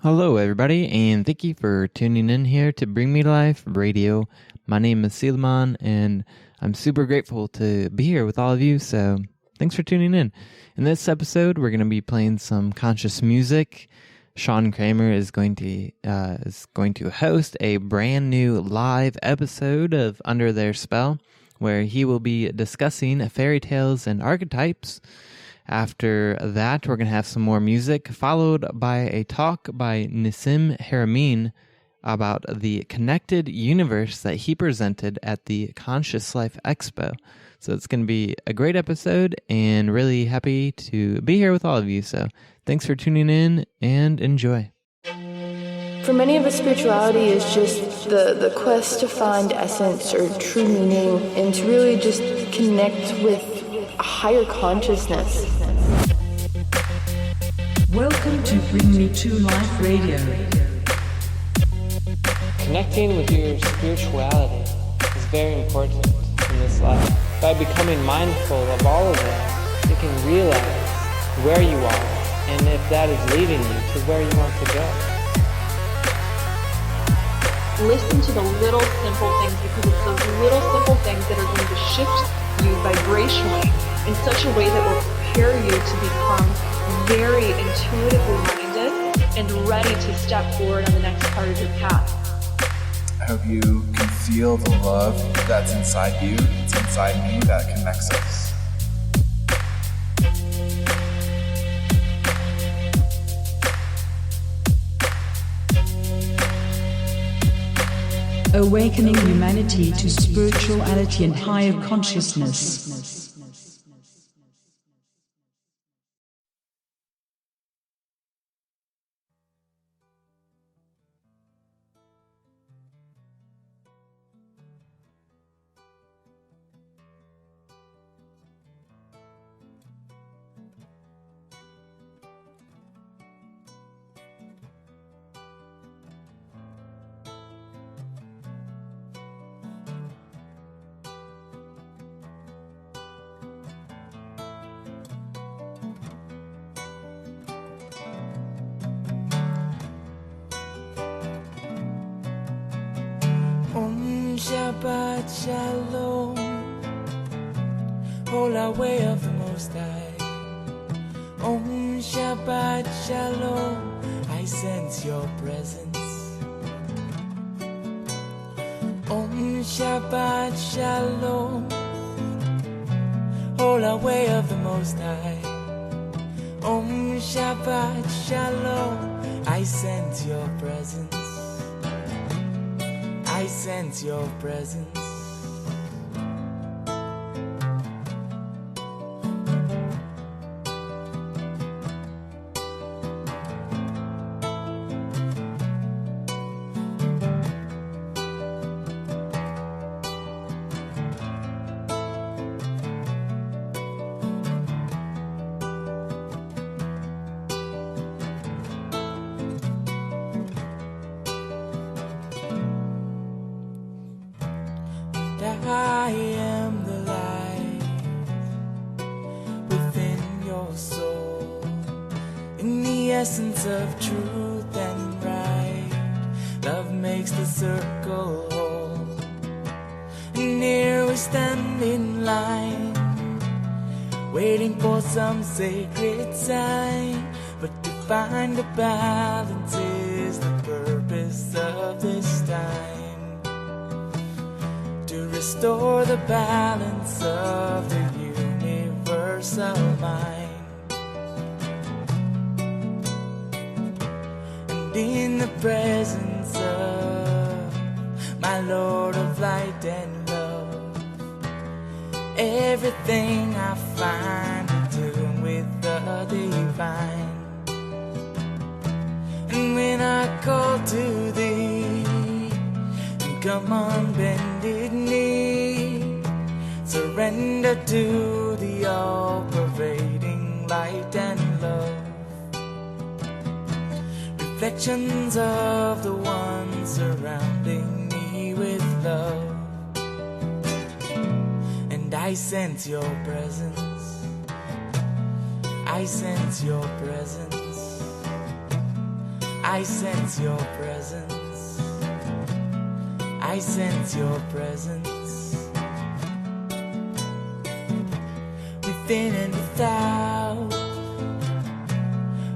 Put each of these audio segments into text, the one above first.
Hello, everybody, and thank you for tuning in here to Bring Me to Life Radio. My name is Silman, and I'm super grateful to be here with all of you, so thanks for tuning in. In this episode, we're going to be playing some conscious music. Sean Kramer is going to host a brand new live episode of Under Their Spell, where he will be discussing Fairy Tales and Archetypes. After that, we're going to have some more music, followed by a talk by Nassim Haramein about the connected universe that he presented at the Conscious Life Expo. So it's going to be a great episode, and really happy to be here with all of you. So thanks for tuning in, and enjoy. For many of us, spirituality is just the quest to find essence or true meaning, and to really just connect with a higher consciousness. Welcome to Bring Me to Life Radio. Connecting with your spirituality is very important in this life. By becoming mindful of all of that, you can realize where you are and if that is leading you to where you want to go. Listen to the little simple things, because it's those little simple things that are going to shift you vibrationally in such a way that will prepare you to become very intuitively minded and ready to step forward on the next part of your path. I hope you can feel the love that's inside you, it's inside me, that connects us. Awakening humanity to spirituality and higher consciousness. Shabbat Shalom, Holy way of the Most High. Om Shabbat Shalom, I sense your presence. Om Shabbat Shalom, Holy way of the Most High. Om Shabbat Shalom, I sense your presence. I sense your presence. I am the light within your soul, in the essence of truth and right. Love makes the circle whole, and here we stand in line, waiting for some sacred sign. But to find the balance is the purpose of this time. Restore the balance of the universal mind, and in the presence of my Lord of light and love, everything I find in tune with the divine. And when I call to thee, come on bended knee, surrender to the all-pervading light and love. Reflections of the one surrounding me with love. And I sense your presence. I sense your presence. I sense your presence. I sense your presence. Within and without,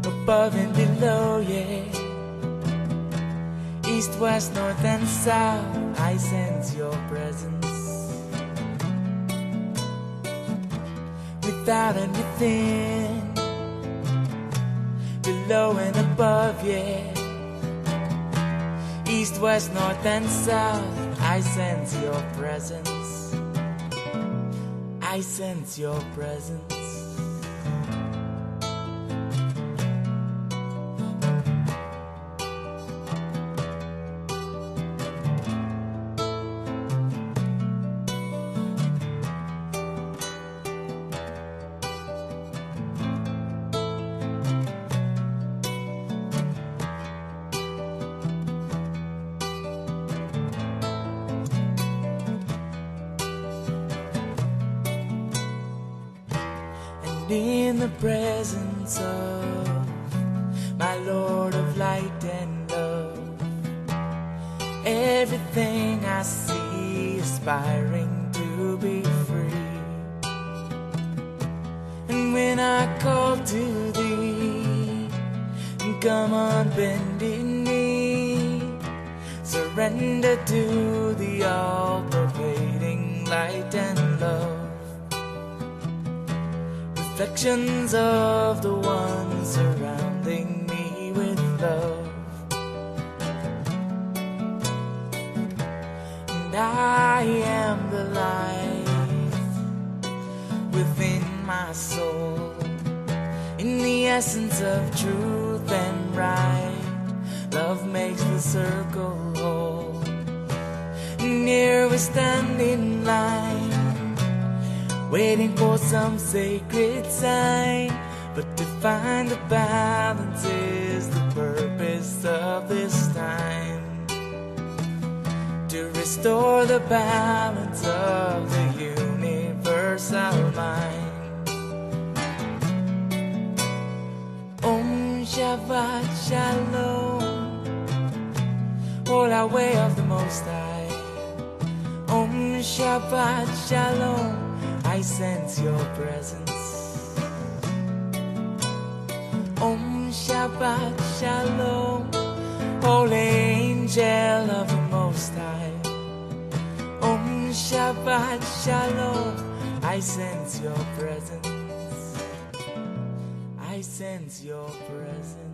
above and below, yeah. East, west, north and south, I sense your presence. Without and within, below and above, yeah. East, west, north and south, I sense your presence. I sense your presence. In the presence of my Lord of light and love, everything I see aspiring to be free. And when I call to thee, come on bended knee, surrender to the all-pervading light and love. Reflections of the one surrounding me with love. And I am the light within my soul, in the essence of truth and right. Love makes the circle whole. And here we stand in line, waiting for some sacred sign. But to find the balance is the purpose of this time. To restore the balance of the universal mind. Om Shabbat Shalom, Holy way of the Most High. Om Shabbat Shalom, I sense your presence. Om Shabbat Shalom, Holy angel of the Most High. Om Shabbat Shalom, I sense your presence. I sense your presence.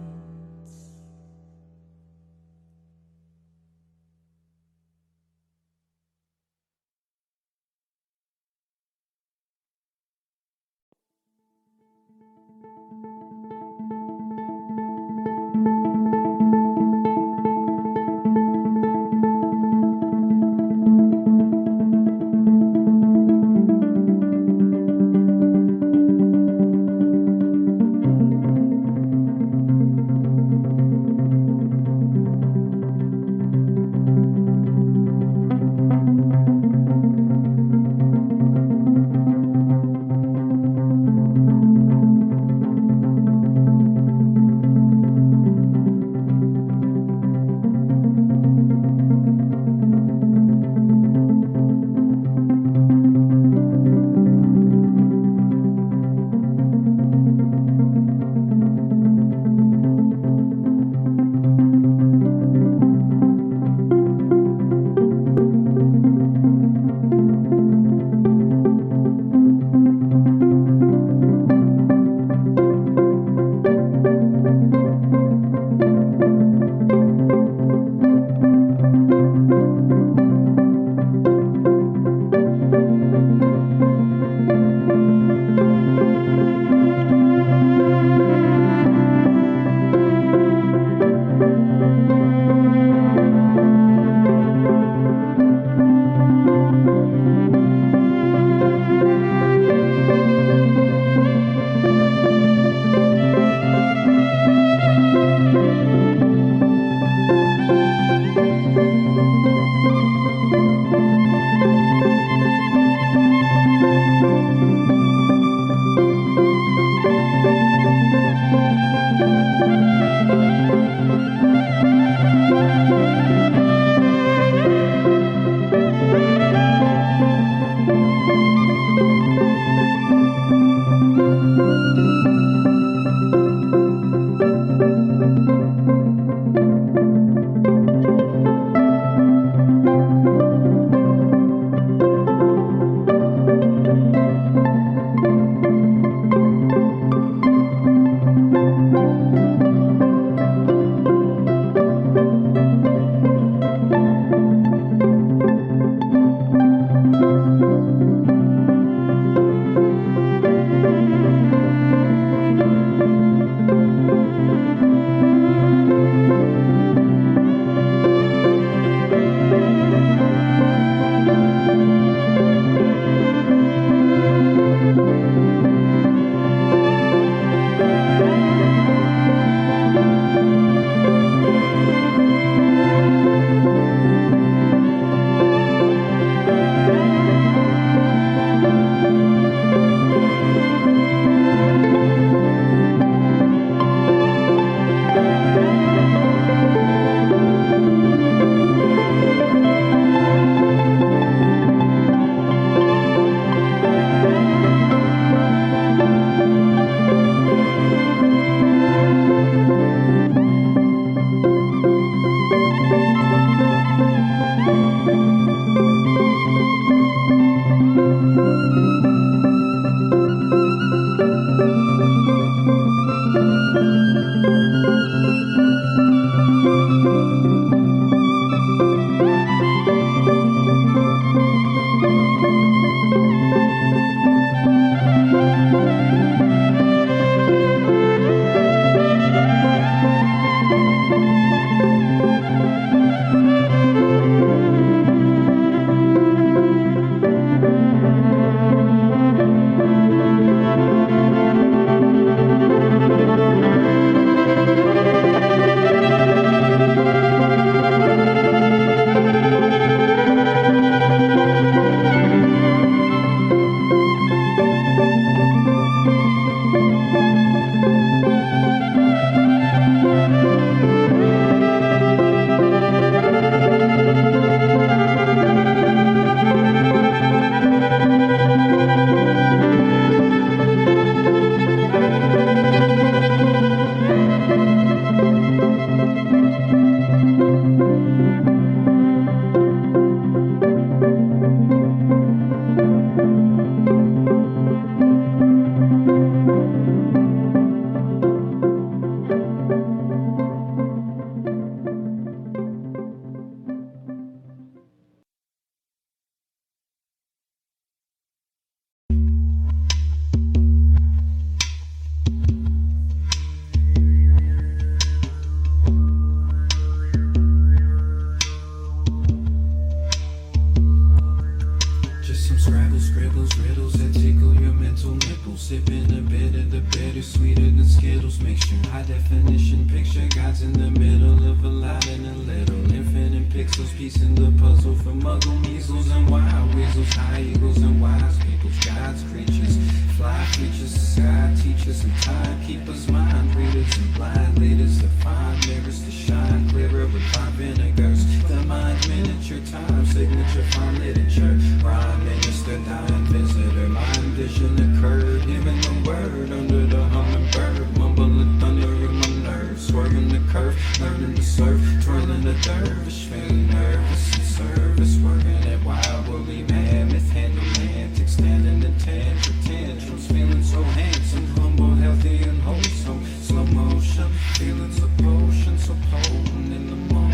scribbles, riddles that tickle your mental nipples. Sipping a bit of the bitter, sweeter than Skittles. Mixture, high definition picture. God's in the middle of a lot and a little. Infinite pixels, piecing the puzzle for muggle, measles, and wild weasels. High eagles and wise peoples, God's creatures. Fly creatures, sky teachers, and timekeepers. Mind readers and blind leaders. To find mirrors to shine clearer with fine vinegars. The mind miniature, time signature, fine literature. Rhyme minister, dying visitor. Mind vision occurred, hearing the word under the hummingbird. Mumbling thunder in my nerves, swerving the curve, learning to surf, twirling the dervish, feeling nervous in service, working at wild woolly mammoth, handle antics, standing the tantrums, feeling so handsome, humble, healthy, and wholesome. Slow motion, feeling so potion, so potent in the moment.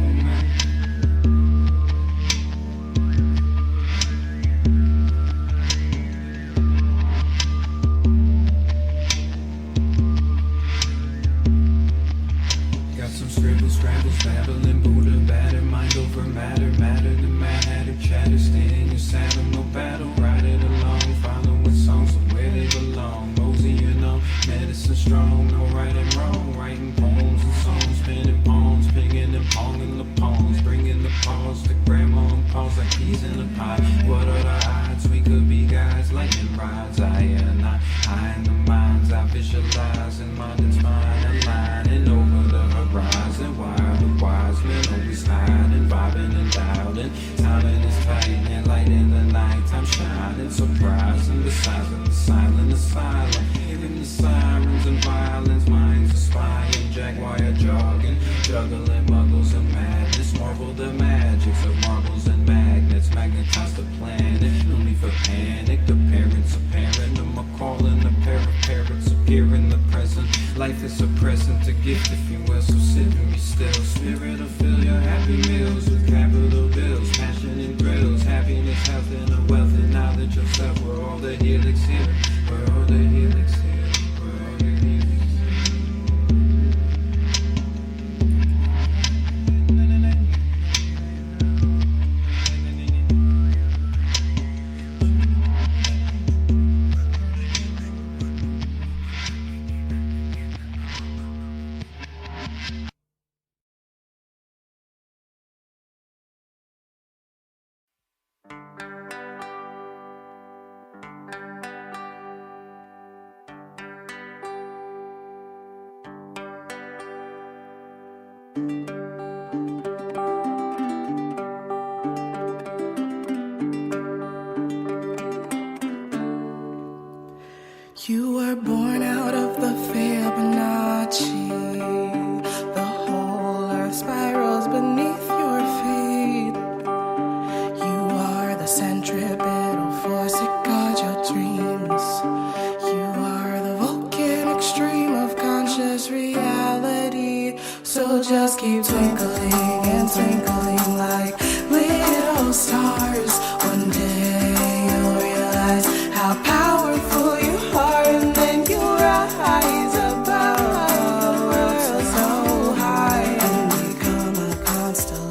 Scrambles, babbling, Buddha, batter, mind over matter, matter to mad hatter, chatter, stay in your saddle, no battle, ride it along, following songs of where they belong, mosey, you know, medicine strong, no right and wrong, writing poems and songs, penning poems, pinging and ponging the poems, bringing the pause to grandma and pause like peas in a pot. What are the odds? We could be guys, lightning rods, I and I, high in the minds, I visualize, and mind and spine, aligning over the horizon. Why the wise men always hiding, vibing and dialing. Timing is tight and light in the night. I'm shining, surprising. The size of the silent asylum. Hearing the sirens and violence. Minds aspiring, jaguar jogging. Juggling muggles and madness. Marvel the magics of marbles and magnets. Magnetize the planet. No need for panic. The parents apparent. No more calling the pair of parrots appear in the present. Life is a present, a gift if you will. So sit and be still. Spirit will fill your happy meals with capital bills, passion and thrills, happiness, health, and a wealth and knowledge of self. We're all the helix here. We're all the helix here. We're all the helix here. You were born out of the Fibonacci. The whole earth spirals beneath your feet. You are the centripetal force that guides your dreams. You are the volcanic stream of conscious reality. So just keep twinkling and twinkling like little stars. One day you'll realize how powerful you are, and then you rise above the world so high and become a constellation.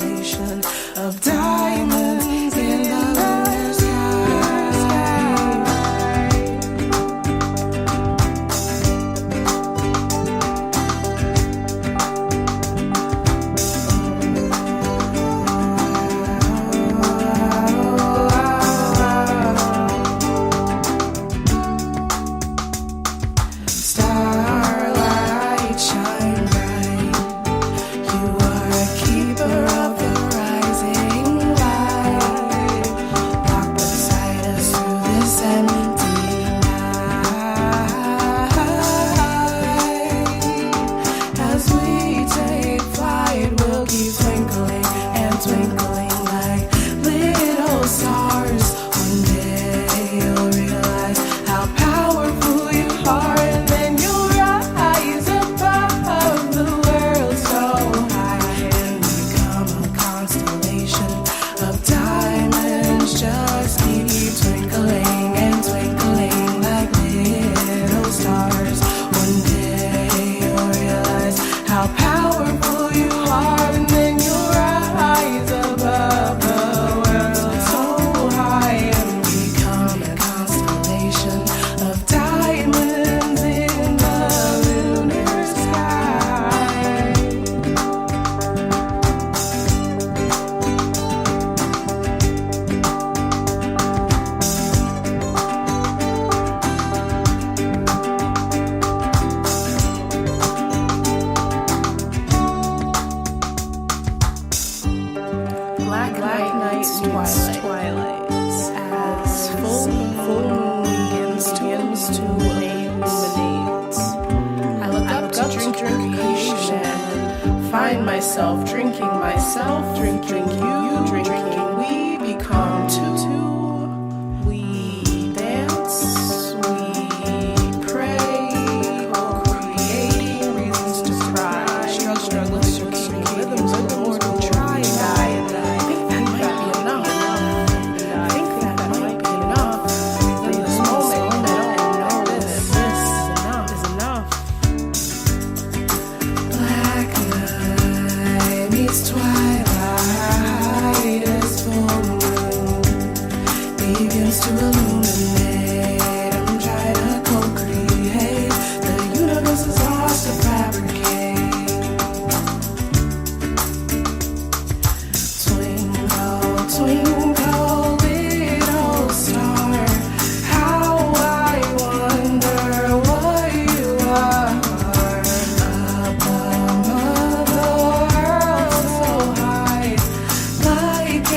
black night twilights as full moon begins to illuminate. I look up to drink creation and find myself drinking you drinking. We become two. We dance, we pray, co-creating reasons to cry, struggling circadian rhythms of the mortal try and die. I think that might be enough. I think that might be enough. In this moment, I know that this is enough. Black night meets twilight as full moon begins to illuminate. I'm trying to co-create. The universe is ours to fabricate. Twinkle, twinkle, little star, how I wonder what you are. Above the world so high, like a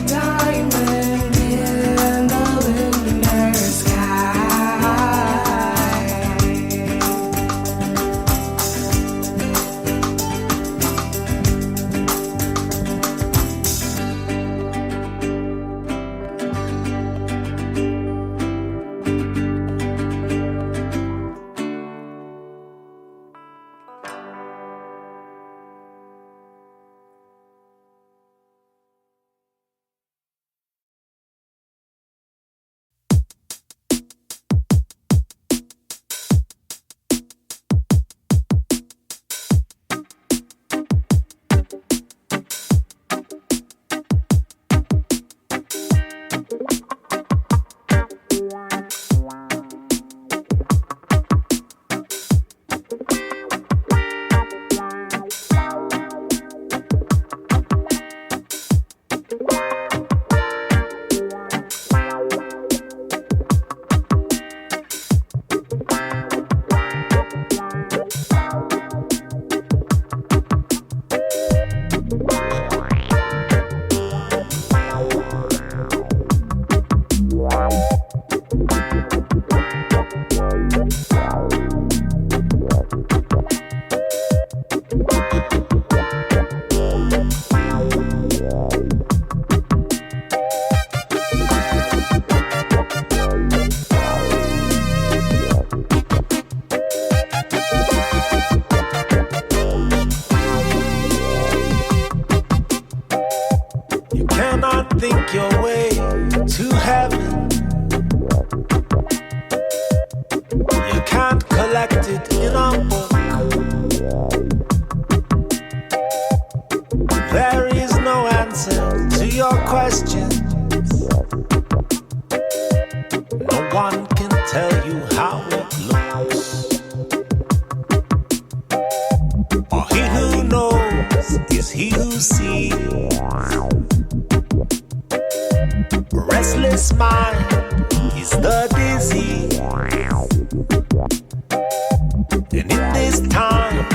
diamond in the lunar sky. You cannot think your way to heaven. You can't collect it in a book. There is no answer to your questions. No one can tell you how it looks. Or he who knows is he who sees. Restless mind is the disease. And in this time,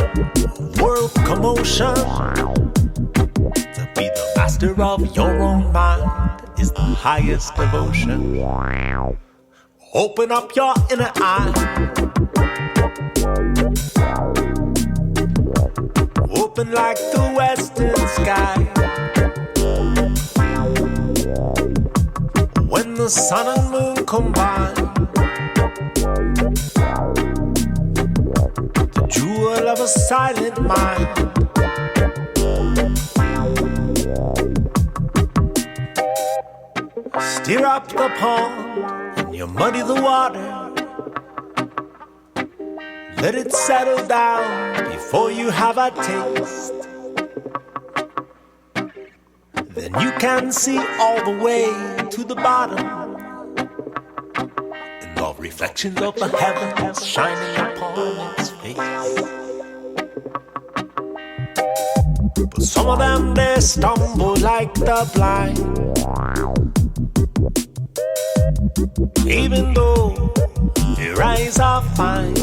world commotion, to be the master of your own mind is the highest devotion. Open up your inner eye. Open like the western sky. When the sun and moon combine, the jewel of a silent mind. Stir up the pond and you muddy the water. Let it settle down before you have a taste. Then you can see all the way to the bottom. And the reflections of the heavens shining upon its face. But some of them, they stumble like the blind. Even though their eyes are fine.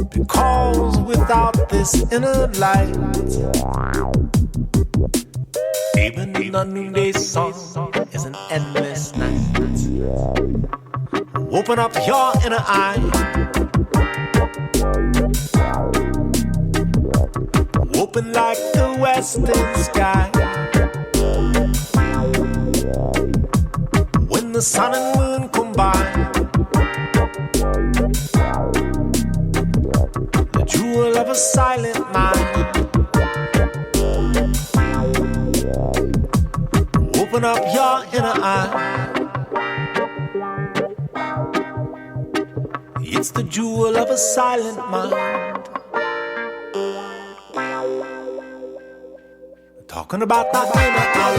Because without this inner light, Even the noonday sun is an endless night. Open up your inner eye. Open like the western sky. When the sun and moon combine, the jewel of a silent mind. Open up your inner eye. It's the jewel of a silent mind. Talking about the inner eye.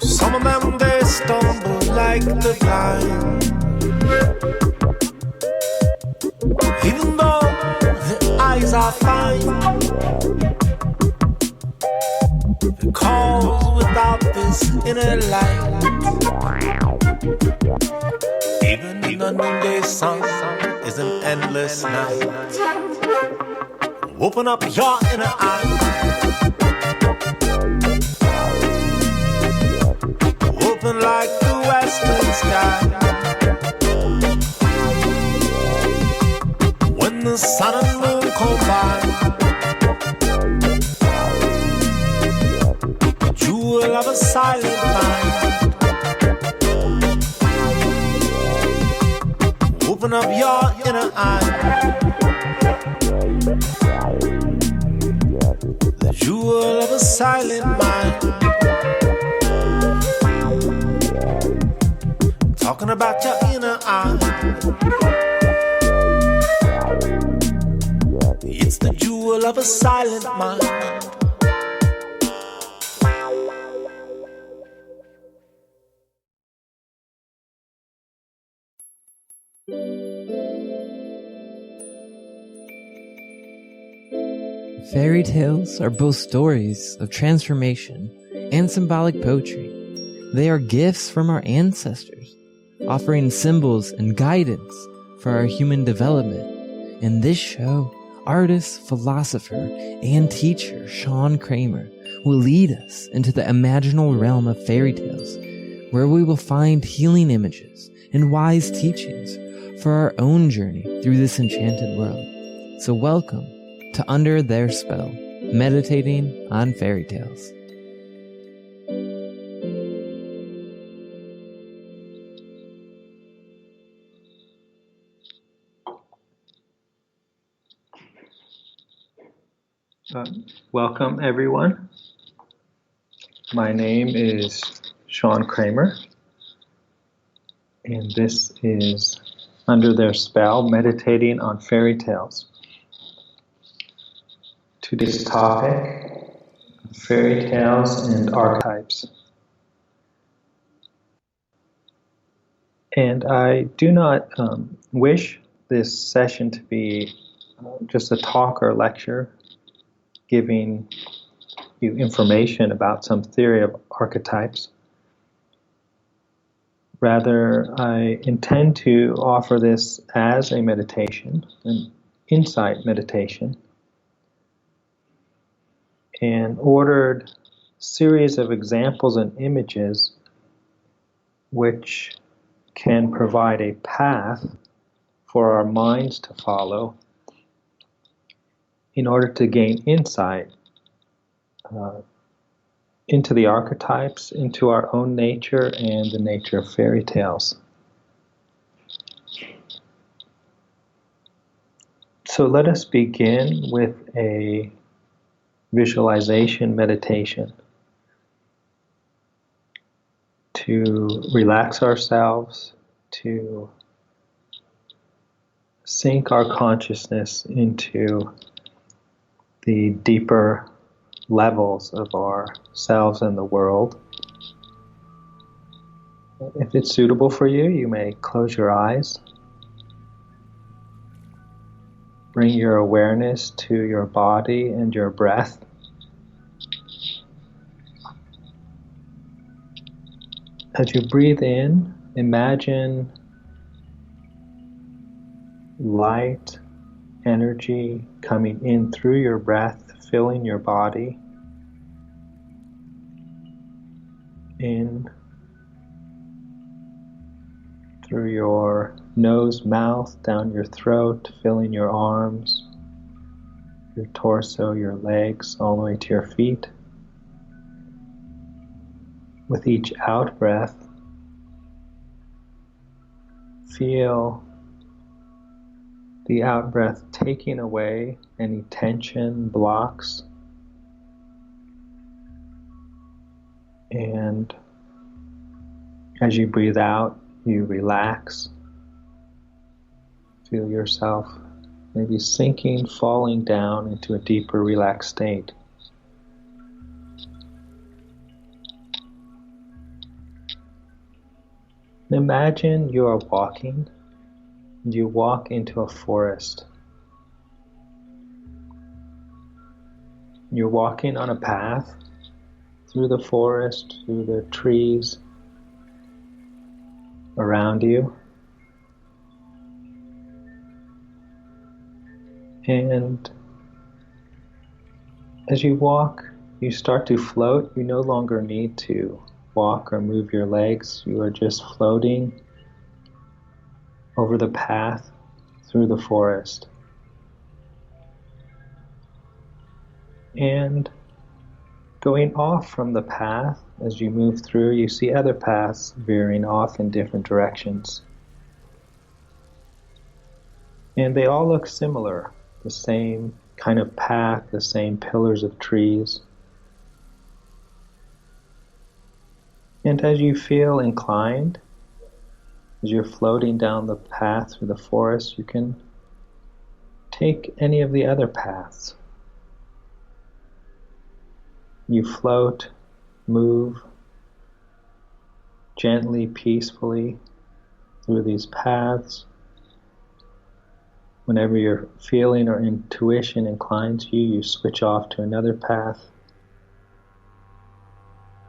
Some of them they stumble like the blind, even though their eyes are fine, because without this inner light, even the noonday sun is an endless night. Open up your inner eye. Open like the western sky. When the sun and moon combine, the jewel of a silent mind. Open up your inner eye. The jewel of a silent mind. Talking about your inner eye. It's the jewel of a silent mind. Fairy tales are both stories of transformation and symbolic poetry. They are gifts from our ancestors, offering symbols and guidance for our human development. In this show, artist, philosopher, and teacher Sean Kramer will lead us into the imaginal realm of fairy tales, where we will find healing images and wise teachings for our own journey through this enchanted world. So welcome to Under Their Spell, meditating on fairy tales. Welcome, everyone. My name is Sean Kramer, and this is Under Their Spell, meditating on fairy tales. Today's topic, fairy tales and archetypes. And I do not wish this session to be just a talk or lecture, giving you information about some theory of archetypes. Rather, I intend to offer this as a meditation, an insight meditation, and ordered series of examples and images which can provide a path for our minds to follow in order to gain insight into the archetypes, into our own nature and the nature of fairy tales. So let us begin with a visualization meditation to relax ourselves, to sink our consciousness into the deeper levels of ourselves and the world. If it's suitable for you, you may close your eyes. Bring your awareness to your body and your breath. As you breathe in, imagine light, energy coming in through your breath, filling your body. In through your nose, mouth, down your throat, filling your arms, your torso, your legs, all the way to your feet. With each out breath, feel the out breath taking away any tension, blocks, and as you breathe out, you relax. Feel yourself maybe sinking, falling down into a deeper relaxed state. Imagine you are walking, and you walk into a forest. You're walking on a path through the forest, through the trees around you. And as you walk, you start to float. You no longer need to walk or move your legs. You are just floating over the path through the forest. And going off from the path, as you move through, you see other paths veering off in different directions. And they all look similar, the same kind of path, the same pillars of trees. And as you feel inclined, as you're floating down the path through the forest, you can take any of the other paths. You float, move gently, peacefully through these paths. Whenever your feeling or intuition inclines you, you switch off to another path.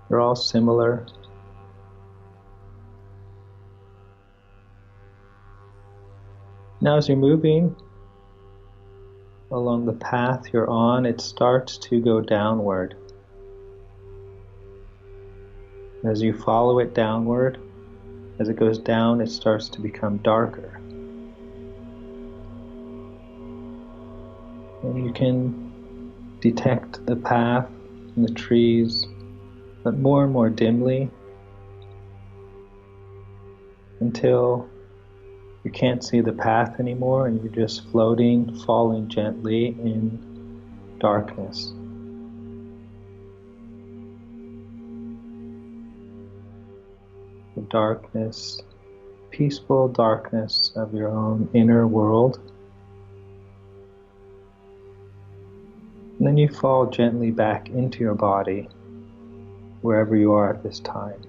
They're all similar. Now as you're moving along the path you're on, it starts to go downward. As you follow it downward, as it goes down, it starts to become darker. And you can detect the path and the trees, but more and more dimly, until you can't see the path anymore and you're just floating, falling gently in darkness. The darkness, peaceful darkness of your own inner world. And then you fall gently back into your body, wherever you are at this time.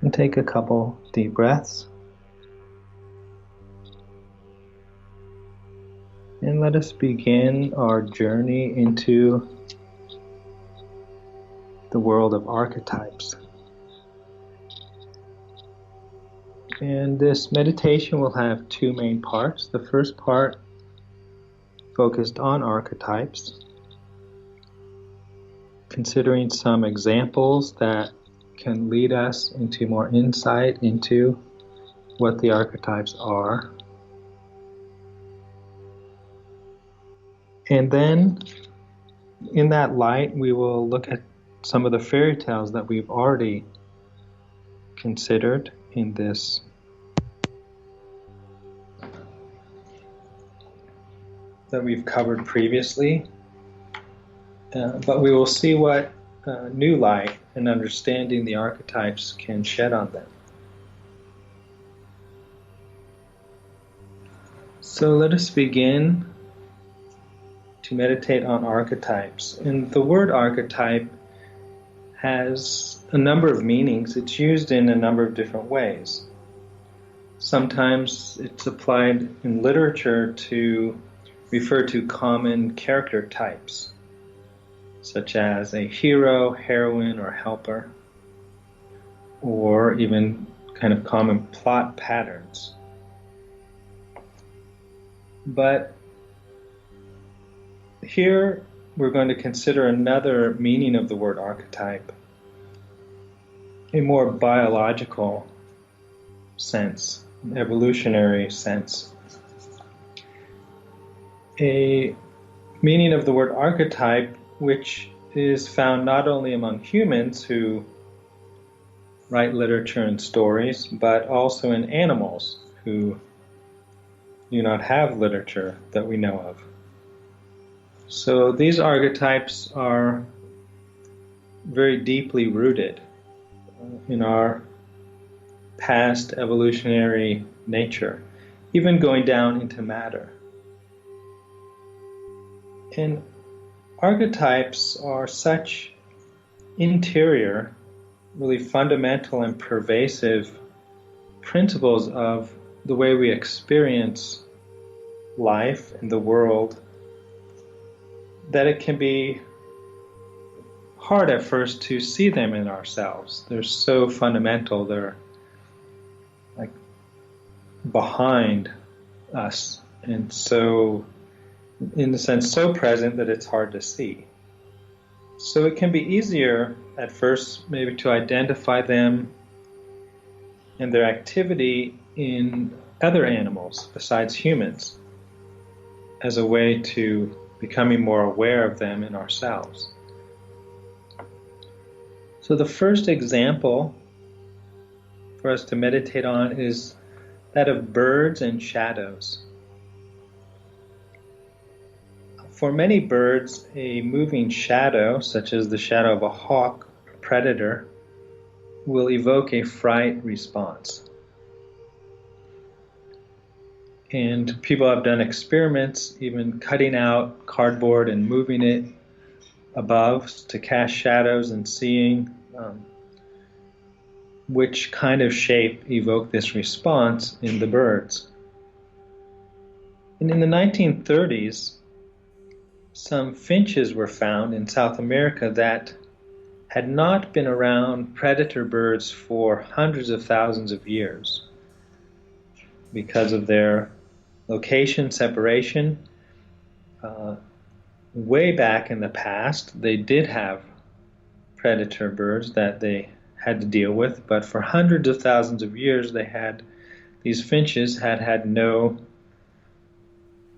And take a couple deep breaths. And let us begin our journey into the world of archetypes. And this meditation will have two main parts. The first part focused on archetypes, considering some examples that can lead us into more insight into what the archetypes are. And then in that light, we will look at some of the fairy tales that we've already considered in this that we've covered previously, but we will see what new light and understanding the archetypes can shed on them. So let us begin to meditate on archetypes. And the word archetype has a number of meanings. It's used in a number of different ways. Sometimes it's applied in literature to refer to common character types, such as a hero, heroine, or helper, or even kind of common plot patterns. But here we're going to consider another meaning of the word archetype, a more biological sense, an evolutionary sense. A meaning of the word archetype which is found not only among humans who write literature and stories, but also in animals who do not have literature that we know of. So these archetypes are very deeply rooted in our past evolutionary nature, even going down into matter. And archetypes are such interior, really fundamental and pervasive principles of the way we experience life and the world that it can be hard at first to see them in ourselves. They're so fundamental, they're like behind us, and so, in a sense, so present that it's hard to see. So it can be easier at first maybe to identify them and their activity in other animals besides humans as a way to becoming more aware of them in ourselves. So the first example for us to meditate on is that of birds and shadows. For many birds, a moving shadow, such as the shadow of a hawk or predator, will evoke a fright response. And people have done experiments, even cutting out cardboard and moving it above to cast shadows and seeing which kind of shape evoked this response in the birds. And in the 1930s, some finches were found in South America that had not been around predator birds for hundreds of thousands of years because of their location separation. Way back in the past, they did have predator birds that they had to deal with, but for hundreds of thousands of years, these finches had no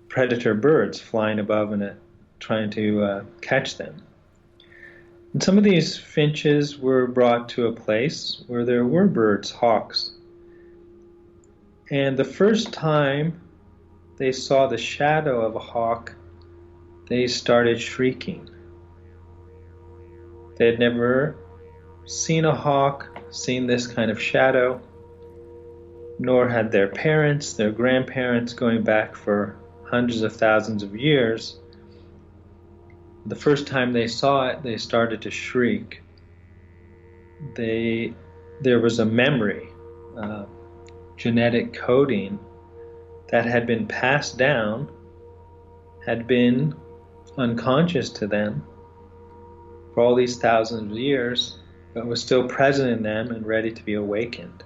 predator birds flying above and trying to catch them. And some of these finches were brought to a place where there were birds, hawks. And the first time they saw the shadow of a hawk, they started shrieking. They had never seen a hawk, seen this kind of shadow, nor had their parents, their grandparents, going back for hundreds of thousands of years. The first time they saw it, they started to shriek. There was a memory, genetic coding that had been passed down, had been unconscious to them for all these thousands of years, but was still present in them and ready to be awakened.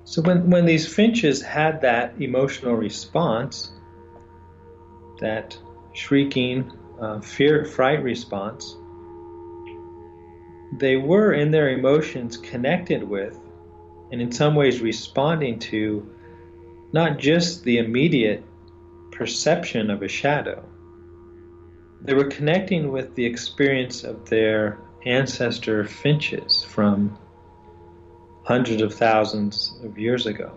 So when these finches had that emotional response, that shrieking, fright response, they were in their emotions connected with, and in some ways responding to, not just the immediate perception of a shadow. they were connecting with the experience of their ancestor finches from hundreds of thousands of years ago.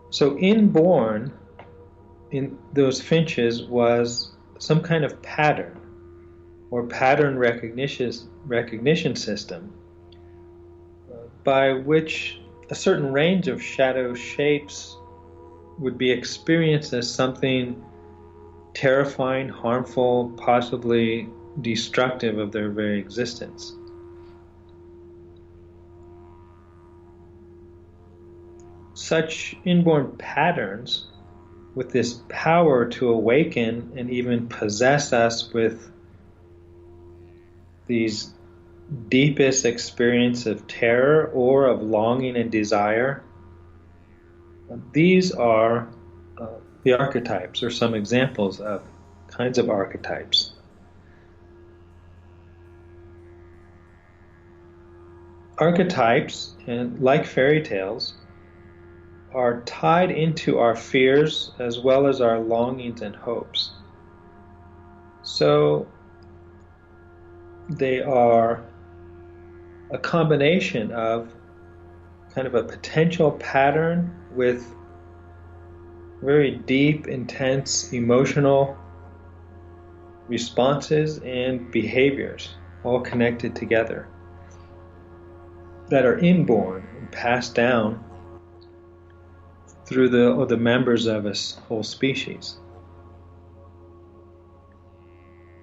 So inborn in those finches was some kind of pattern or pattern recognition system by which a certain range of shadow shapes would be experienced as something terrifying, harmful, possibly destructive of their very existence. Such inborn patterns with this power to awaken and even possess us with these deepest experience of terror or of longing and desire. These are the archetypes, or some examples of kinds of archetypes. Archetypes, and like fairy tales, are tied into our fears as well as our longings and hopes. So they are a combination of kind of a potential pattern with very deep, intense emotional responses and behaviors all connected together that are inborn and passed down through the members of a whole species.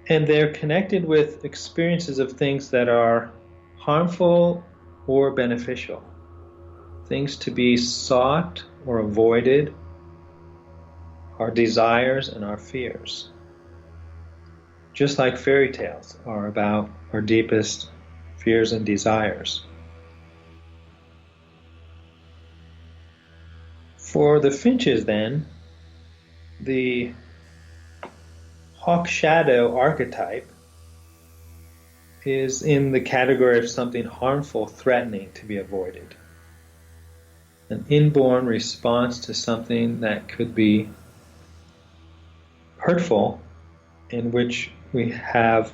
And they're connected with experiences of things that are harmful or beneficial, things to be sought or avoided, our desires and our fears. Just like fairy tales are about our deepest fears and desires. For the finches then, the hawk shadow archetype is in the category of something harmful, threatening to be avoided. An inborn response to something that could be hurtful, in which we have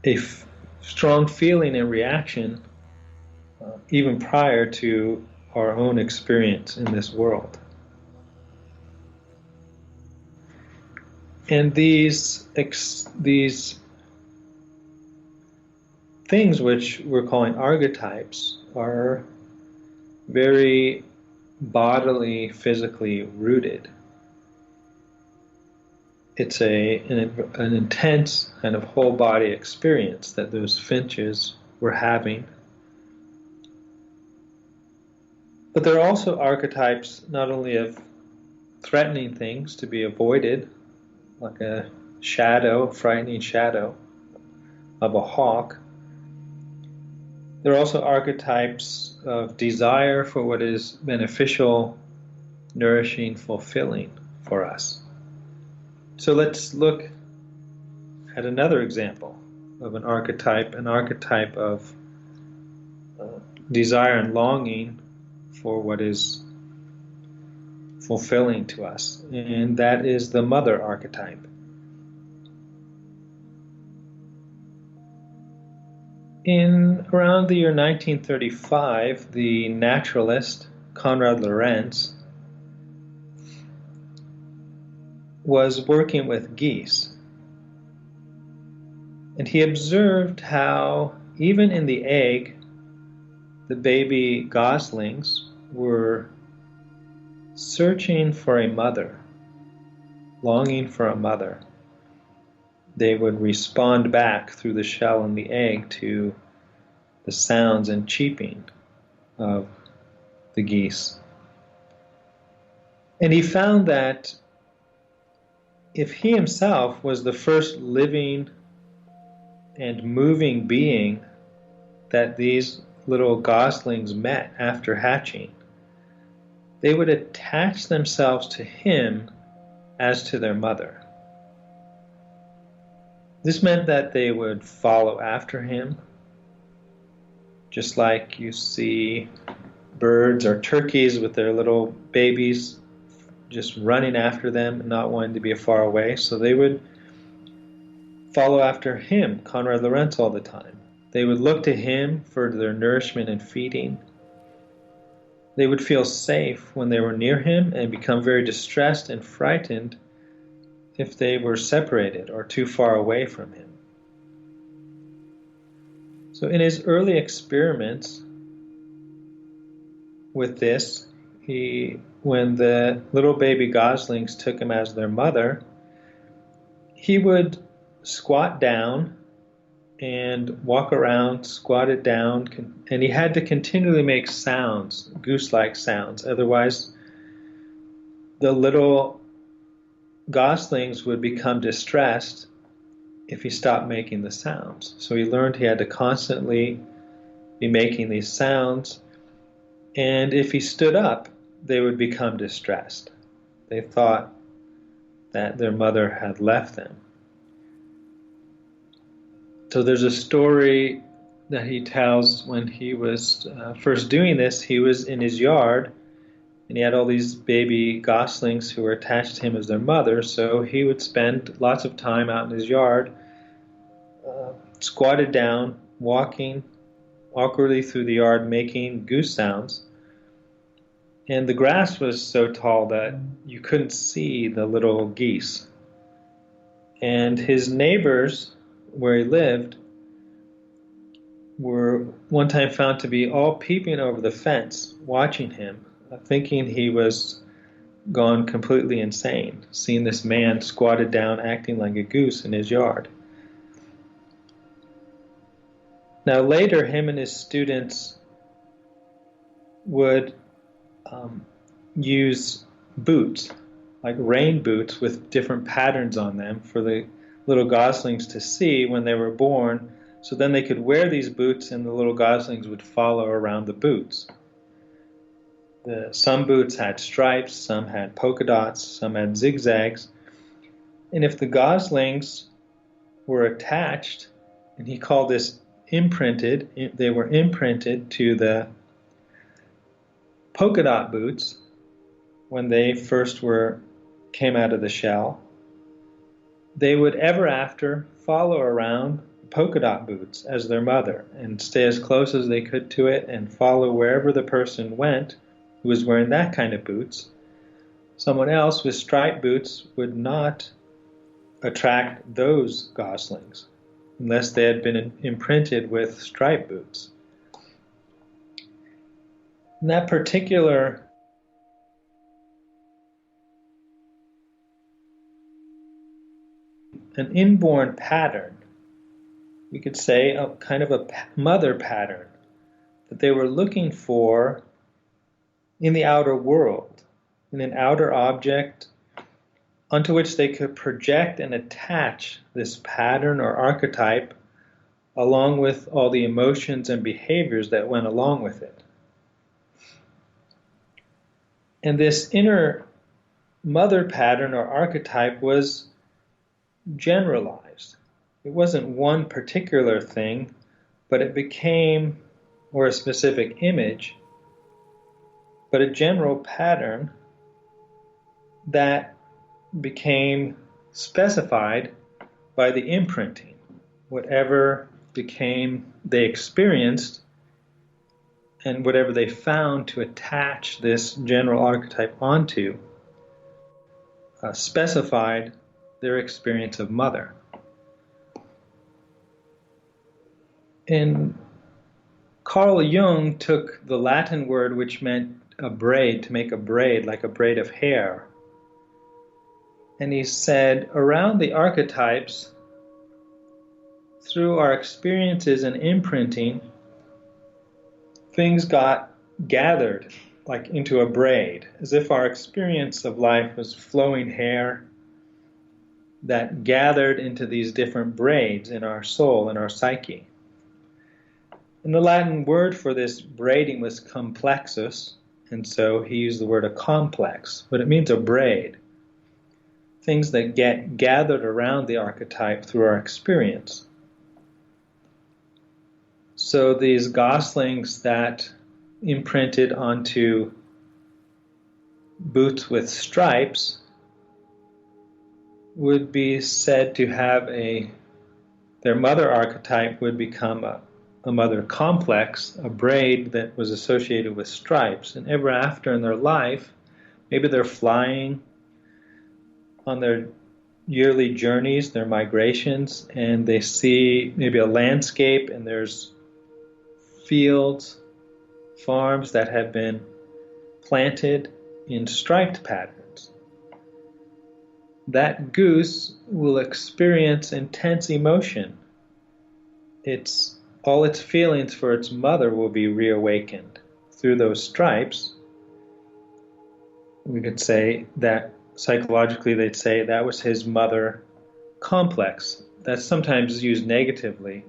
a strong feeling and reaction even prior to our own experience in this world. And these things which we're calling archetypes are very bodily, physically rooted. It's an intense kind of whole body experience that those finches were having. But there are also archetypes not only of threatening things to be avoided, like a shadow, frightening shadow of a hawk. There are also archetypes of desire for what is beneficial, nourishing, fulfilling for us. So let's look at another example of an archetype of desire and longing for what is fulfilling to us, and that is the mother archetype. In around the year 1935, the naturalist Konrad Lorenz was working with geese, and he observed how even in the egg, the baby goslings were searching for a mother, longing for a mother. They would respond back through the shell and the egg to the sounds and cheeping of the geese. And he found that if he himself was the first living and moving being that these little goslings met after hatching, they would attach themselves to him as to their mother. This meant that they would follow after him, just like you see birds or turkeys with their little babies just running after them and not wanting to be far away. So they would follow after him, Conrad Lorenz, all the time. They would look to him for their nourishment and feeding. They would feel safe when they were near him and become very distressed and frightened if they were separated or too far away from him. So in his early experiments with this, when the little baby goslings took him as their mother, he would squat down and walk around, squatted down, and he had to continually make sounds, goose-like sounds. Otherwise, the little goslings would become distressed if he stopped making the sounds. So he learned he had to constantly be making these sounds, and if he stood up, they would become distressed. They thought that their mother had left them. So there's a story that he tells when he was first doing this. He was in his yard, and he had all these baby goslings who were attached to him as their mother, so he would spend lots of time out in his yard, squatted down, walking awkwardly through the yard, making goose sounds. And the grass was so tall that you couldn't see the little geese. And his neighbors, where he lived, were one time found to be all peeping over the fence, watching him, thinking he was gone completely insane, seeing this man squatted down acting like a goose in his yard. Now later, him and his students would use boots, like rain boots with different patterns on them for the little goslings to see when they were born, so then they could wear these boots and the little goslings would follow around the boots. Some boots had stripes, some had polka dots, some had zigzags, and if the goslings were attached, and he called this imprinted, they were imprinted to the polka dot boots when they first came out of the shell, they would ever after follow around polka dot boots as their mother and stay as close as they could to it and follow wherever the person went who was wearing that kind of boots. Someone else with striped boots would not attract those goslings unless they had been imprinted with striped boots. In that particular an inborn pattern, we could say a kind of a mother pattern that they were looking for in the outer world, in an outer object onto which they could project and attach this pattern or archetype along with all the emotions and behaviors that went along with it. And this inner mother pattern or archetype was generalized. It wasn't one particular thing, but it became, or a specific image, but a general pattern that became specified by the imprinting. Whatever became they experienced and whatever they found to attach this general archetype onto specified their experience of mother. And Carl Jung took the Latin word which meant a braid, to make a braid, like a braid of hair. And he said, around the archetypes, through our experiences and imprinting, things got gathered like into a braid, as if our experience of life was flowing hair that gathered into these different braids in our soul and our psyche. And the Latin word for this braiding was complexus, and so he used the word a complex, but it means a braid. Things that get gathered around the archetype through our experience. So these goslings that imprinted onto boots with stripes would be said to have their mother archetype would become a mother complex, a braid that was associated with stripes. And ever after in their life, maybe they're flying on their yearly journeys, their migrations, and they see maybe a landscape and there's fields, farms that have been planted in striped patterns. That goose will experience intense emotion. All its feelings for its mother will be reawakened through those stripes. We could say that psychologically they'd say that was his mother complex. That's sometimes used negatively.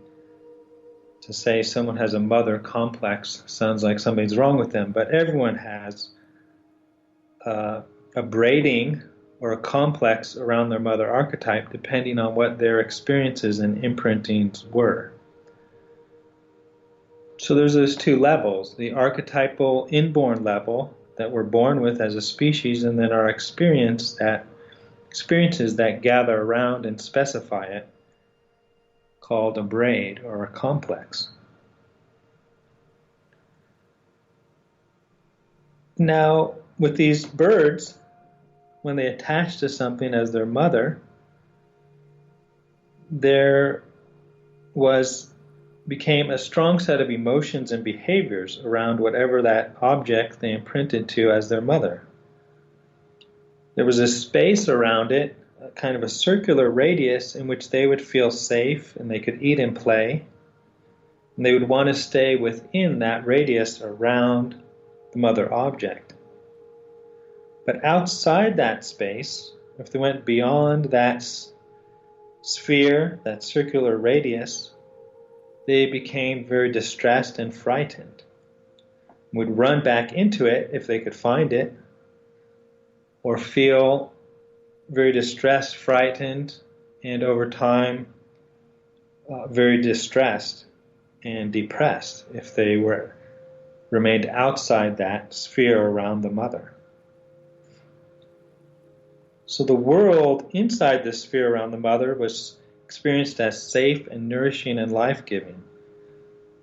To say someone has a mother complex sounds like something's wrong with them, but everyone has a braiding or a complex around their mother archetype depending on what their experiences and imprintings were. So there's those two levels, the archetypal inborn level that we're born with as a species, and then our experiences that gather around and specify it, called a braid or a complex. Now, with these birds, when they attach to something as their mother, there became a strong set of emotions and behaviors around whatever that object they imprinted to as their mother. There was a space around it, a kind of a circular radius in which they would feel safe and they could eat and play. And they would want to stay within that radius around the mother object. But outside that space, if they went beyond that sphere, that circular radius, they became very distressed and frightened, would run back into it if they could find it, or feel very distressed, frightened, and over time very distressed and depressed if they remained outside that sphere around the mother. So the world inside the sphere around the mother was experienced as safe and nourishing and life-giving.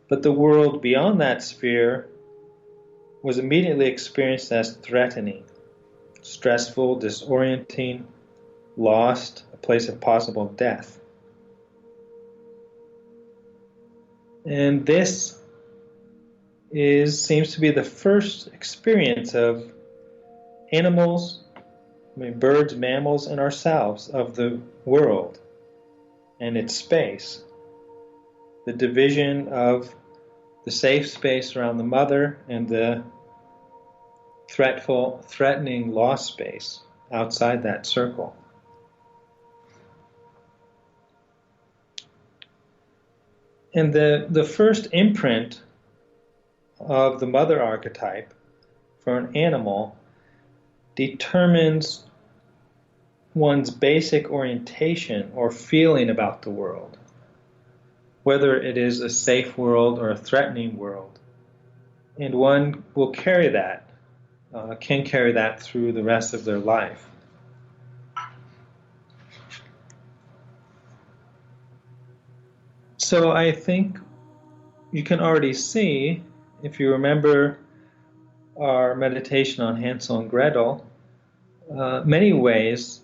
But the world beyond that sphere was immediately experienced as threatening, stressful, disorienting, lost, a place of possible death. And this seems to be the first experience of animals, birds, mammals, and ourselves, of the world and its space. The division of the safe space around the mother and the threatening lost space outside that circle. And the first imprint of the mother archetype for an animal determines one's basic orientation or feeling about the world, whether it is a safe world or a threatening world. And one will carry that, can carry that through the rest of their life. So I think you can already see, if you remember our meditation on Hansel and Gretel, many ways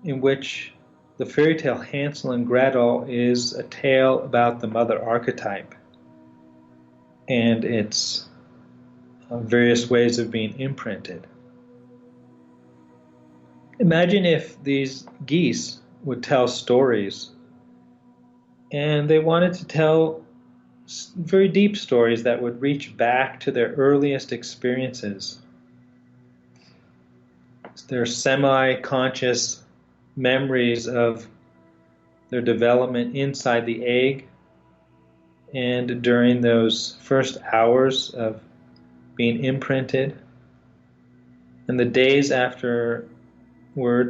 in which the fairy tale Hansel and Gretel is a tale about the mother archetype and its various ways of being imprinted. Imagine if these geese would tell stories, and they wanted to tell very deep stories that would reach back to their earliest experiences, their semi-conscious memories of their development inside the egg and during those first hours of being imprinted, and the days afterward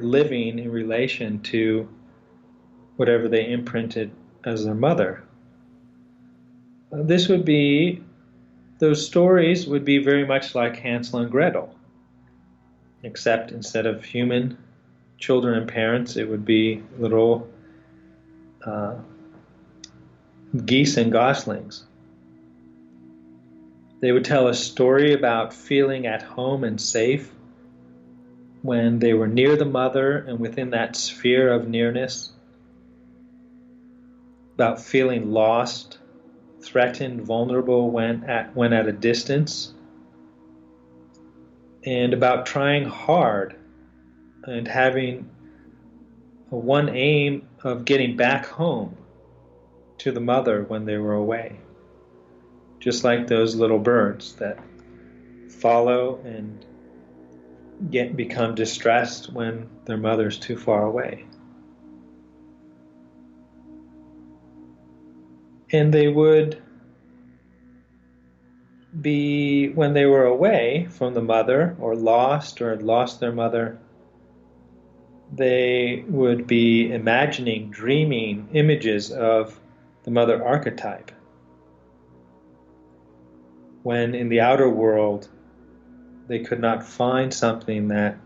living in relation to whatever they imprinted as their mother. This would be those stories would be very much like Hansel and Gretel, except instead of human children and parents, it would be little geese and goslings. They would tell a story about feeling at home and safe when they were near the mother and within that sphere of nearness, about feeling lost, threatened, vulnerable when at a distance, and about trying hard and having one aim of getting back home to the mother when they were away. Just like those little birds that follow and become distressed when their mother's too far away. And they would be, when they were away from the mother or had lost their mother, they would be imagining, dreaming images of the mother archetype. When in the outer world, they could not find something that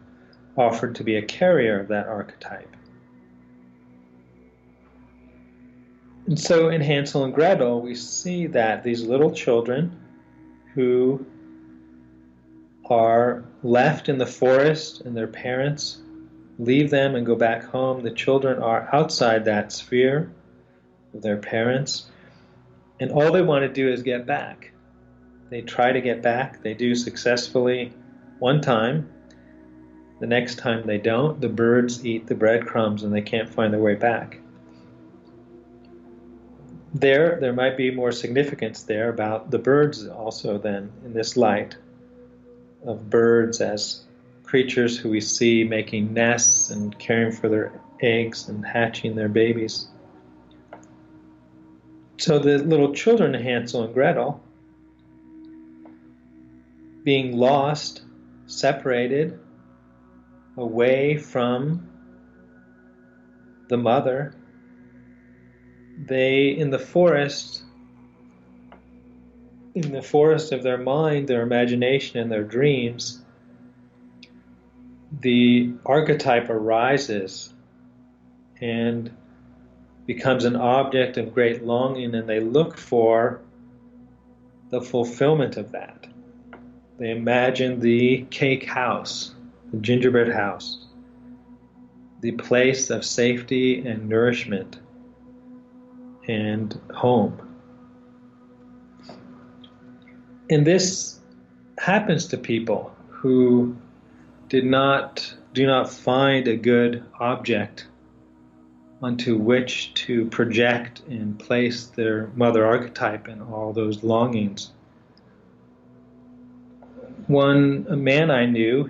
offered to be a carrier of that archetype. And so in Hansel and Gretel, we see that these little children who are left in the forest and their parents leave them and go back home, the children are outside that sphere of their parents, and all they want to do is get back. They try to get back. They do successfully one time. The next time they don't. The birds eat the breadcrumbs and they can't find their way back. There might be more significance there about the birds also then in this light of birds as creatures who we see making nests and caring for their eggs and hatching their babies. So the little children of Hansel and Gretel, being lost, separated, away from the mother, they, in the forest of their mind, their imagination, and their dreams, the archetype arises and becomes an object of great longing, and they look for the fulfillment of that. They imagine the cake house, the gingerbread house, the place of safety and nourishment and home. And this happens to people who do not find a good object onto which to project and place their mother archetype and all those longings. A man I knew,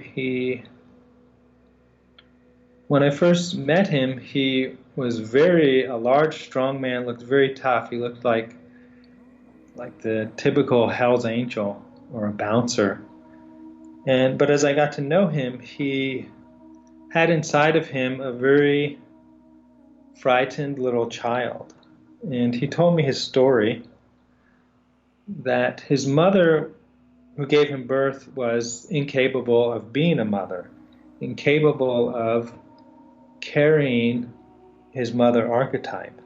when I first met him, he was a large, strong man, looked very tough. He looked like the typical Hell's Angel or a bouncer. But as I got to know him, he had inside of him a very frightened little child. And he told me his story that his mother, who gave him birth, was incapable of being a mother, incapable of carrying his mother archetype.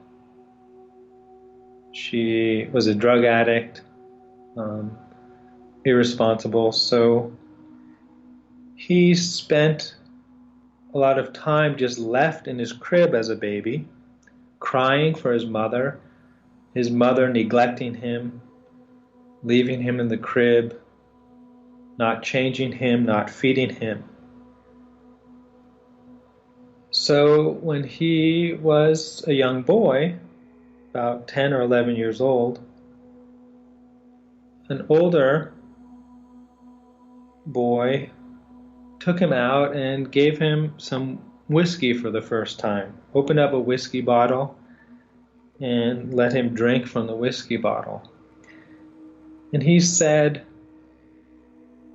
She was a drug addict, irresponsible, so he spent a lot of time just left in his crib as a baby, crying for his mother neglecting him, leaving him in the crib, not changing him, not feeding him. So when he was a young boy, about 10 or 11 years old, an older boy took him out and gave him some whiskey for the first time, opened up a whiskey bottle and let him drink from the whiskey bottle. And he said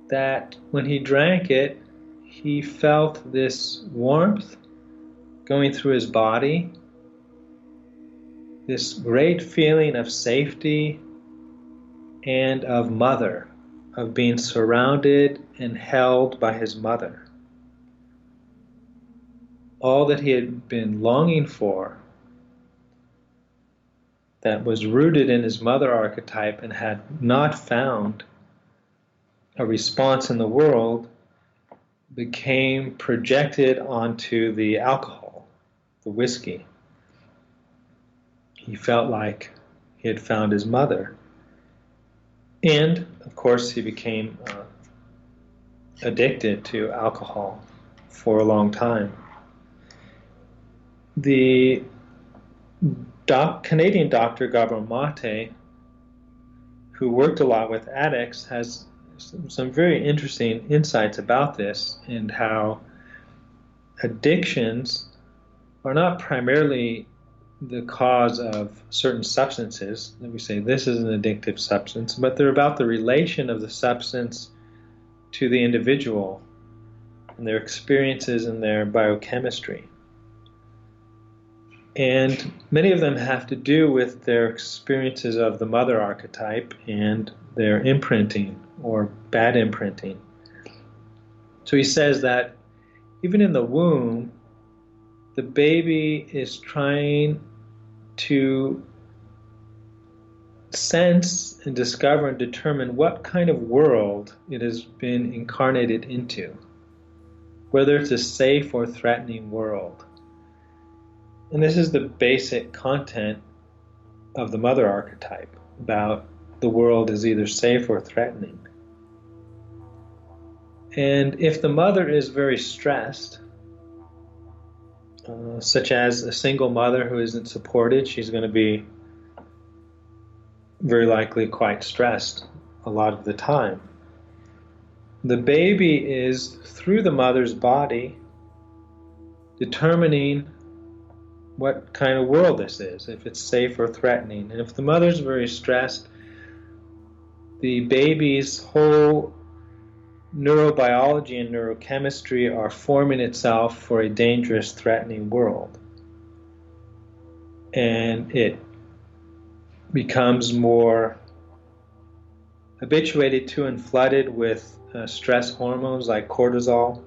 that when he drank it, he felt this warmth going through his body, this great feeling of safety and of mother, of being surrounded and held by his mother. All that he had been longing for, that was rooted in his mother archetype and had not found a response in the world, became projected onto the alcohol, the whiskey. He felt like he had found his mother. And, of course, he became addicted to alcohol for a long time. The Canadian doctor Gabor Mate, who worked a lot with addicts, has some very interesting insights about this and how addictions are not primarily the cause of certain substances, that we say this is an addictive substance, but they're about the relation of the substance to the individual and their experiences and their biochemistry. And many of them have to do with their experiences of the mother archetype and their imprinting or bad imprinting. So he says that even in the womb, the baby is trying to sense and discover and determine what kind of world it has been incarnated into, whether it's a safe or threatening world. And this is the basic content of the mother archetype, about the world is either safe or threatening. And if the mother is very stressed, such as a single mother who isn't supported, she's going to be very likely quite stressed a lot of the time. The baby is, through the mother's body, determining what kind of world this is, if it's safe or threatening. And if the mother's very stressed, the baby's whole neurobiology and neurochemistry are forming itself for a dangerous, threatening world. And it becomes more habituated to and flooded with stress hormones like cortisol.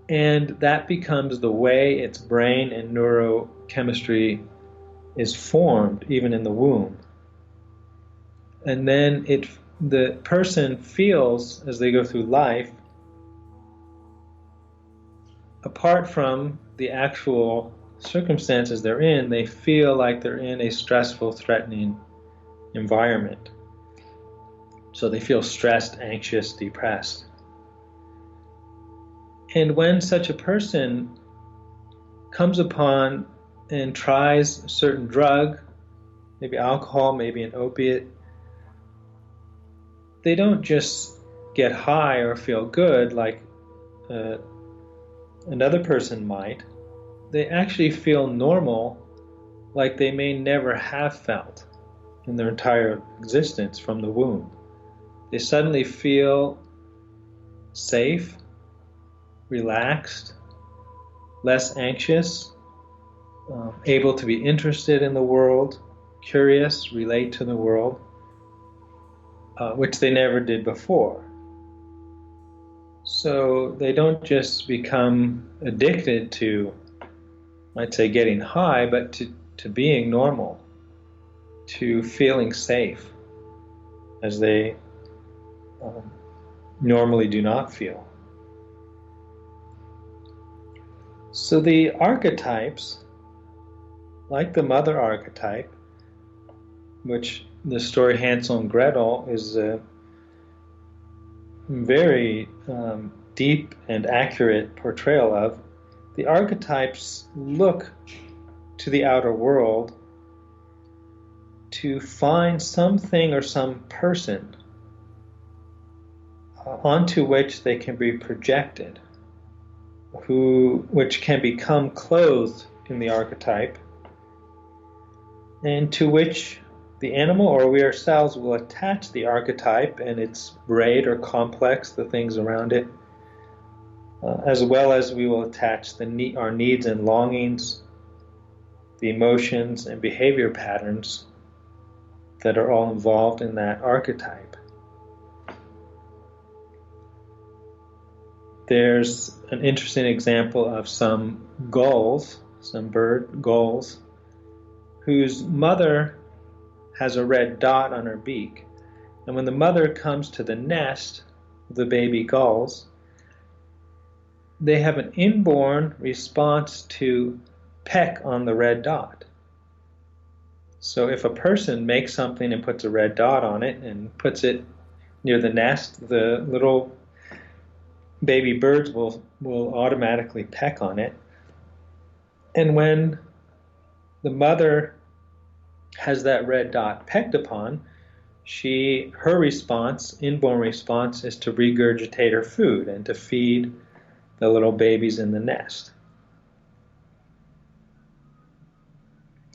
And that becomes the way its brain and neurochemistry is formed, even in the womb. And then the person feels, as they go through life, apart from the actual circumstances they're in, they feel like they're in a stressful, threatening environment. So they feel stressed, anxious, depressed. And when such a person comes upon and tries a certain drug, maybe alcohol, maybe an opiate, they don't just get high or feel good like another person might. They actually feel normal, like they may never have felt in their entire existence from the womb. They suddenly feel safe, relaxed, less anxious, able to be interested in the world, curious, relate to the world, which they never did before. So they don't just become addicted to, I'd say, getting high, but to being normal, to feeling safe, as they normally do not feel. So the archetypes, like the mother archetype, which the story Hansel and Gretel is a very deep and accurate portrayal of, the archetypes look to the outer world to find something or some person onto which they can be projected, which can become clothed in the archetype, and to which the animal or we ourselves will attach the archetype and its braid or complex, the things around it, as well as we will attach our needs and longings, the emotions and behavior patterns that are all involved in that archetype. There's an interesting example of some gulls, some bird gulls, whose mother has a red dot on her beak. And when the mother comes to the nest, the baby gulls, they have an inborn response to peck on the red dot. So if a person makes something and puts a red dot on it and puts it near the nest, the little baby birds will automatically peck on it. And when the mother has that red dot pecked upon, her response, inborn response, is to regurgitate her food and to feed the little babies in the nest.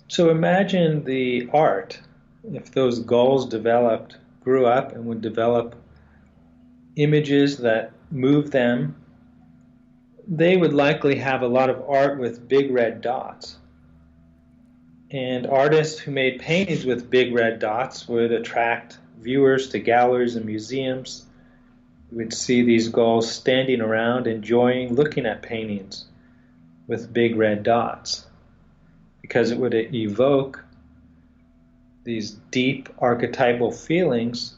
So imagine the art, if those gulls grew up and would develop images that move them, they would likely have a lot of art with big red dots. And artists who made paintings with big red dots would attract viewers to galleries and museums. You would see these gulls standing around enjoying looking at paintings with big red dots, because it would evoke these deep archetypal feelings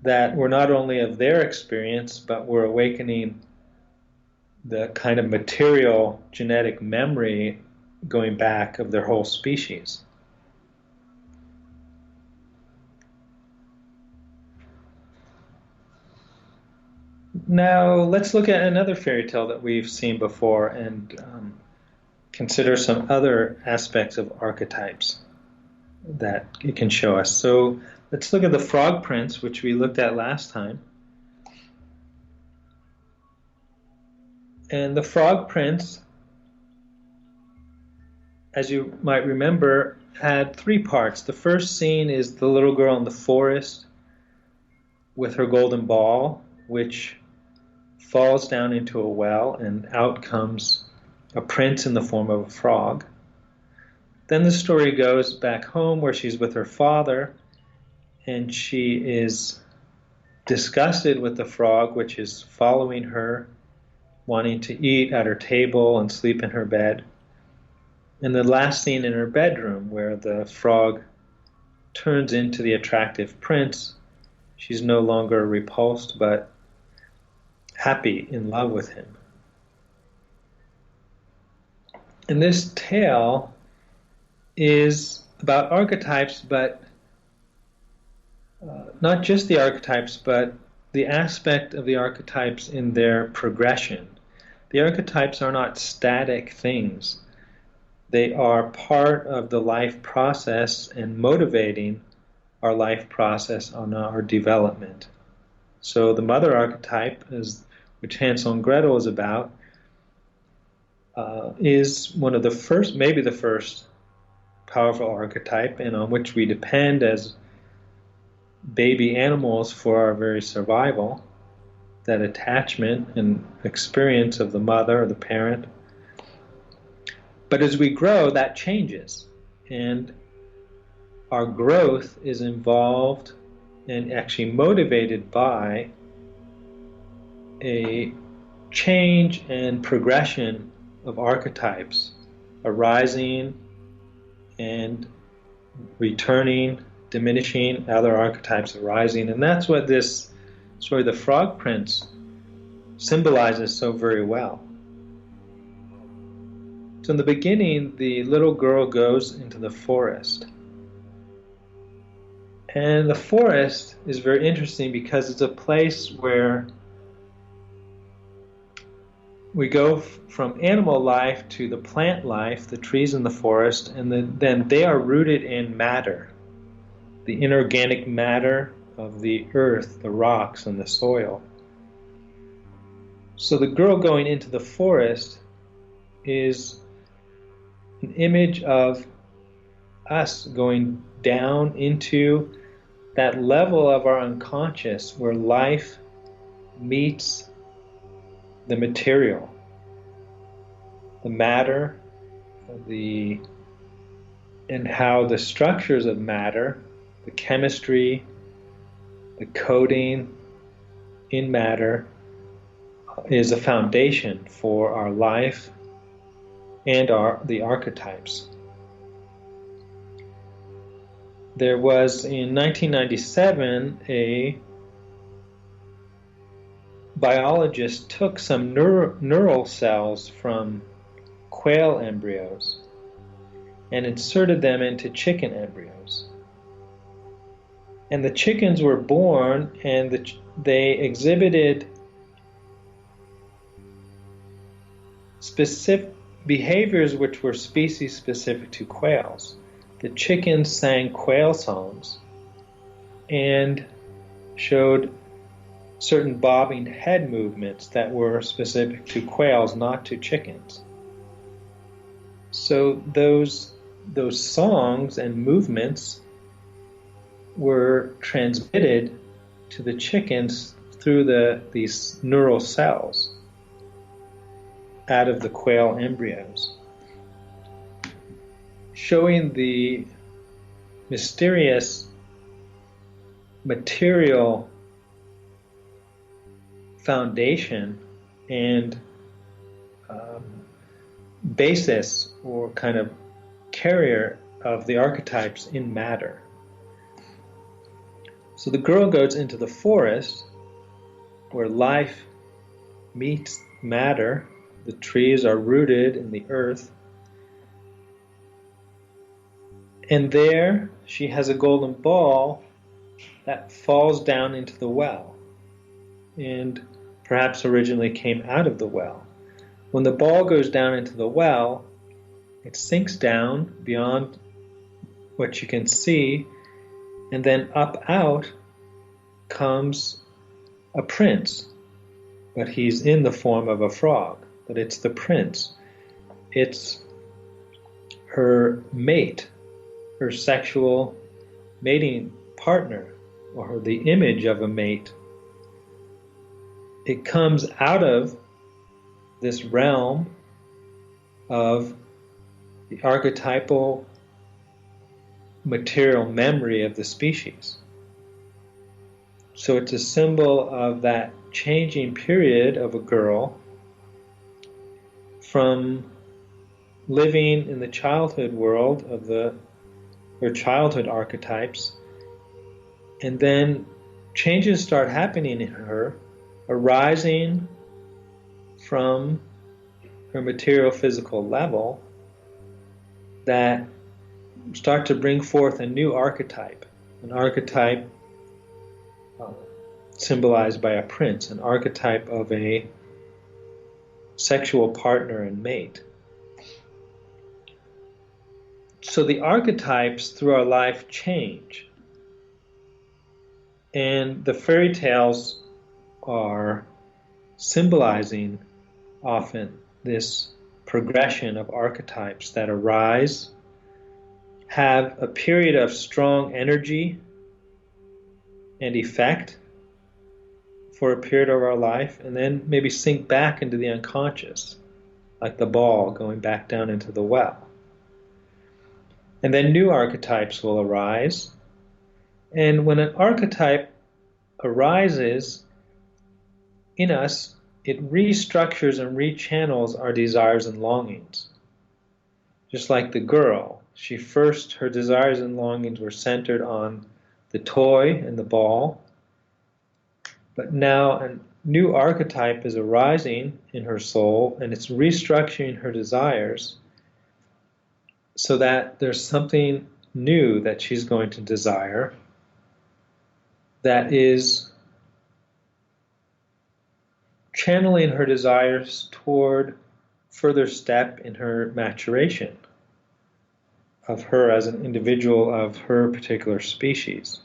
that were not only of their experience, but were awakening the kind of material genetic memory going back of their whole species. Now let's look at another fairy tale that we've seen before and consider some other aspects of archetypes that it can show us. So let's look at the Frog Prince, which we looked at last time. And the Frog Prince, as you might remember, had three parts. The first scene is the little girl in the forest with her golden ball, which falls down into a well, and out comes a prince in the form of a frog. Then the story goes back home where she's with her father, and she is disgusted with the frog, which is following her, wanting to eat at her table and sleep in her bed. And the last scene in her bedroom, where the frog turns into the attractive prince. She's no longer repulsed, but happy, in love with him. And this tale is about archetypes, but not just the archetypes, but the aspect of the archetypes in their progression. The archetypes are not static things. They are part of the life process and motivating our life process on our development. So the mother archetype, which Hansel and Gretel is about, is one of the first, maybe the first powerful archetype, and on which we depend as baby animals for our very survival, that attachment and experience of the mother or the parent. But as we grow, that changes, and our growth is involved and actually motivated by a change and progression of archetypes arising and returning, diminishing, other archetypes arising. And that's what this story, The Frog Prince, symbolizes so very well. So in the beginning, the little girl goes into the forest. And the forest is very interesting because it's a place where we go from animal life to the plant life, the trees in the forest, and then they are rooted in matter, the inorganic matter of the earth, the rocks, and the soil. So the girl going into the forest is an image of us going down into that level of our unconscious where life meets the material, the matter, and how the structures of matter the chemistry, the coding in matter is a foundation for our life and the archetypes. There was in 1997 a biologist took some neural cells from quail embryos and inserted them into chicken embryos. And the chickens were born and they exhibited specific behaviors which were species specific to quails. The chickens sang quail songs and showed certain bobbing head movements that were specific to quails, not to chickens. So those songs and movements were transmitted to the chickens through these neural cells out of the quail embryos, showing the mysterious material foundation and basis or kind of carrier of the archetypes in matter. So the girl goes into the forest where life meets matter. The trees are rooted in the earth. And there she has a golden ball that falls down into the well and perhaps originally came out of the well. When the ball goes down into the well, it sinks down beyond what you can see, and then up out comes a prince, but he's in the form of a frog, but it's the prince. It's her mate, her sexual mating partner, or the image of a mate. It comes out of this realm of the archetypal material memory of the species. So it's a symbol of that changing period of a girl from living in the childhood world of her childhood archetypes, and then changes start happening in her, arising from her material physical level that start to bring forth a new archetype, an archetype symbolized by a prince, an archetype of a sexual partner and mate. So the archetypes through our life change, and the fairy tales are symbolizing often this progression of archetypes that arise, have a period of strong energy and effect for a period of our life, and then maybe sink back into the unconscious, like the ball going back down into the well. And then new archetypes will arise, and when an archetype arises in us, it restructures and rechannels our desires and longings. Just like the girl, her desires and longings were centered on the toy and the ball, but now a new archetype is arising in her soul, and it's restructuring her desires so that there's something new that she's going to desire that is channeling her desires toward further step in her maturation of her as an individual of her particular species.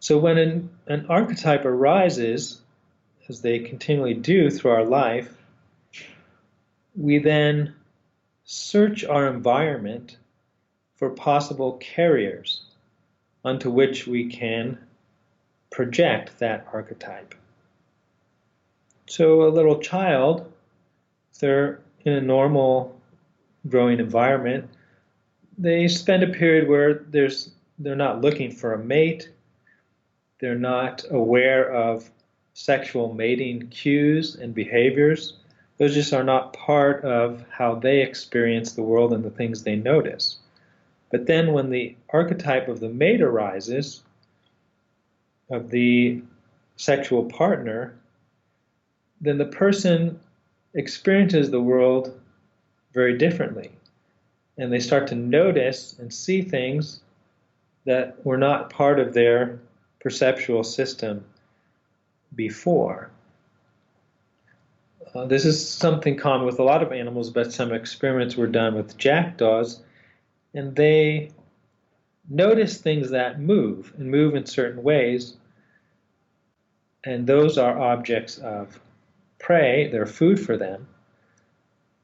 So when an archetype arises, as they continually do through our life, we then search our environment for possible carriers onto which we can project that archetype. So a little child, if they're in a normal growing environment, they spend a period where they're not looking for a mate, they're not aware of sexual mating cues and behaviors. Those just are not part of how they experience the world and the things they notice. But then when the archetype of the mate arises, of the sexual partner, then the person experiences the world very differently. And they start to notice and see things that were not part of their perceptual system before. This is something common with a lot of animals, but some experiments were done with jackdaws, and they notice things that move and move in certain ways, and those are objects of prey, they're food for them.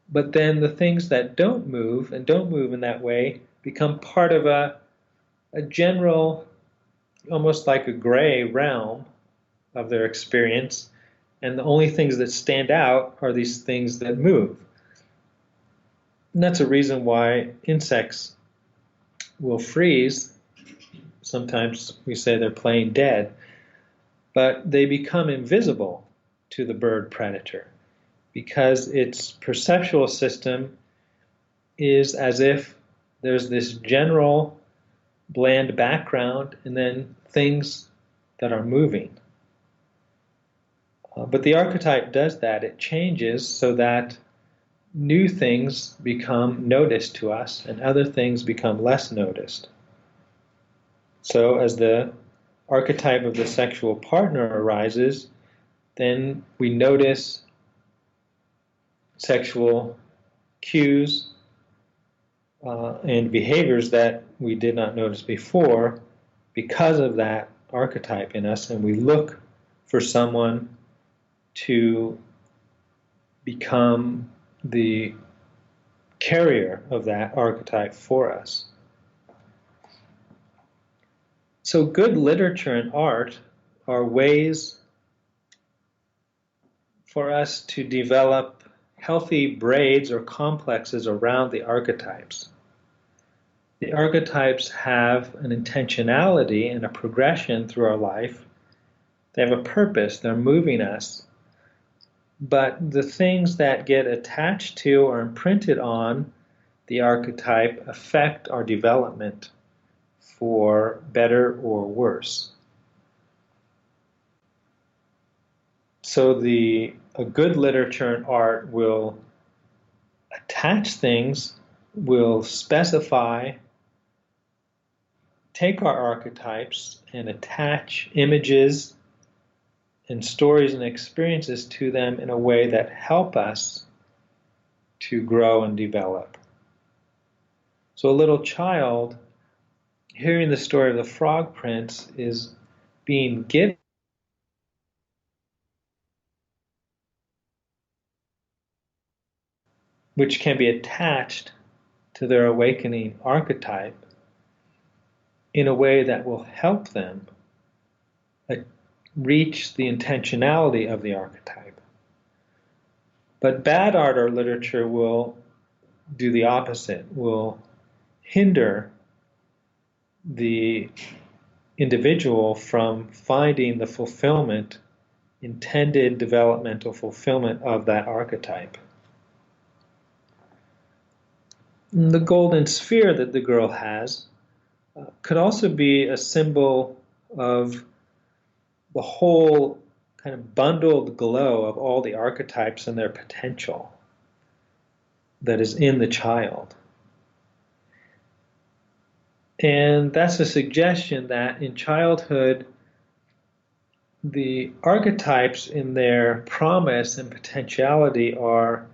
But then the things that don't move and don't move in that way become part of a general, almost like a gray realm of their experience, and the only things that stand out are these things that move. And that's a reason why insects will freeze. Sometimes we say they're playing dead, but they become invisible to the bird predator because its perceptual system is as if there's this general bland background and then things that are moving. But the archetype does that. It changes so that new things become noticed to us and other things become less noticed. So as the archetype of the sexual partner arises, then we notice sexual cues and behaviors that we did not notice before because of that archetype in us, and we look for someone to become the carrier of that archetype for us. So good literature and art are ways for us to develop healthy braids or complexes around the archetypes. The archetypes have an intentionality and a progression through our life. They have a purpose, they're moving us. But the things that get attached to or imprinted on the archetype affect our development for better or worse. So a good literature and art will attach things, will specify, take our archetypes and attach images and stories and experiences to them in a way that help us to grow and develop. So a little child hearing the story of the Frog Prince is being given which can be attached to their awakening archetype in a way that will help them reach the intentionality of the archetype. But bad art or literature will do the opposite, will hinder the individual from finding the fulfillment, intended developmental fulfillment of that archetype. The golden sphere that the girl has could also be a symbol of the whole kind of bundled glow of all the archetypes and their potential that is in the child. And that's a suggestion that in childhood, the archetypes in their promise and potentiality are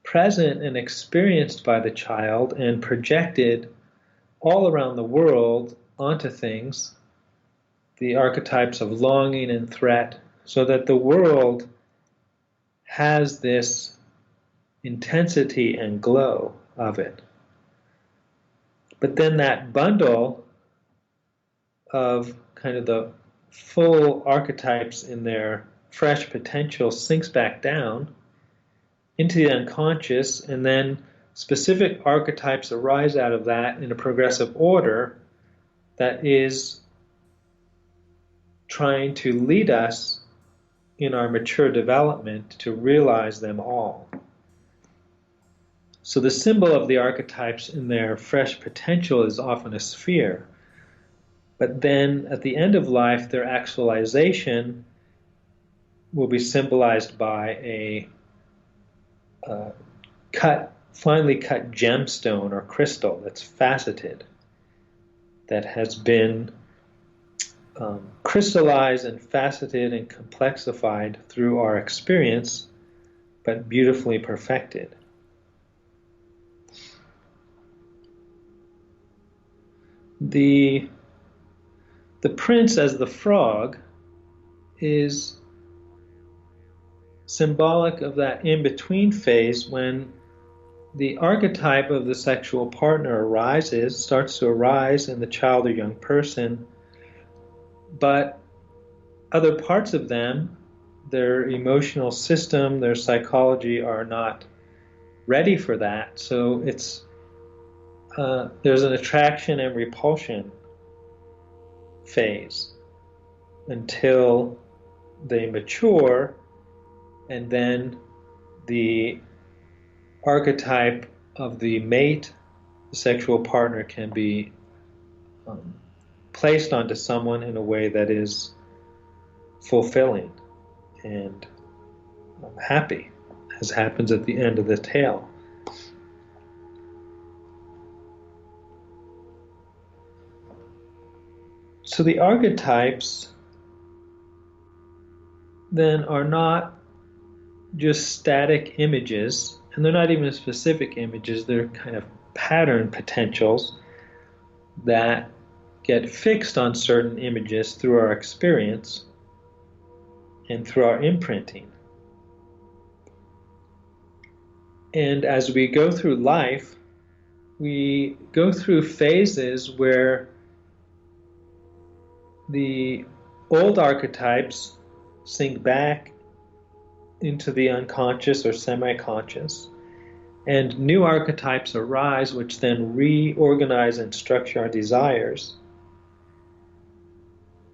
present and experienced by the child and projected all around the world onto things, the archetypes of longing and threat, so that the world has this intensity and glow of it. But then that bundle of kind of the full archetypes in their fresh potential sinks back down into the unconscious, and then specific archetypes arise out of that in a progressive order that is trying to lead us in our mature development to realize them all. So the symbol of the archetypes in their fresh potential is often a sphere. But then at the end of life, their actualization will be symbolized by a finely cut gemstone or crystal that's faceted, that has been crystallized and faceted and complexified through our experience, but beautifully perfected. The prince as the frog is symbolic of that in-between phase when the archetype of the sexual partner starts to arise in the child or young person, but other parts of them, their emotional system, their psychology, are not ready for that. So it's there's an attraction and repulsion phase until they mature, and then the archetype of the mate, the sexual partner, can be placed onto someone in a way that is fulfilling and happy, as happens at the end of the tale. So the archetypes then are not just static images, and they're not even specific images, they're kind of pattern potentials that get fixed on certain images through our experience and through our imprinting. And as we go through life, we go through phases where the old archetypes sink back into the unconscious or semi-conscious, and new archetypes arise which then reorganize and structure our desires.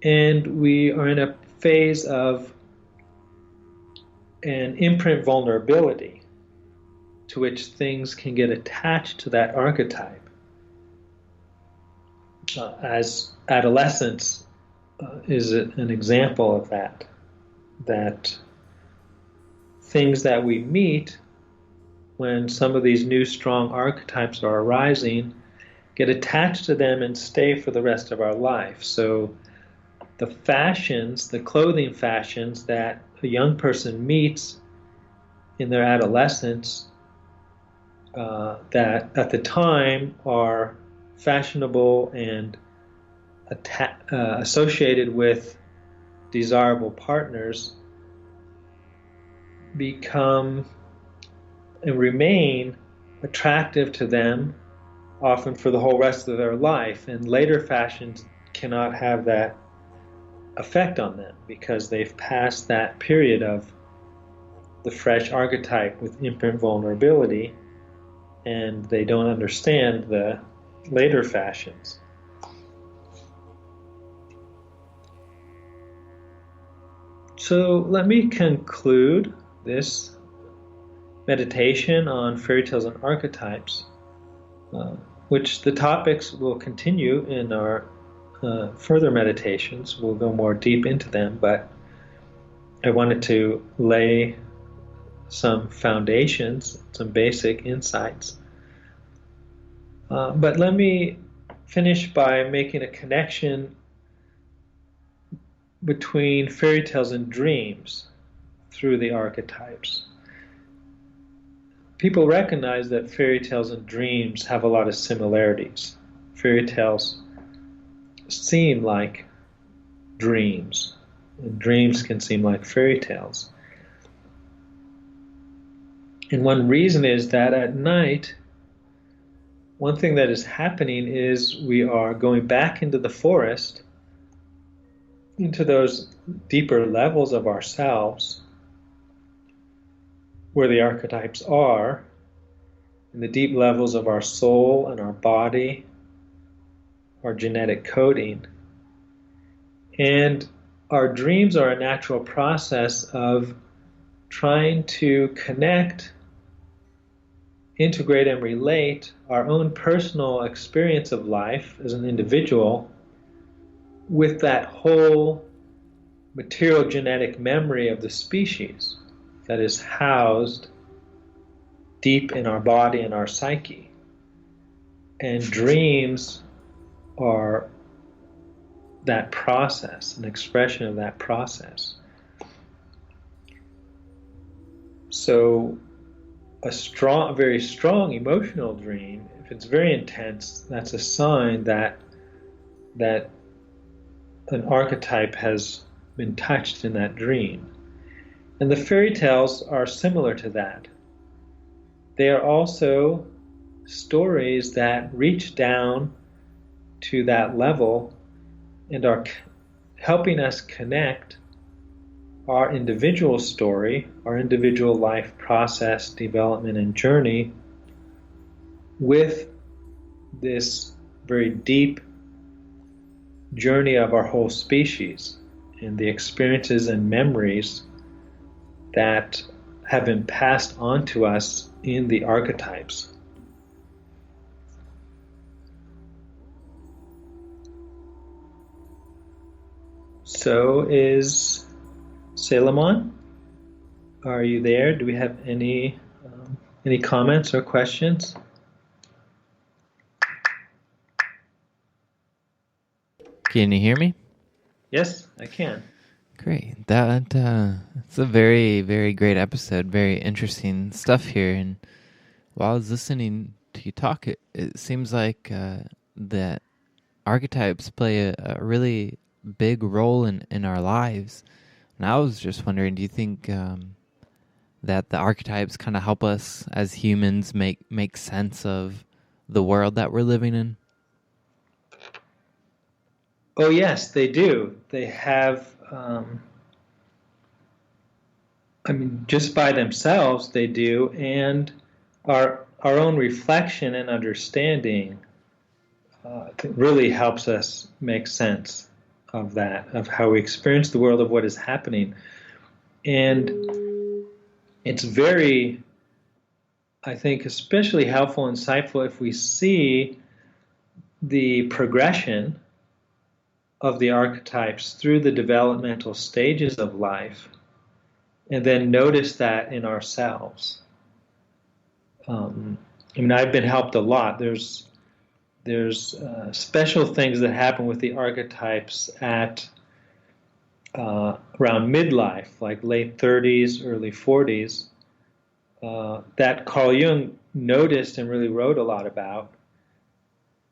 And we are in a phase of an imprint vulnerability to which things can get attached to that archetype. As adolescence is an example of that things that we meet when some of these new strong archetypes are arising get attached to them and stay for the rest of our life. So the fashions, the clothing fashions that a young person meets in their adolescence that at the time are fashionable and associated with desirable partners become and remain attractive to them often for the whole rest of their life, and later fashions cannot have that effect on them because they've passed that period of the fresh archetype with imprint vulnerability, and they don't understand the later fashions. So let me conclude this meditation on fairy tales and archetypes, which the topics will continue in our further meditations. We'll go more deep into them, but I wanted to lay some foundations, some basic insights. But let me finish by making a connection between fairy tales and dreams through the archetypes. People recognize that fairy tales and dreams have a lot of similarities. Fairy tales seem like dreams, and dreams can seem like fairy tales. And one reason is that at night, one thing that is happening is we are going back into the forest, into those deeper levels of ourselves where the archetypes are, in the deep levels of our soul and our body, our genetic coding. And our dreams are a natural process of trying to connect, integrate, and relate our own personal experience of life as an individual with that whole material genetic memory of the species that is housed deep in our body and our psyche. And dreams are that process, an expression of that process. So a very strong emotional dream, if it's very intense, that's a sign that an archetype has been touched in that dream. And the fairy tales are similar to that. They are also stories that reach down to that level and are helping us connect our individual story, our individual life process, development, and journey with this very deep journey of our whole species and the experiences and memories that have been passed on to us in the archetypes. So is Selamon, are you there? Do we have any comments or questions? Can you hear me? Yes, I can. Great. It's a very, very great episode. Very interesting stuff here. And while I was listening to you talk, it seems like that archetypes play a really big role in our lives. And I was just wondering, do you think that the archetypes kind of help us as humans make sense of the world that we're living in? Oh yes, they do. They have, just by themselves they do, and our own reflection and understanding really helps us make sense of that, of how we experience the world, of what is happening. And it's very, I think, especially helpful, insightful if we see the progression of the archetypes through the developmental stages of life, and then notice that in ourselves. I've been helped a lot. There's special things that happen with the archetypes at around midlife, like late 30s, early 40s, that Carl Jung noticed and really wrote a lot about.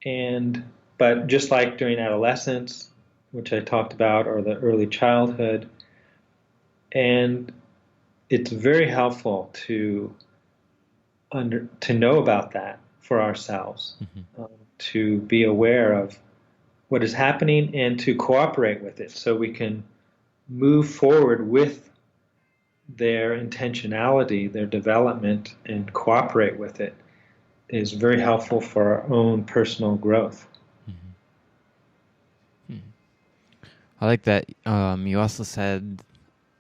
But just like during adolescence, which I talked about, or the early childhood, and it's very helpful to know about that for ourselves, to be aware of what is happening and to cooperate with it, so we can move forward with their intentionality, their development, and cooperate with it is very helpful for our own personal growth. I like that. You also said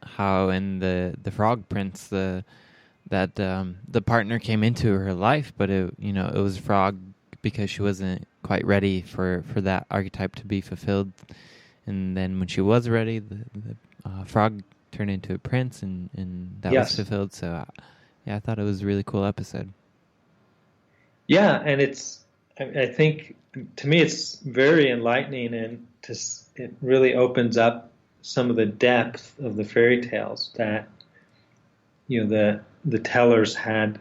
how in the Frog Prince the partner came into her life, but it was Frog because she wasn't quite ready for that archetype to be fulfilled, and then when she was ready, the Frog turned into a prince, and that was fulfilled. So I thought it was a really cool episode. Yeah, and I think to me it's very enlightening, and it really opens up some of the depth of the fairy tales that the tellers had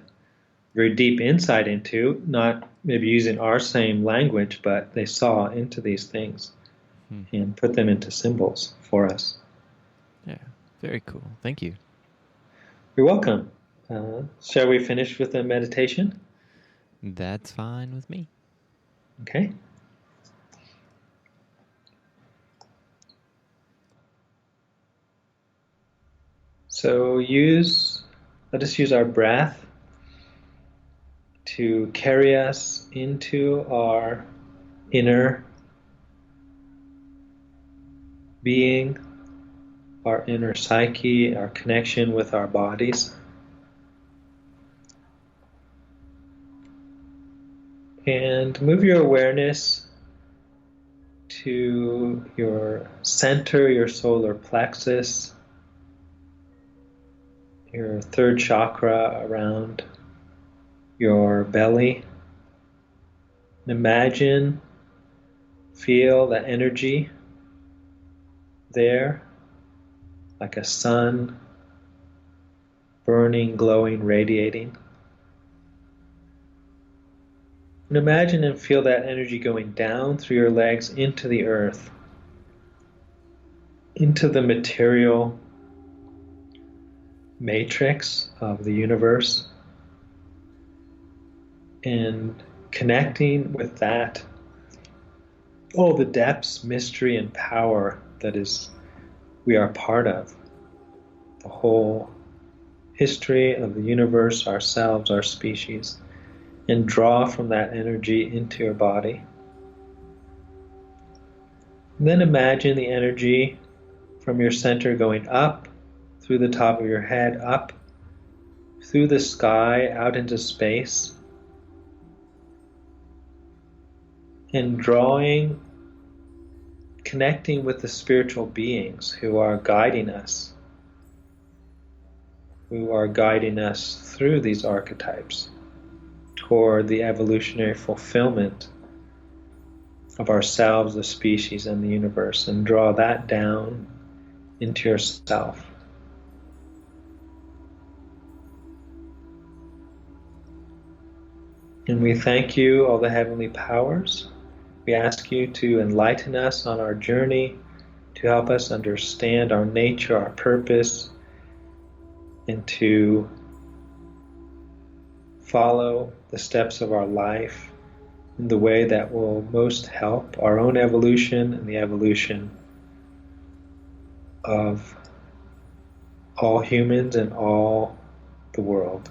very deep insight into, not maybe using our same language, but they saw into these things and put them into symbols for us. Yeah, very cool. Thank you. You're welcome. Shall we finish with a meditation? That's fine with me. Okay. So let us use our breath to carry us into our inner being, our inner psyche, our connection with our bodies. And move your awareness to your center, your solar plexus, your third chakra around your belly. And imagine, feel the energy there, like a sun, burning, glowing, radiating. And imagine and feel that energy going down through your legs into the earth, into the material matrix of the universe, and connecting with that, all the depths, mystery, and power that is we are part of, the whole history of the universe, ourselves, our species, and draw from that energy into your body. And then imagine the energy from your center going up through the top of your head, up through the sky, out into space, and drawing, connecting with the spiritual beings who are guiding us, through these archetypes toward the evolutionary fulfillment of ourselves, the species, and the universe, and draw that down into yourself. And we thank you, all the heavenly powers. We ask you to enlighten us on our journey, to help us understand our nature, our purpose, and to follow the steps of our life in the way that will most help our own evolution and the evolution of all humans and all the world.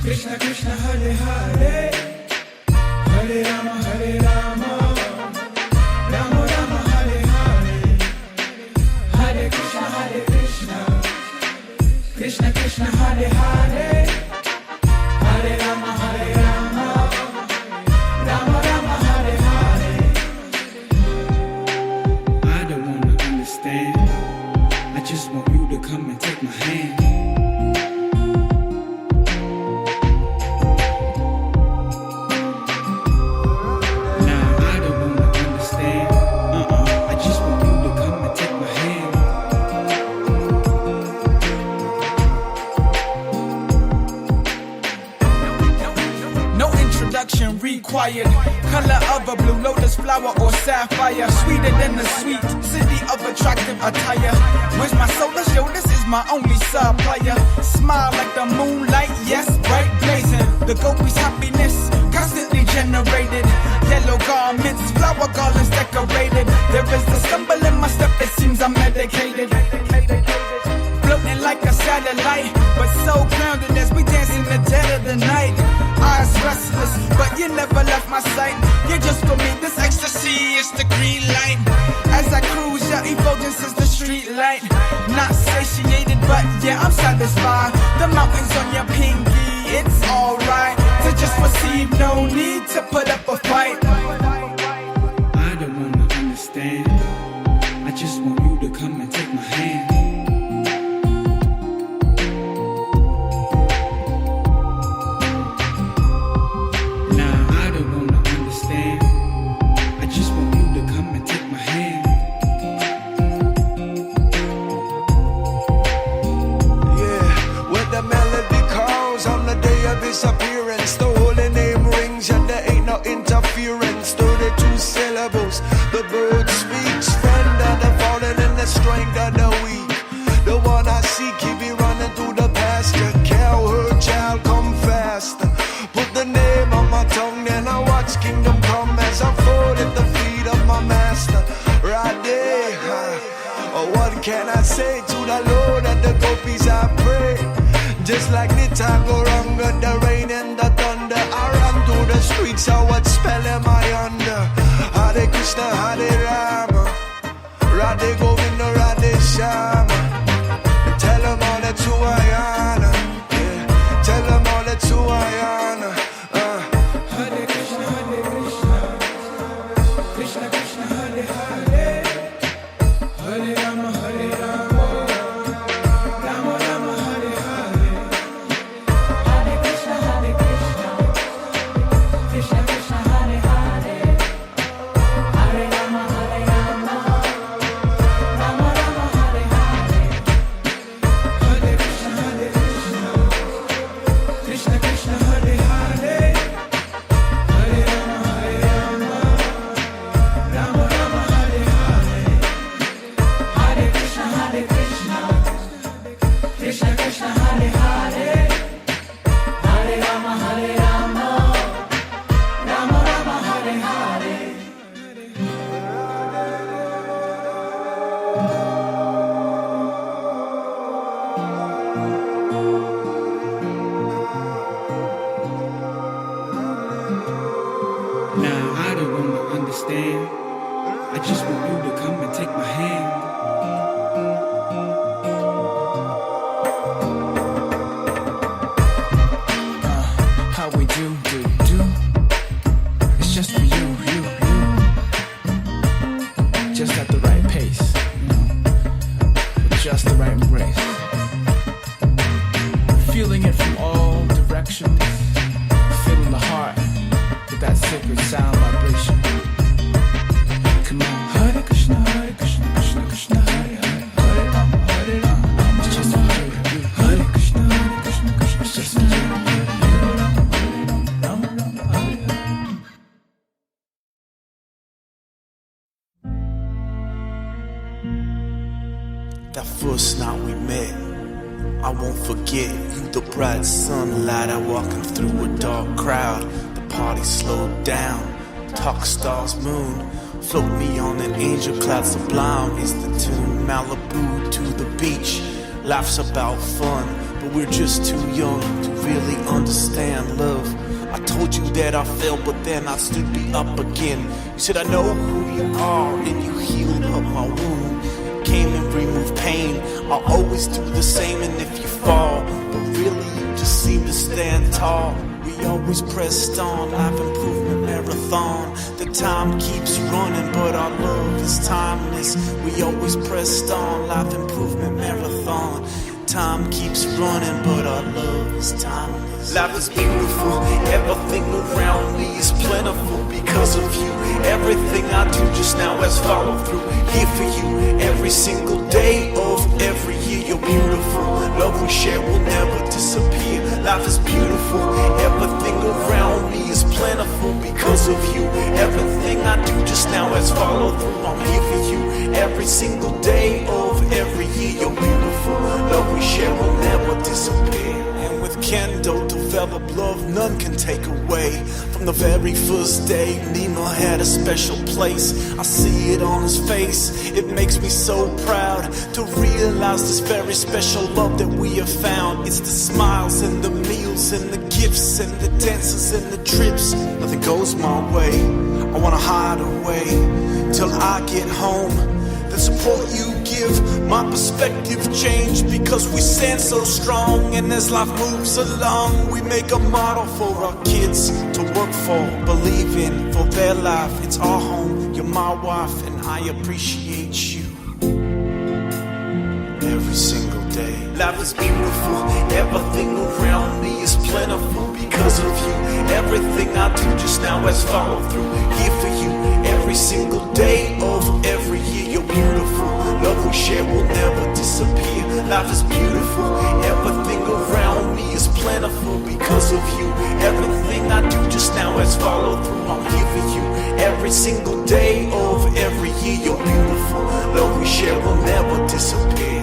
Krishna Krishna Hare Hare, Hare Rama Hare Rama, Rama Rama Hare Hare, Hare Krishna Hare Krishna, Krishna Krishna Hare Hare, Hare Rama Hare Rama, Rama Rama Hare Hare. I don't wanna understand, I just want you to come and take my hand. Required color of a blue lotus flower or sapphire, sweeter than the sweet city of attractive attire. Where's my solar show? This is my only supplier. Smile like the moonlight, yes, bright blazing. The gopi's happiness constantly generated. Yellow garments, flower garlands decorated. There is a stumble in my step, it seems I'm medicated. Floating like a satellite, but so grounded as we dance in the dead of the night. Eyes restless, but you never left my sight. You're just for me, this ecstasy is the green light. As I cruise, your effulgence is the street light. Not satiated, but yeah, I'm satisfied. The mountains on your pinky, it's alright to just receive, no need to put up a fight. I don't wanna understand, I just want you to come and take my hand. Disappearance, the holy name rings and there ain't no interference. 32 syllables, the bird speaks. Friend of the fallen and the strength of the weak. The one I seek, he be running through the pasture. Cow, her child, come fast. Put the name on my tongue and I watch kingdom come as I fall at the feet of my master. Right there, what can I say to the Lord and the gopis I pray? Just like Nitagoranga, the rain and the thunder, I run through the streets, so what spell am I under? Hare Krishna, Hare Rama, Radhe Govinda, Radhe Shama. Tell them all that's who I honor, yeah. Tell them all that's who I honor. Hare Krishna, Hare Krishna, Krishna Krishna, Hare Hare, Hare Rama, Hare Rama, Rama Rama, Hare Hare. I just want you to come and take my hand. How we do. It's just for you. Just at the right pace, with just the right embrace. Feeling it from all directions. Feeling the heart with that sacred sound vibration. Come on, Hare Krishna, Krishna Krishna, Hare Hare, Hare Rama, Hare Rama. It's just for you, Hare Krishna, Krishna Krishna. It's just for you, Hare Rama, Hare Rama, Rama Rama, Hare Hare. That first night we met, I won't forget. You the bright sunlight, I walking through a dark crowd. The party slowed down, talk stars moon. Float me on an angel cloud sublime is the tune. Malibu to the beach, laughs about fun, but we're just too young to really understand love. I told you that I fell, but then I stood me up again. You said I know who you are, and you healed up my wound. Came and removed pain. I'll always do the same, and if you fall, but really you just seem to stand tall. We always pressed on, life improvement marathon. The time keeps running, but our love is timeless. We always pressed on, life improvement marathon. Time keeps running, but our love is timeless. Life is beautiful, everything around me is plentiful because of you. Everything I do just now has followed through. Here for you, every single day of every year. You're beautiful, love we share will never disappear. Life is beautiful, everything around me is plentiful because of you. Everything I do just now has followed through. I'm here for you, every single day of every year. You're beautiful, love we share will never disappear. And with Kendo developed love none can take away. From the very first day, Nemo had a special place. I see it on his face, it makes me so proud to realize this very special love that we have found. It's the smiles and the meals and the gifts and the dances and the trips. Nothing goes my way, I wanna hide away till I get home. The support you give, my perspective change because we stand so strong. And as life moves along, we make a model for our kids to work for, believe in, for their life. It's our home, you're my wife, and I appreciate you every single day. Life is beautiful, everything around me is plentiful because of you. Everything I do just now has followed through. Here for you, every single day of every year. You're beautiful, love we share will never disappear. Life is beautiful, everything around me is plentiful because of you. Everything I do just now has followed through. I'm here for you, every single day of every year. You're beautiful, love we share will never disappear.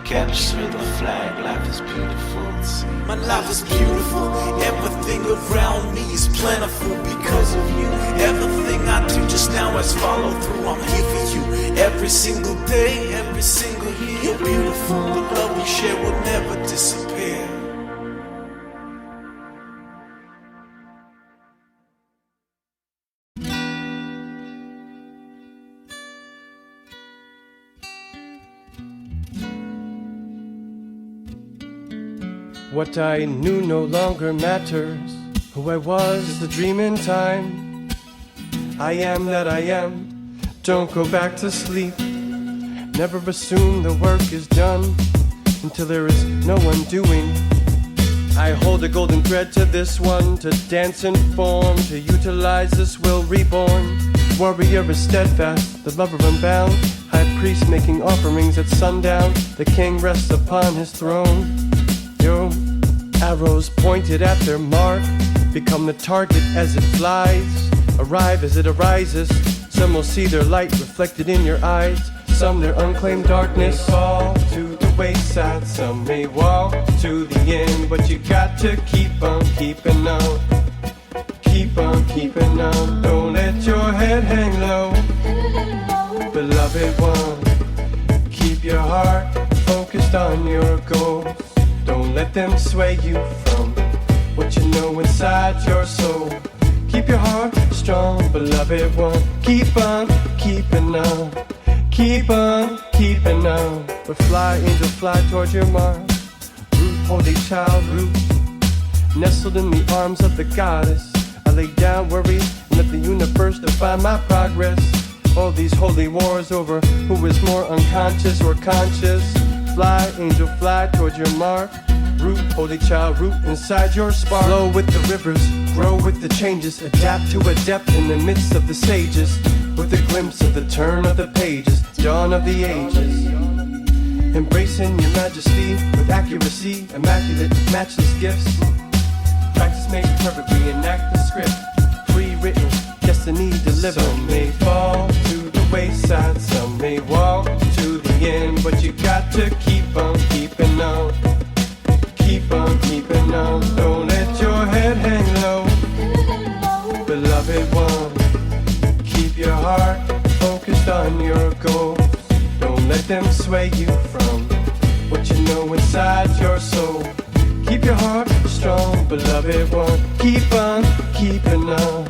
Capture the flag, life is beautiful. My life is beautiful, everything around me is plentiful because of you. Everything I do just now has followed through. I'm here for you, every single day, every single year. You're beautiful, the love we share will never disappear. What I knew no longer matters. Who I was is a dream in time. I am that I am. Don't go back to sleep. Never assume the work is done until there is no one doing. I hold a golden thread to this one, to dance and form, to utilize this will reborn. Warrior is steadfast, the lover unbound. High priest making offerings at sundown. The king rests upon his throne. Yo, arrows pointed at their mark, become the target as it flies, arrive as it arises. Some will see their light reflected in your eyes, some their unclaimed darkness fall to the wayside. Some may walk to the end, but you got to keep on keeping on. Keep on keeping on, don't let your head hang low. Beloved one, keep your heart focused on your goals. Don't let them sway you from what you know inside your soul. Keep your heart strong, beloved one. Keep on keeping on. Keep on keeping on. But fly, angel, fly towards your mark. Root, holy child, root. Nestled in the arms of the goddess, I lay down worry and let the universe define my progress. All these holy wars over who is more unconscious or conscious. Fly, angel, fly towards your mark. Root, holy child, root inside your spark. Flow with the rivers, grow with the changes. Adapt to a depth in the midst of the sages. With a glimpse of the turn of the pages, dawn of the ages. Embracing your majesty with accuracy, immaculate, matchless gifts. Practice makes perfect, reenact the script. Pre-written, destiny delivered. Some may fall to the wayside, some may walk to the end, but you got to keep on keeping on. Keep on keeping on, don't let your head hang low. Beloved one, keep your heart focused on your goals. Don't let them sway you from what you know inside your soul. Keep your heart strong, beloved one. Keep on keeping on.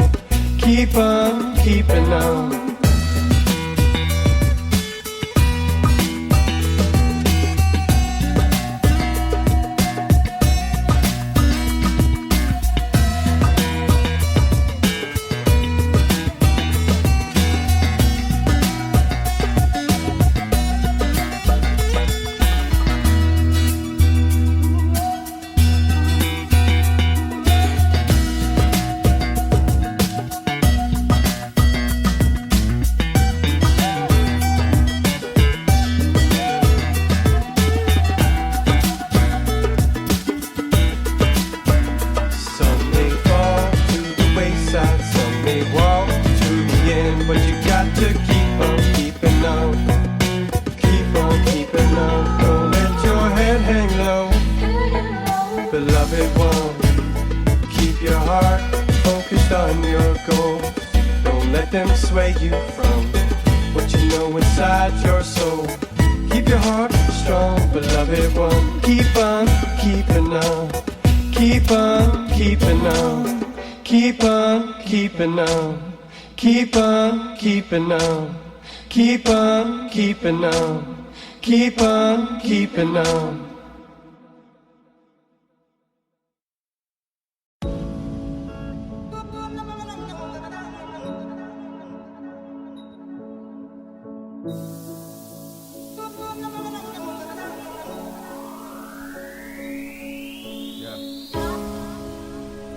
Keep on keeping on. Keep on keeping on. Keep on keeping on. Keep on keeping on.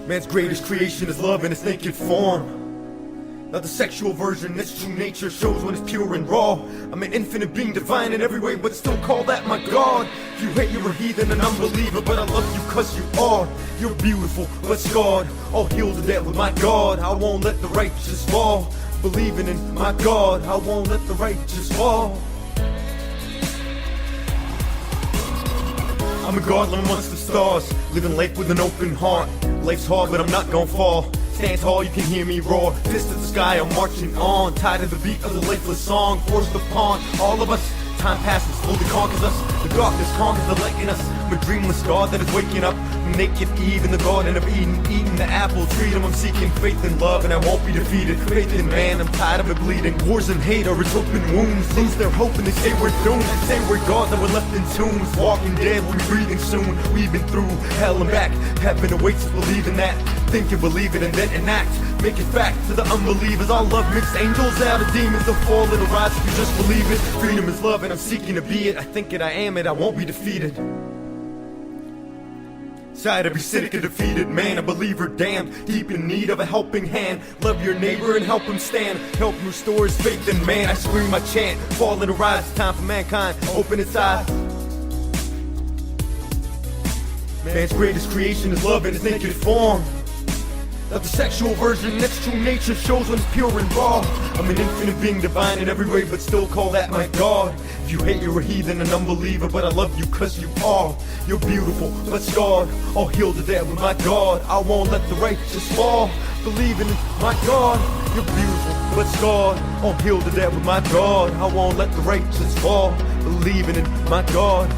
Man's greatest creation is love in its naked form. Not the sexual version, its true nature shows when it's pure and raw. I'm an infinite being, divine in every way, but still call that my God. If you hate, you're a heathen and unbeliever, but I love you cause you are. You're beautiful, but scarred. I'll heal the dead with my God. I won't let the righteous fall. Believing in my God, I won't let the righteous fall. I'm a godling amongst the stars, living life with an open heart. Life's hard, but I'm not gonna fall. Stand tall, you can hear me roar. Fist to the sky, I'm marching on. Tied to the beat of the lifeless song. Forced upon all of us. Time passes, slowly conquers us. The darkness conquers the light in us. I'm a dreamless God that is waking up. Naked Eve in the Garden of Eden, eating the apple, freedom. I'm seeking faith in love, and I won't be defeated. Faith in man, I'm tired of it bleeding. Wars and hate are its open wounds. Lose their hope and they say we're doomed. They say we're gods that were left in tombs. Walking dead, we'll be breathing soon. We've been through hell and back. Heaven awaits us, believe in that. Think and believe it and then enact. Make it fact to the unbelievers. Our love makes angels out of demons. The fall it'll rise if you just believe it. Freedom is love and I'm seeking to be it. I think it, I am it, I won't be defeated. Side every cynic and defeated man, a believer damned, deep in need of a helping hand. Love your neighbor and help him stand. Help him restore his faith in man. I scream, I chant, fall and arise. It's time for mankind, open its eyes. Man's greatest creation is love in its naked form. Not the sexual version, its true nature shows when it's pure and raw. I'm an infinite being, divine in every way, but still call that my God. If you hate, you're a heathen and unbeliever, but I love you cause you are. You're beautiful, but scarred. I'll heal the dead with my God. I won't let the righteous fall. Believing in my God. You're beautiful, but scarred. I'll heal the dead with my God. I won't let the righteous fall. Believing in my God.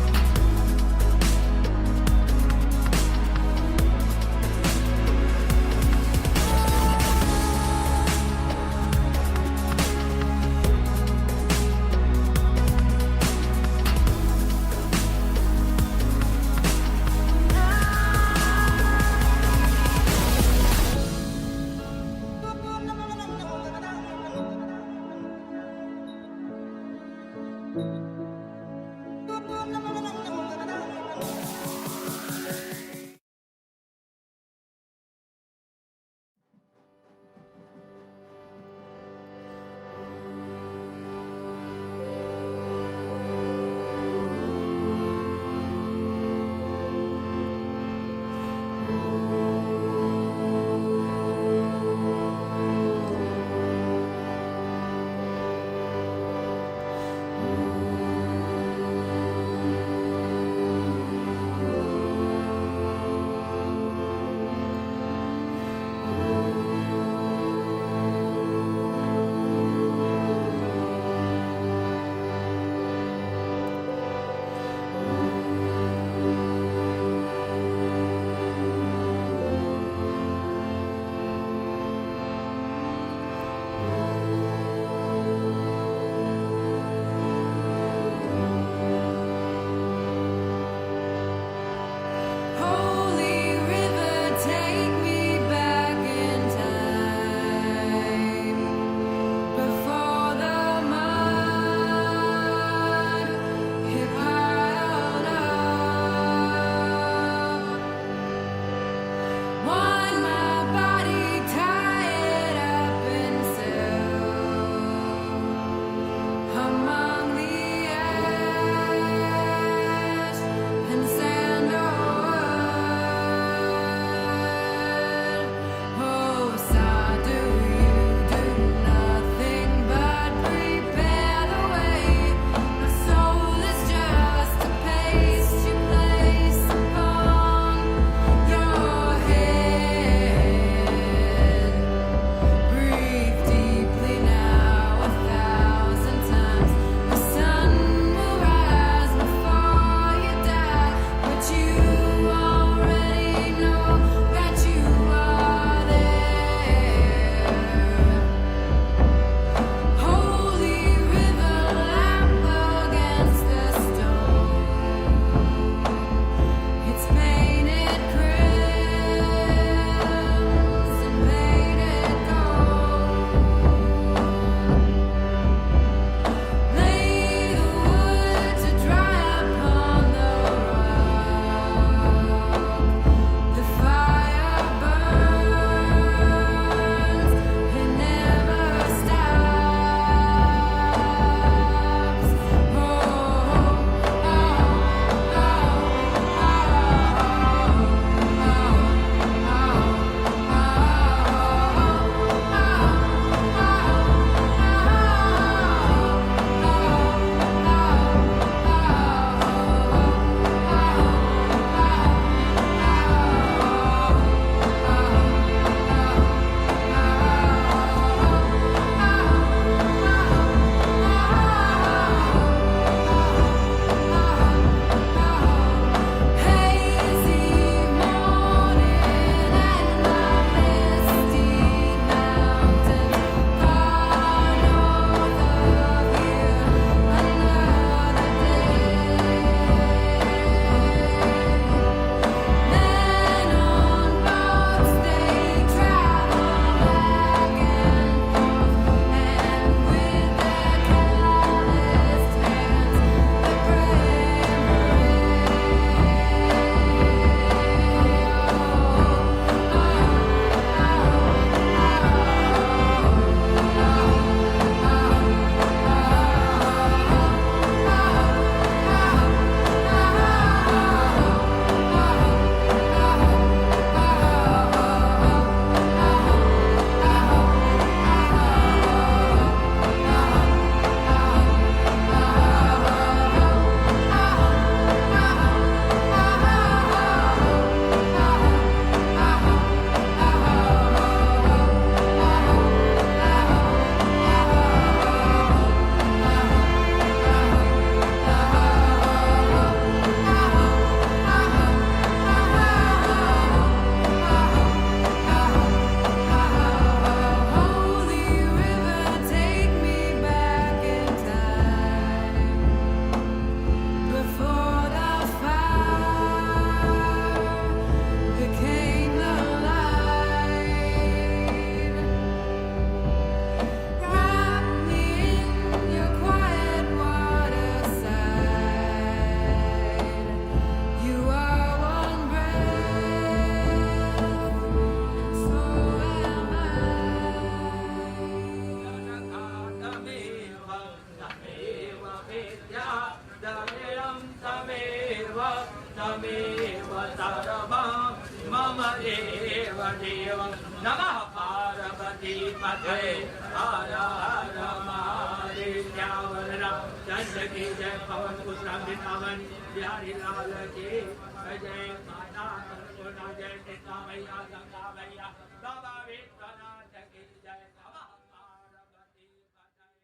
Namah Parvati Pate Hara Hara Mahadev Jyavarana Chandaki Jai Pavan Kusam Pavan Bihari Lal Ki Jai Mata Purna Jai Nitamaya Sangamaya Baba Vishwanath Ki Jai Namah Parvati Pate.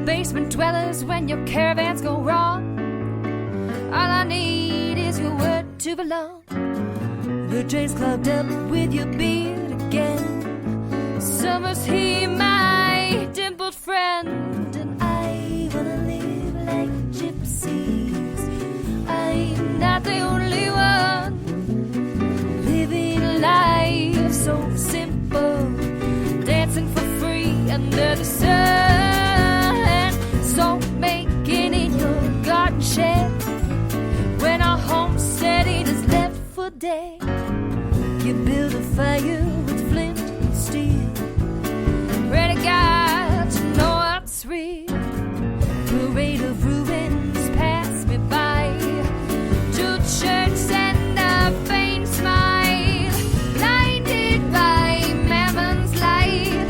Basement dwellers, when your caravans go wrong, all I need is your word to belong. The drain's clogged up with your beard again. Summer's here, my friend, and I wanna live like gypsies. I'm not the only one living life so simple, dancing for free under the sun. So making in your garden shed when our homesteading is left for dead. You build a fire with flint and steel, pray to God to know what's real. Parade of ruins pass me by, to church and a faint smile, blinded by Mammon's light.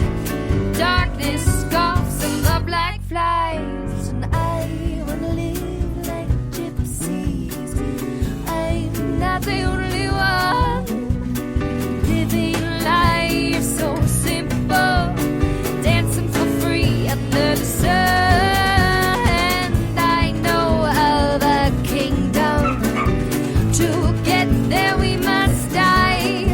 Darkness scoffs and the black flies, and I wanna live like gypsies. I'm not the only one living life so simple, dancing for free under the sun. I know of a kingdom. To get there we must die,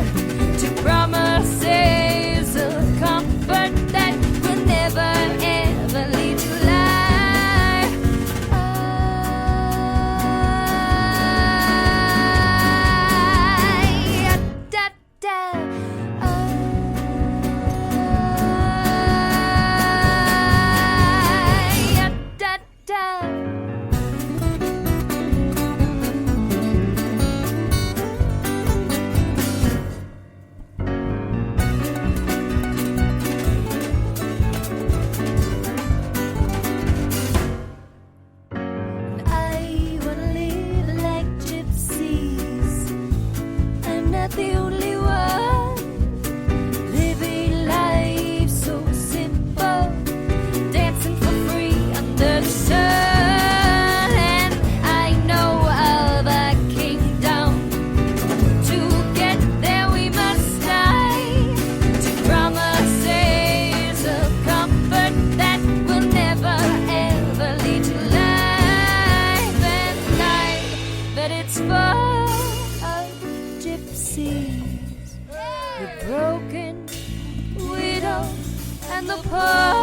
to promises of comfort that will never ever lead to life. Da, da, da, da. I wanna live like gypsies. I'm not the only one living life so simple, dancing for free under the sun. I know of a kingdom. To get there we must die, to promises of comfort that will never ever lead to life. And I bet it's full of gypsies, the broken widow and the poor.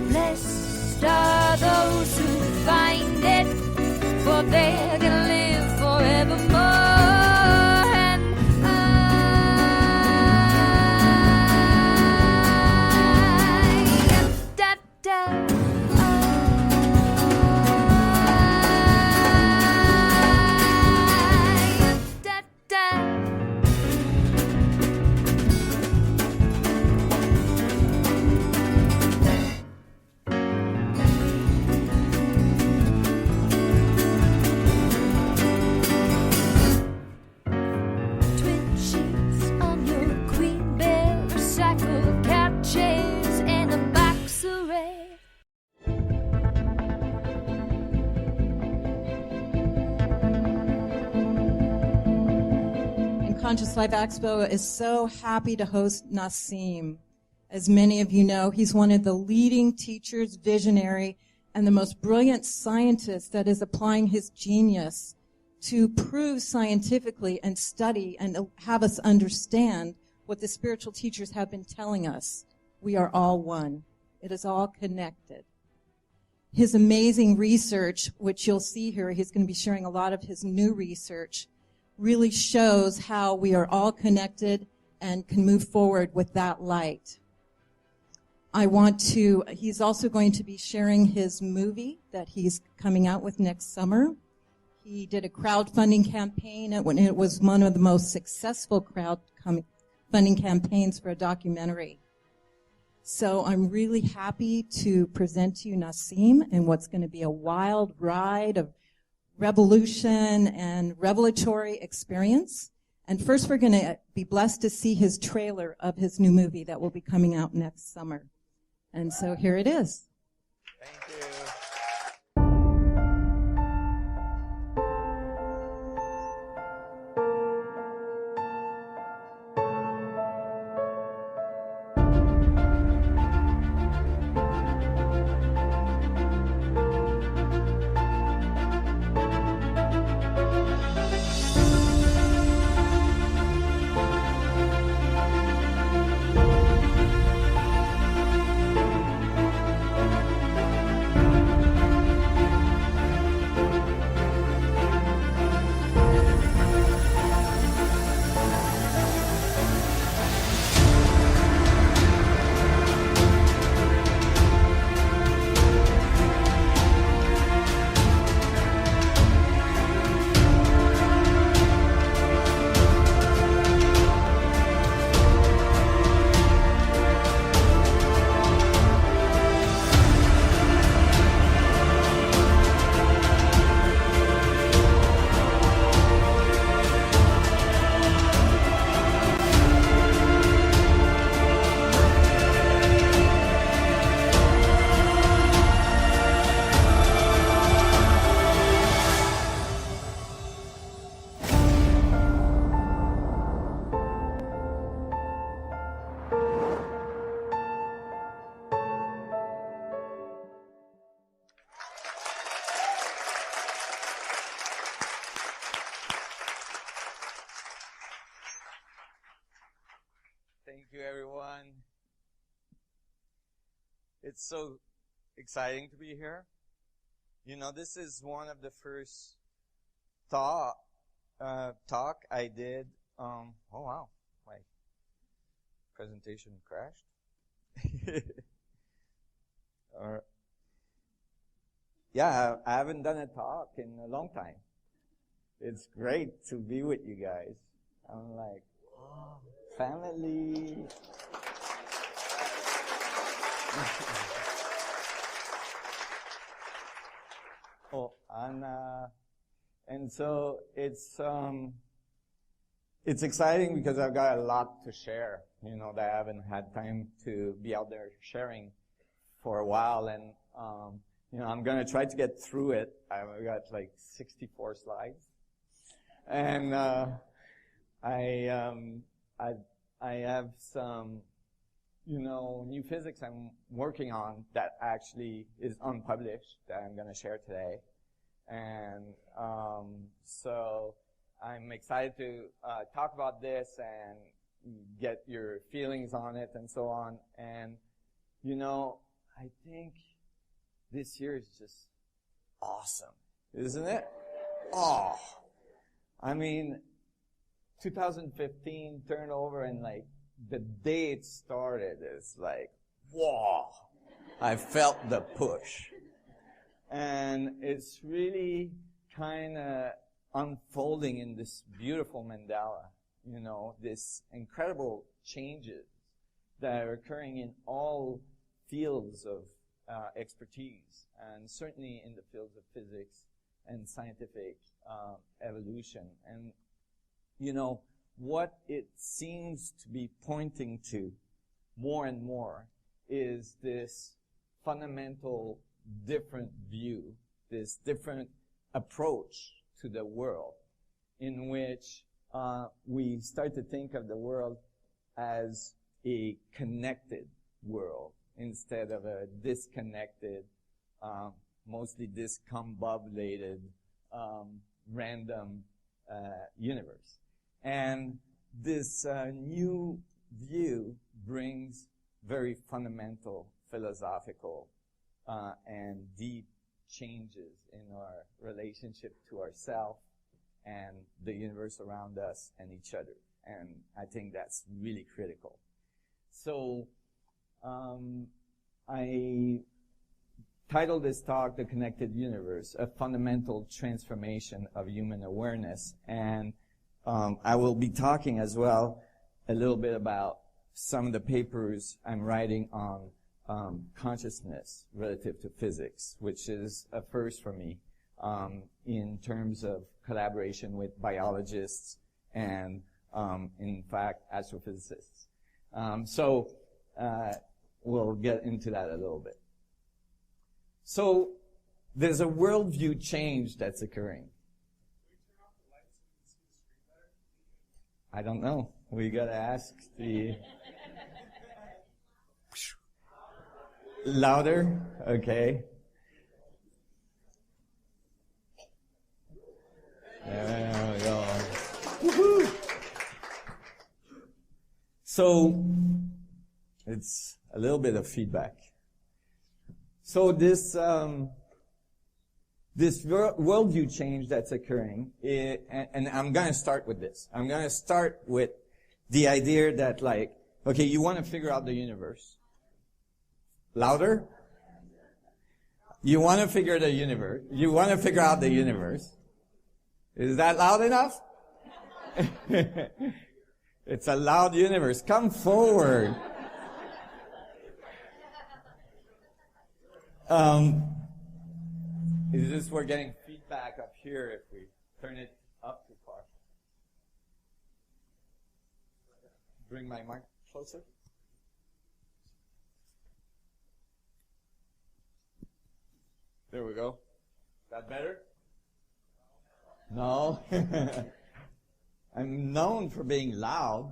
Blessed are those who find it, for they're gonna live forevermore. And I, da, da, da, da. Twin sheets on your queen bear, a sack of couches and a box array. And Conscious Life Expo is so happy to host Nassim. As many of you know, he's one of the leading teachers, visionary, and the most brilliant scientist that is applying his genius to prove scientifically and study and have us understand what the spiritual teachers have been telling us. We are all one. It is all connected. His amazing research, which you'll see here, he's going to be sharing a lot of his new research, really shows how we are all connected and can move forward with that light. He's also going to be sharing his movie that he's coming out with next summer. He did a crowdfunding campaign, and it was one of the most successful crowdfunding campaigns for a documentary. So I'm really happy to present to you Nassim and what's going to be a wild ride of revolution and revelatory experience. And first we're going to be blessed to see his trailer of his new movie that will be coming out next summer. And so here it is. Thank you. It's so exciting to be here. You know, this is one of the first talk I did. Oh wow, my presentation crashed. Yeah, I haven't done a talk in a long time. It's great to be with you guys. I'm like, oh, family. Oh, and so it's exciting because I've got a lot to share, you know, that I haven't had time to be out there sharing for a while. And, you know, I'm going to try to get through it. I've got like 64 slides. And, I have some, you know, new physics I'm working on that actually is unpublished that I'm going to share today. And, so I'm excited to, talk about this and get your feelings on it and so on. And, you know, I think this year is just awesome, isn't it? Oh, I mean, 2015 turned over and like the day it started is like, whoa, I felt the push. And it's really kind of unfolding in this beautiful mandala, you know, this incredible changes that are occurring in all fields of expertise, and certainly in the fields of physics and scientific evolution. And, you know, what it seems to be pointing to more and more is this fundamental different view, this different approach to the world, in which we start to think of the world as a connected world instead of a disconnected, mostly discombobulated, random universe. And this new view brings very fundamental philosophical and deep changes in our relationship to ourselves and the universe around us and each other. And I think that's really critical. So I titled this talk, The Connected Universe, A Fundamental Transformation of Human Awareness. And I will be talking as well a little bit about some of the papers I'm writing on consciousness relative to physics, which is a first for me in terms of collaboration with biologists and, in fact, astrophysicists. So we'll get into that a little bit. So there's a worldview change that's occurring. I don't know. We got to ask the... Louder? Okay. There we go. Woohoo! So, it's a little bit of feedback. So this worldview change that's occurring, and I'm going to start with this. I'm going to start with the idea that, like, okay, you want to figure out the universe. Louder? You want to figure the universe. You want to figure out the universe. Is that loud enough? It's a loud universe. Come forward. Is this we're getting feedback up here if we turn it up too far? Bring my mic closer. There we go. Is that better? No? I'm known for being loud.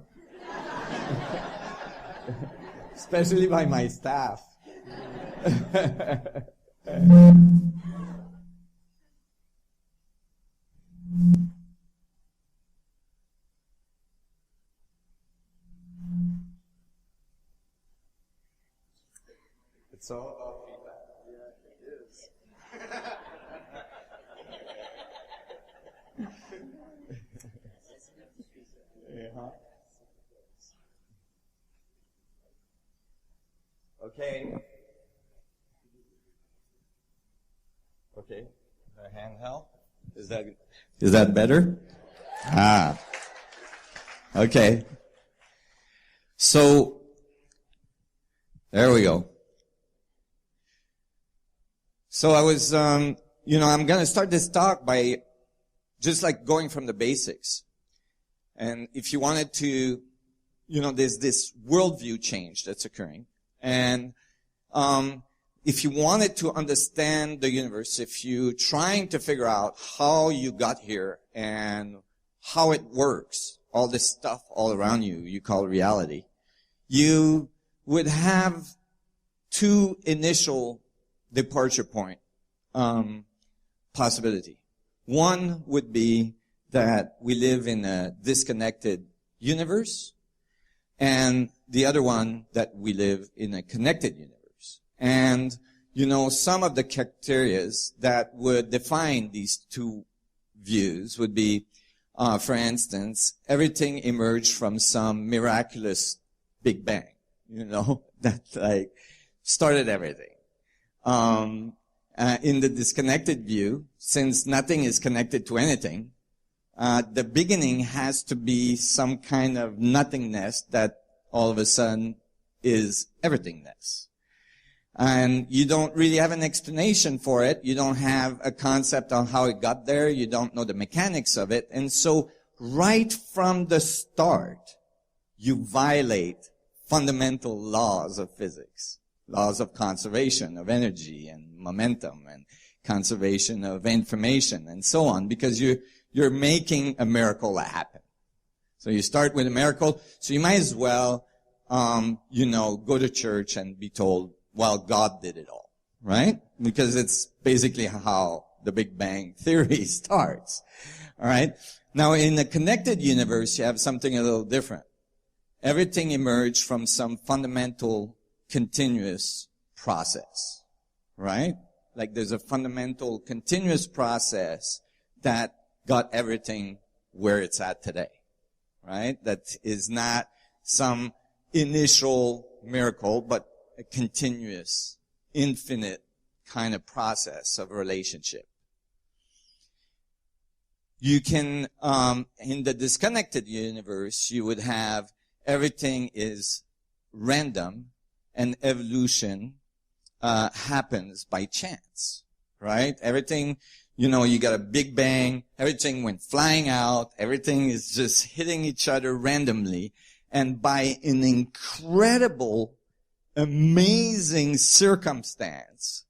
Especially by my staff. It's all about feedback. Yeah, it is. Okay. Okay. A handheld. Is that better? Okay. So there we go. So I was, I'm going to start this talk by just like going from the basics. And if you wanted to, there's this worldview change that's occurring. And if you wanted to understand the universe, if you're trying to figure out how you got here and how it works, all this stuff all around you call reality, you would have two initial departure point possibility. One would be that we live in a disconnected universe, and the other one that we live in a connected universe. And, some of the criteria that would define these two views would be, for instance, everything emerged from some miraculous Big Bang, that started everything. In the disconnected view, since nothing is connected to anything, the beginning has to be some kind of nothingness that all of a sudden is everythingness. And you don't really have an explanation for it. You don't have a concept on how it got there. You don't know the mechanics of it. And so right from the start, you violate fundamental laws of physics, laws of conservation of energy and momentum and conservation of information and so on, because you're making a miracle happen. So you start with a miracle, so you might as well, go to church and be told, well, God did it all, right? Because it's basically how the Big Bang theory starts, all right? Now, in a connected universe, you have something a little different. Everything emerged from some fundamental continuous process, right? Like there's a fundamental continuous process that got everything where it's at today, right? That is not some initial miracle, but a continuous, infinite kind of process of relationship. You can, in the disconnected universe, you would have everything is random and evolution happens by chance, right? Everything, you got a Big Bang, everything went flying out, everything is just hitting each other randomly, and by an incredible, amazing circumstance,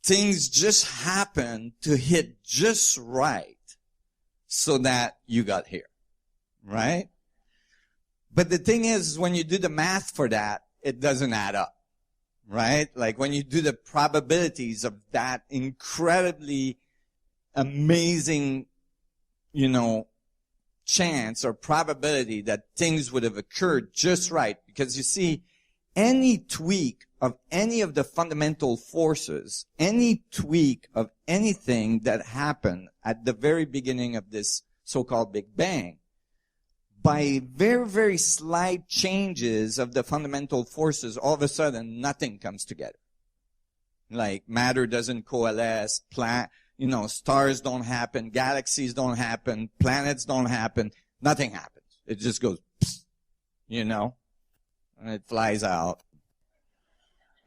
things just happen to hit just right so that you got here, right? But the thing is, when you do the math for that, it doesn't add up, right? Like when you do the probabilities of that incredibly amazing, chance or probability that things would have occurred just right. Because you see, any tweak of any of the fundamental forces, any tweak of anything that happened at the very beginning of this so-called Big Bang, by very, very slight changes of the fundamental forces, all of a sudden nothing comes together. Like matter doesn't coalesce, stars don't happen, galaxies don't happen, planets don't happen, nothing happens. It just goes, and it flies out.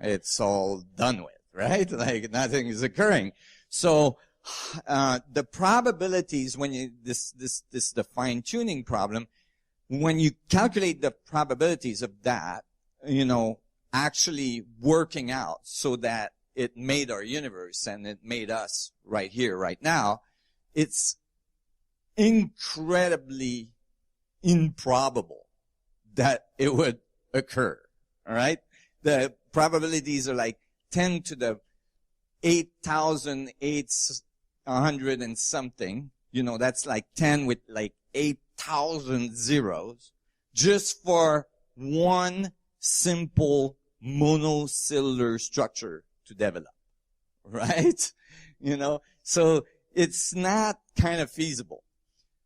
It's all done with, right? Like nothing is occurring. So, the probabilities when this the fine-tuning problem, when you calculate the probabilities of that, actually working out so that it made our universe and it made us right here, right now, it's incredibly improbable that it would occur. All right? The probabilities are like 10 to the 8,800 and something. That's like 10 with like 8,000 zeros just for one simple monocellular structure to develop, right? So it's not kind of feasible.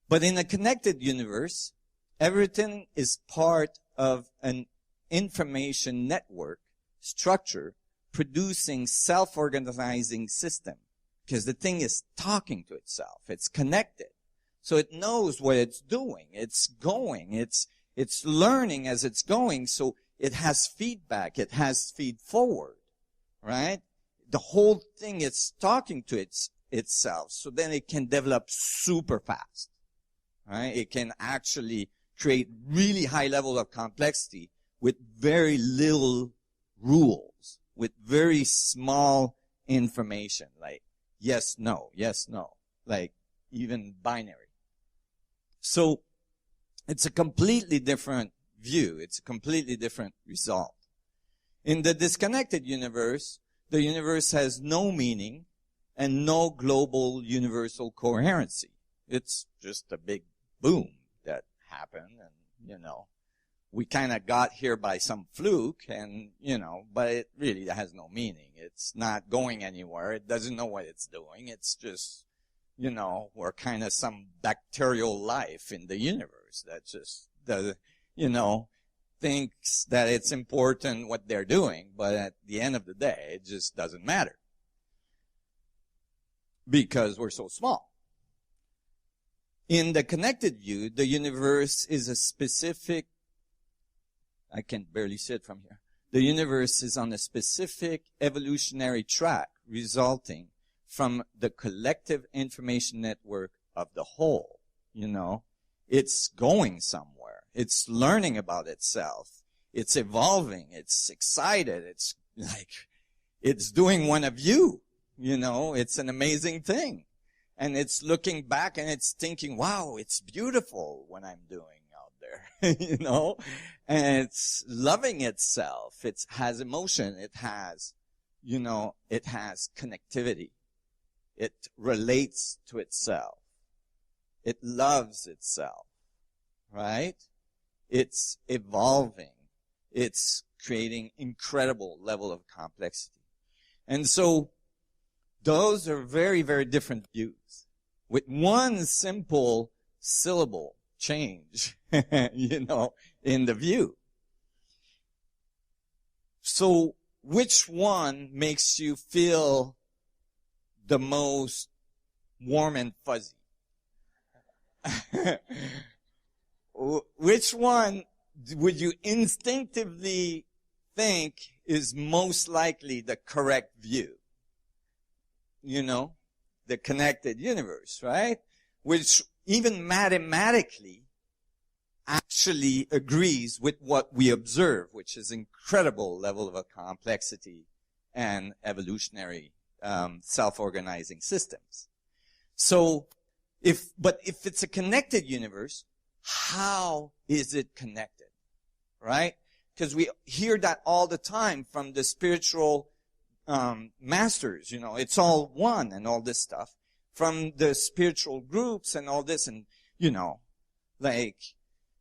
But in a connected universe, everything is part of an information network structure producing self-organizing system, because the thing is talking to itself. It's connected. So it knows what it's doing. It's going. It's learning as it's going. So it has feedback. It has feed forward, right? The whole thing is talking to itself. So then it can develop super fast, right? It can actually create really high level of complexity with very little rules, with very small information, like yes, no, like even binary. So it's a completely different view. It's a completely different result. In the disconnected universe, the universe has no meaning and no global universal coherency. It's just a big boom that happened, and, we kind of got here by some fluke, and, but it really has no meaning. It's not going anywhere. It doesn't know what it's doing. It's just, we're kind of some bacterial life in the universe that just, thinks that it's important what they're doing, but at the end of the day, it just doesn't matter because we're so small. In the connected view, the universe is a specific, I can barely see it from here. The universe is on a specific evolutionary track resulting from the collective information network of the whole. It's going somewhere. It's learning about itself. It's evolving. It's excited. It's like, it's doing one of you. It's an amazing thing. And it's looking back and it's thinking, wow, it's beautiful what I'm doing out there, and it's loving itself. It has emotion. It has, it has connectivity. It relates to itself. It loves itself, right? It's evolving. It's creating incredible level of complexity. And so those are very, very different views with one simple syllable change, in the view. So which one makes you feel the most warm and fuzzy? Which one would you instinctively think is most likely the correct view? The connected universe, right? Which even mathematically actually agrees with what we observe, which is incredible level of complexity and evolutionary self-organizing systems. So if it's a connected universe, how is it connected, right? Because we hear that all the time from the spiritual masters, it's all one and all this stuff. From the spiritual groups and all this, and, like,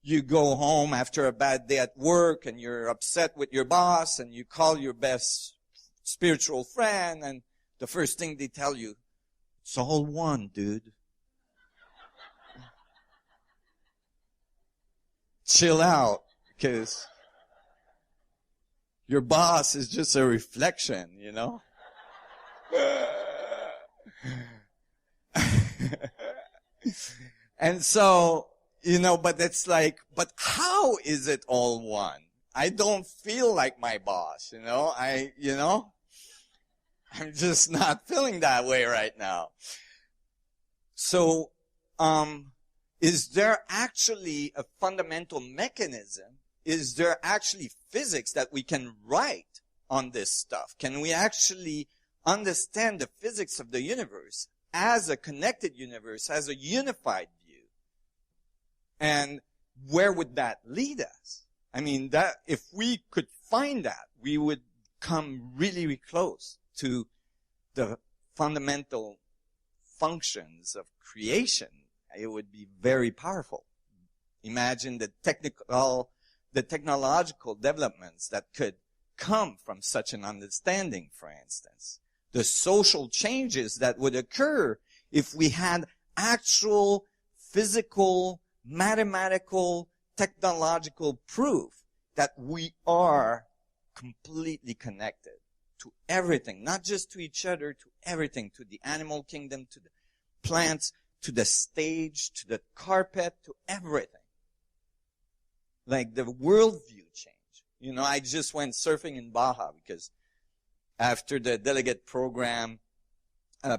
you go home after a bad day at work and you're upset with your boss and you call your best spiritual friend and the first thing they tell you, it's all one, dude. Chill out, because your boss is just a reflection, And so, but it's like, but how is it all one? I don't feel like my boss, I'm just not feeling that way right now. So, is there actually a fundamental mechanism? Is there actually physics that we can write on this stuff? Can we actually understand the physics of the universe as a connected universe, as a unified view? And where would that lead us? I mean, that if we could find that, we would come really, really close to the fundamental functions of creation. It would be very powerful. Imagine the technological developments that could come from such an understanding, for instance. The social changes that would occur if we had actual physical, mathematical, technological proof that we are completely connected to everything, not just to each other, to everything, to the animal kingdom, to the plants, to the stage, to the carpet, to everything. Like the worldview change. You know, I just went surfing in Baja because after the delegate program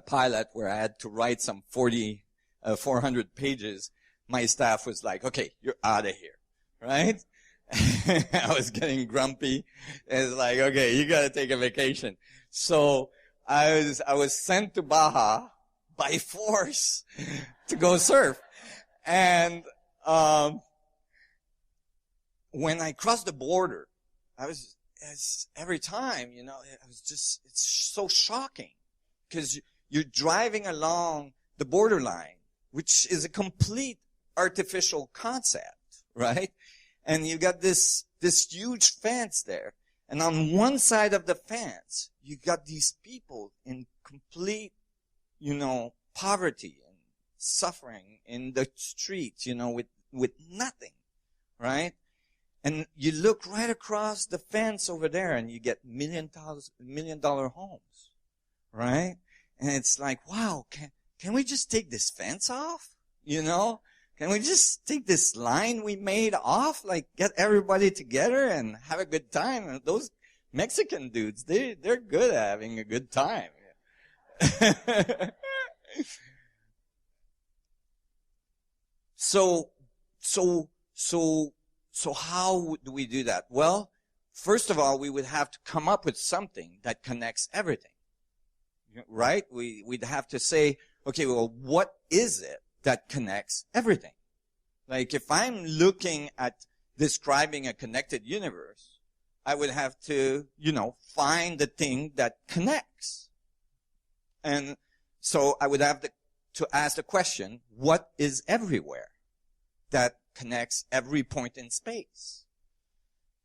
pilot where I had to write some 400 pages, my staff was like, okay, you're out of here, right? I was getting grumpy. It's like, okay, you gotta take a vacation. So I was sent to Baja by force to go surf. And when I crossed the border, every time, you know, it's so shocking because you're driving along the borderline, which is a complete artificial concept, right? And you got this huge fence there. And on one side of the fence, you got these people in complete, you know, poverty and suffering in the streets, you know, with nothing, right? And you look right across the fence over there and you get $1 million homes, right? And it's like, wow, can we just take this fence off? You know? Can we just take this line we made off? Like, get everybody together and have a good time? And those Mexican dudes, they're good at having a good time. So how do we do that? Well, first of all, we would have to come up with something that connects everything, right? We'd have to say, okay, well, what is it that connects everything? Like, if I'm looking at describing a connected universe, I would have to, you know, find the thing that connects. And so I would have to ask the question, what is everywhere that connects every point in space?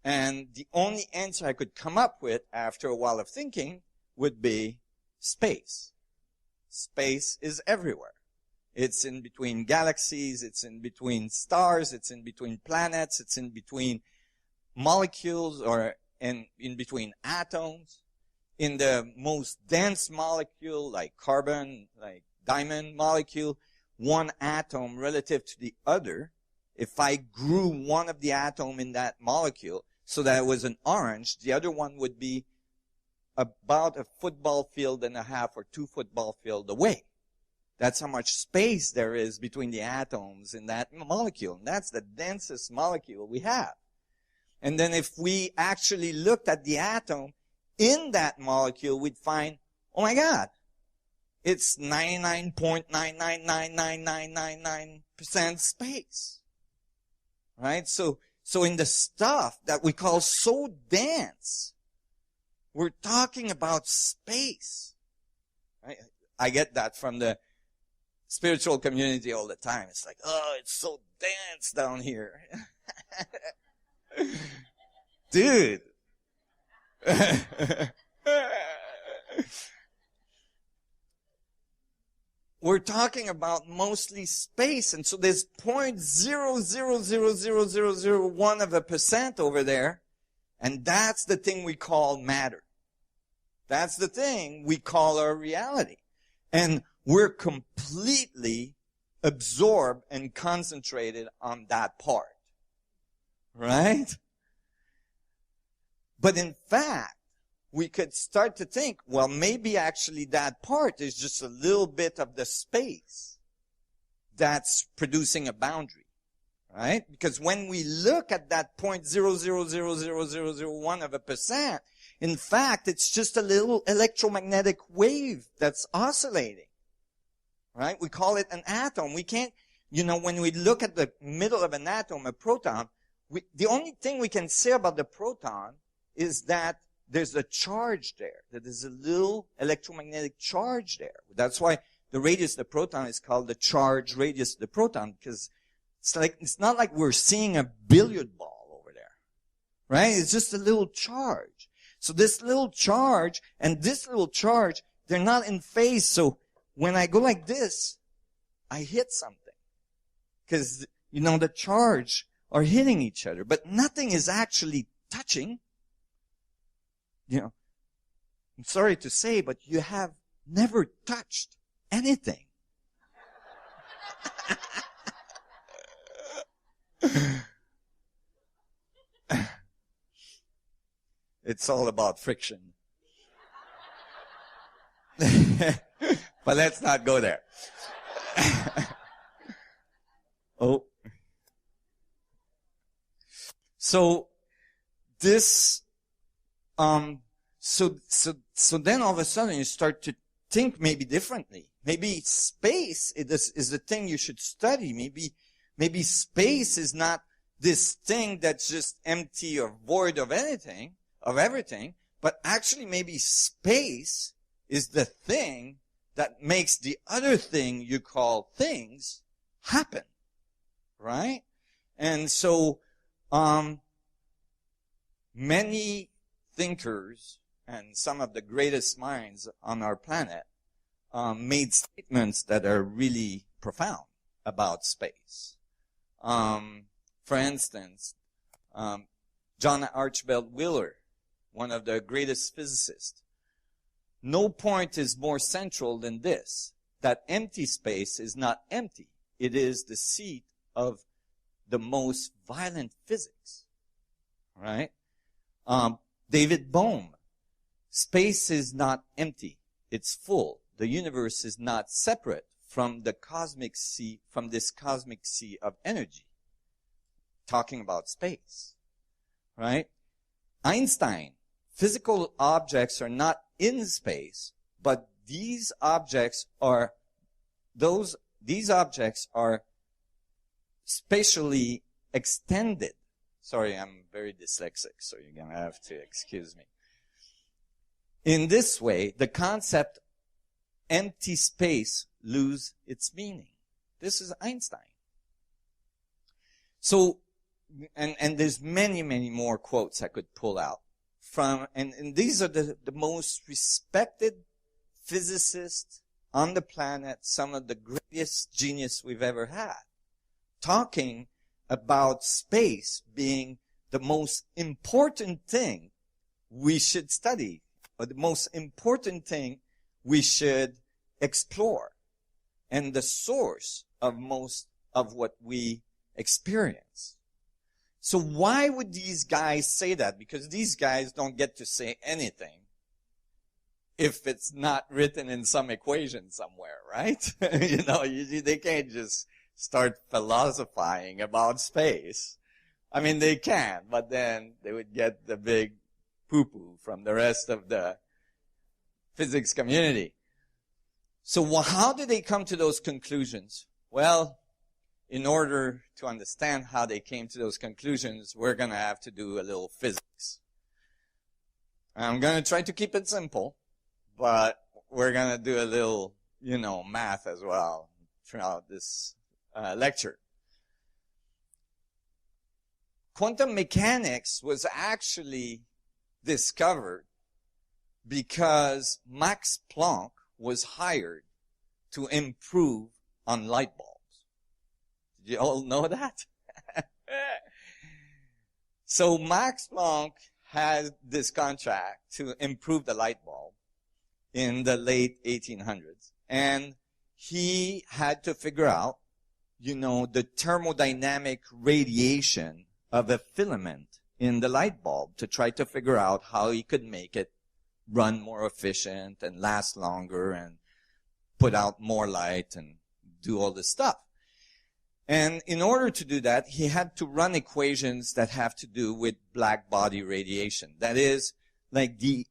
And the only answer I could come up with after a while of thinking would be space. Space is everywhere. It's in between galaxies, it's in between stars, it's in between planets, it's in between molecules or in between atoms. In the most dense molecule, like carbon, like diamond molecule, one atom relative to the other, if I grew one of the atom in that molecule so that it was an orange, the other one would be about a football field and a half or 2 football fields away. That's how much space there is between the atoms in that molecule. And that's the densest molecule we have. And then if we actually looked at the atom in that molecule, we'd find, oh my God, it's 99.999999% space. Right? So in the stuff that we call so dense, we're talking about space. Right? I get that from the spiritual community all the time. It's like, oh, it's so dense down here. Dude. We're talking about mostly space, and so there's 0.0000001% over there, and that's the thing we call matter. That's the thing we call our reality. And we're completely absorbed and concentrated on that part. Right? But in fact, we could start to think, well, maybe actually that part is just a little bit of the space that's producing a boundary. Right? Because when we look at that 0.0000001%, in fact, it's just a little electromagnetic wave that's oscillating. Right? We call it an atom. We can't, you know, when we look at the middle of an atom, a proton, the only thing we can say about the proton is that there's a charge there. That there's a little electromagnetic charge there. That's why the radius of the proton is called the charge radius of the proton, because it's not like we're seeing a billiard ball over there. Right? It's just a little charge. So this little charge and this little charge, they're not in phase. So when I go like this, I hit something. Because, the charge are hitting each other, but nothing is actually touching. I'm sorry to say, but you have never touched anything. It's all about friction. But let's not go there. Oh. So this, so then all of a sudden you start to think maybe differently. Maybe space is the thing you should study. Maybe space is not this thing that's just empty or void of anything, of everything, but actually maybe space is the thing that makes the other thing you call things happen. Right? And so, many thinkers and some of the greatest minds on our planet, made statements that are really profound about space. For instance, John Archibald Wheeler, one of the greatest physicists, no point is more central than this, that empty space is not empty. It is the seat of the most violent physics. Right? David Bohm, space is not empty. It's full. The universe is not separate from the cosmic sea, from this cosmic sea of energy. Talking about space. Right? Einstein, physical objects are not in space, but these objects are spatially extended. Sorry, I'm very dyslexic, so you're going to have to excuse me. In this way, the concept empty space lose its meaning. This is Einstein. So, and there's many, many more quotes I could pull out from, and these are the most respected physicists on the planet, some of the greatest genius we've ever had, talking about space being the most important thing we should study, or the most important thing we should explore, and the source of most of what we experience. So why would these guys say that? Because these guys don't get to say anything if it's not written in some equation somewhere, right? They can't just start philosophizing about space. I mean, they can, but then they would get the big poo-poo from the rest of the physics community. So how did they come to those conclusions? Well, in order to understand how they came to those conclusions, we're going to have to do a little physics. I'm going to try to keep it simple, but we're going to do a little, math as well throughout this lecture. Quantum mechanics was actually discovered because Max Planck was hired to improve on light bulbs. Did you all know that? So Max Planck had this contract to improve the light bulb in the late 1800s. And he had to figure out, the thermodynamic radiation of a filament in the light bulb to try to figure out how he could make it run more efficient and last longer and put out more light and do all this stuff. And in order to do that, he had to run equations that have to do with black body radiation. That is, like the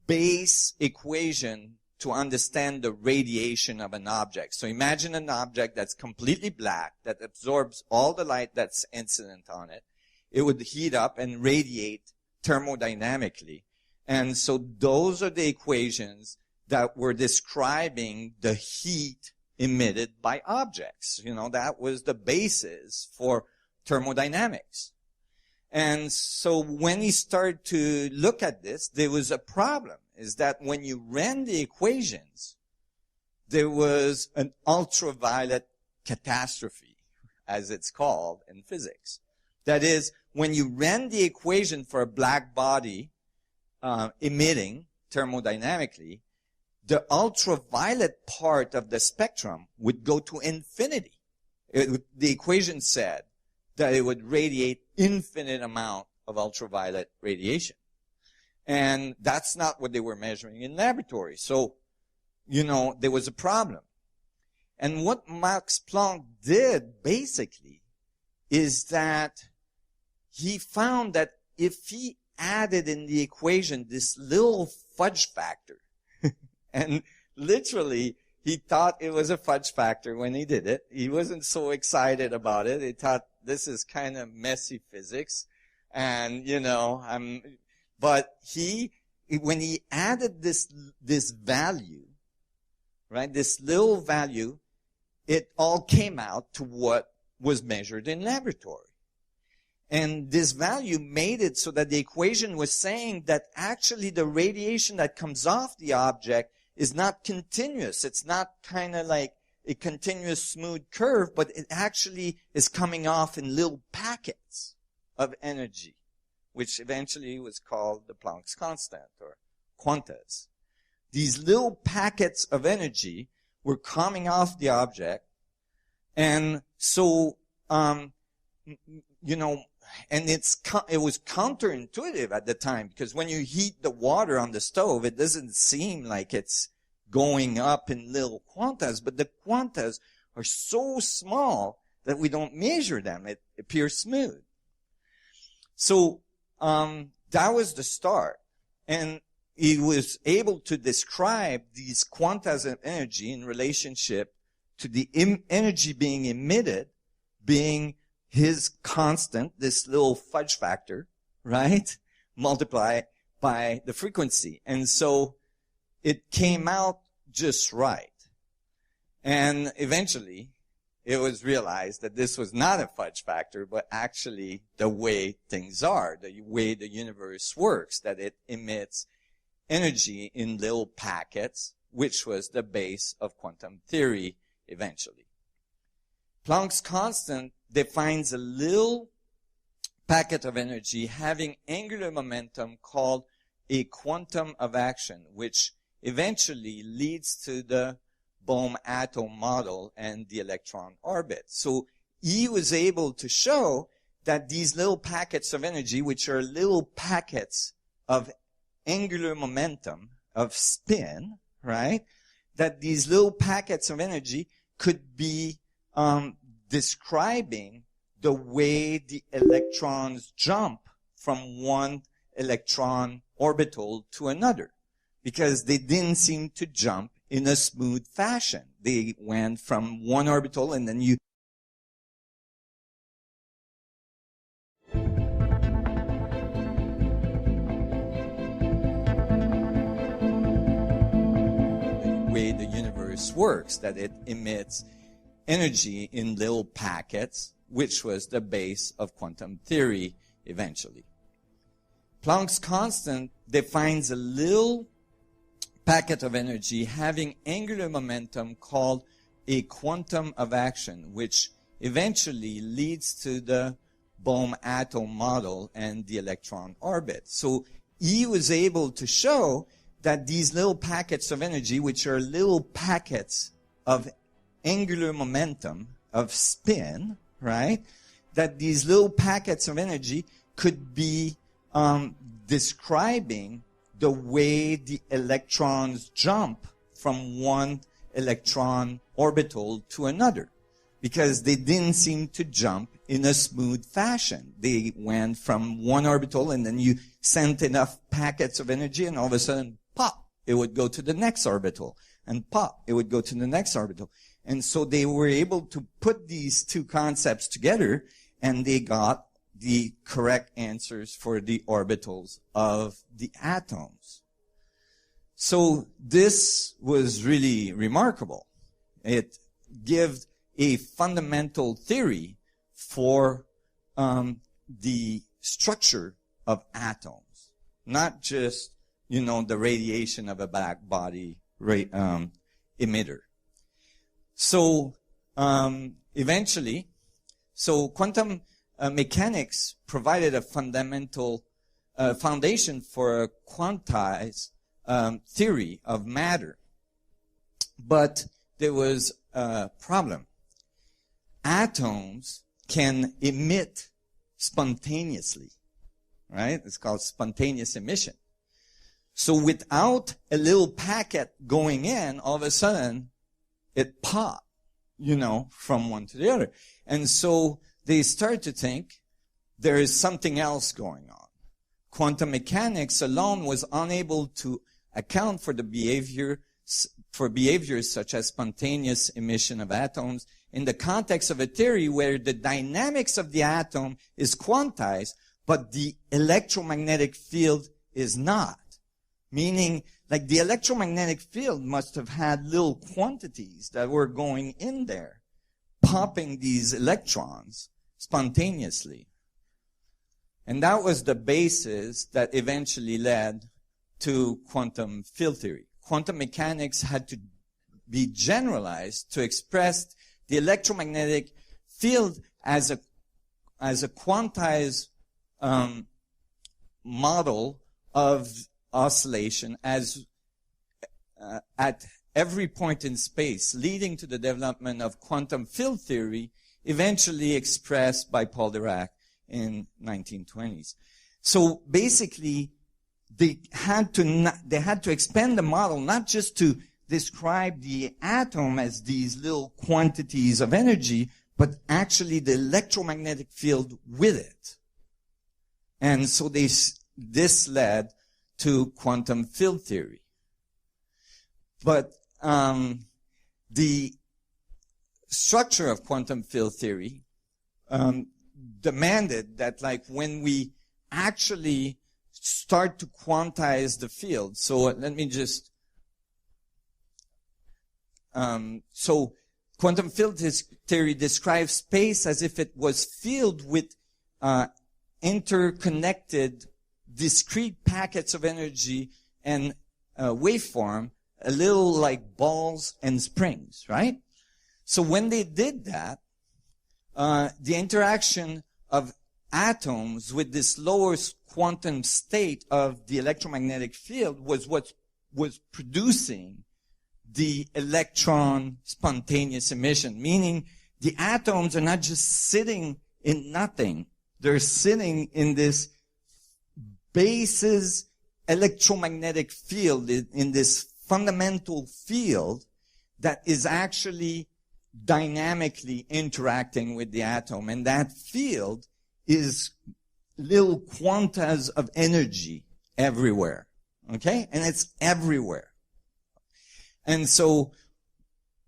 base equation to understand the radiation of an object. So imagine an object that's completely black, that absorbs all the light that's incident on it. It would heat up and radiate thermodynamically. And so those are the equations that were describing the heat emitted by objects. That was the basis for thermodynamics. And so when he started to look at this, there was a problem, is that when you ran the equations, there was an ultraviolet catastrophe, as it's called in physics. That is, when you ran the equation for a black body emitting thermodynamically, the ultraviolet part of the spectrum would go to infinity. The equation said that it would radiate infinite amount of ultraviolet radiation. And that's not what they were measuring in laboratory. So, there was a problem. And what Max Planck did, basically, is that he found that if he added in the equation this little fudge factor, and literally, he thought it was a fudge factor when he did it. He wasn't so excited about it. He thought this is kind of messy physics. And, but when he added this value, right, this little value, it all came out to what was measured in laboratory. And this value made it so that the equation was saying that actually the radiation that comes off the object is not continuous. It's not kind of like a continuous smooth curve, but it actually is coming off in little packets of energy, which eventually was called the Planck's constant, or quantas. These little packets of energy were coming off the object, and so, and it was counterintuitive at the time, because when you heat the water on the stove, it doesn't seem like it's going up in little quantas, but the quantas are so small that we don't measure them. It appears smooth. So that was the start. And he was able to describe these quantas of energy in relationship to the energy being emitted being his constant, this little fudge factor, right? Multiplied by the frequency. And so it came out just right. And eventually it was realized that this was not a fudge factor, but actually the way things are, the way the universe works, that it emits energy in little packets, which was the base of quantum theory eventually. Planck's constant defines a little packet of energy having angular momentum called a quantum of action, which eventually leads to the Bohm atom model and the electron orbit. So he was able to show that these little packets of energy, which are little packets of angular momentum, of spin, right? That these little packets of energy could be describing the way the electrons jump from one electron orbital to another, because they didn't seem to jump in a smooth fashion. They went from one orbital and then you the way the universe works, that it emits energy in little packets, which was the base of quantum theory eventually. Planck's constant defines a little packet of energy having angular momentum called a quantum of action, which eventually leads to the Bohm atom model and the electron orbit. So he was able to show that these little packets of energy, which are little packets of angular momentum, of spin, right? That these little packets of energy could be describing the way the electrons jump from one electron orbital to another, because they didn't seem to jump in a smooth fashion. They went from one orbital and then you sent enough packets of energy and all of a sudden, pop, it would go to the next orbital, and pop, it would go to the next orbital. And so they were able to put these two concepts together, and they got the correct answers for the orbitals of the atoms. So this was really remarkable. It gave a fundamental theory for the structure of atoms, not just, the radiation of a black body emitter. So, eventually, quantum mechanics provided a fundamental foundation for a quantized theory of matter. But there was a problem. Atoms can emit spontaneously, right? It's called spontaneous emission. So without a little packet going in, all of a sudden, it popped, from one to the other. And so they start to think there is something else going on. Quantum mechanics alone was unable to account for the behaviors such as spontaneous emission of atoms in the context of a theory where the dynamics of the atom is quantized, but the electromagnetic field is not. Meaning, like the electromagnetic field must have had little quantities that were going in there, popping these electrons spontaneously. And that was the basis that eventually led to quantum field theory. Quantum mechanics had to be generalized to express the electromagnetic field as a quantized model of oscillation as at every point in space, leading to the development of quantum field theory, eventually expressed by Paul Dirac in 1920s. So basically, they had to expand the model not just to describe the atom as these little quantities of energy, but actually the electromagnetic field with it. And so this led to quantum field theory. But the structure of quantum field theory demanded that, like, when we actually start to quantize the field, so let me just so quantum field theory describes space as if it was filled with interconnected discrete packets of energy and waveform, a little like balls and springs, right? So when they did that, the interaction of atoms with this lower quantum state of the electromagnetic field was what was producing the electron spontaneous emission, meaning the atoms are not just sitting in nothing. They're sitting in this basis electromagnetic field, in this fundamental field that is actually dynamically interacting with the atom. And that field is little quantas of energy everywhere. Okay? And it's everywhere. And so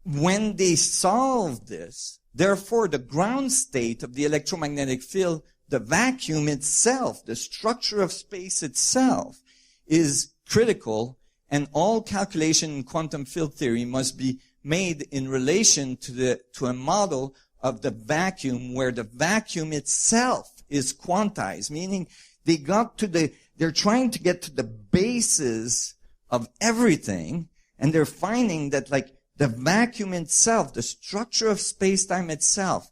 when they solved this, therefore the ground state of the electromagnetic field, the vacuum itself, the structure of space itself, is critical, and all calculation in quantum field theory must be made in relation to a model of the vacuum where the vacuum itself is quantized, meaning they're trying to get to the basis of everything, and they're finding that, like, the vacuum itself, the structure of space-time itself,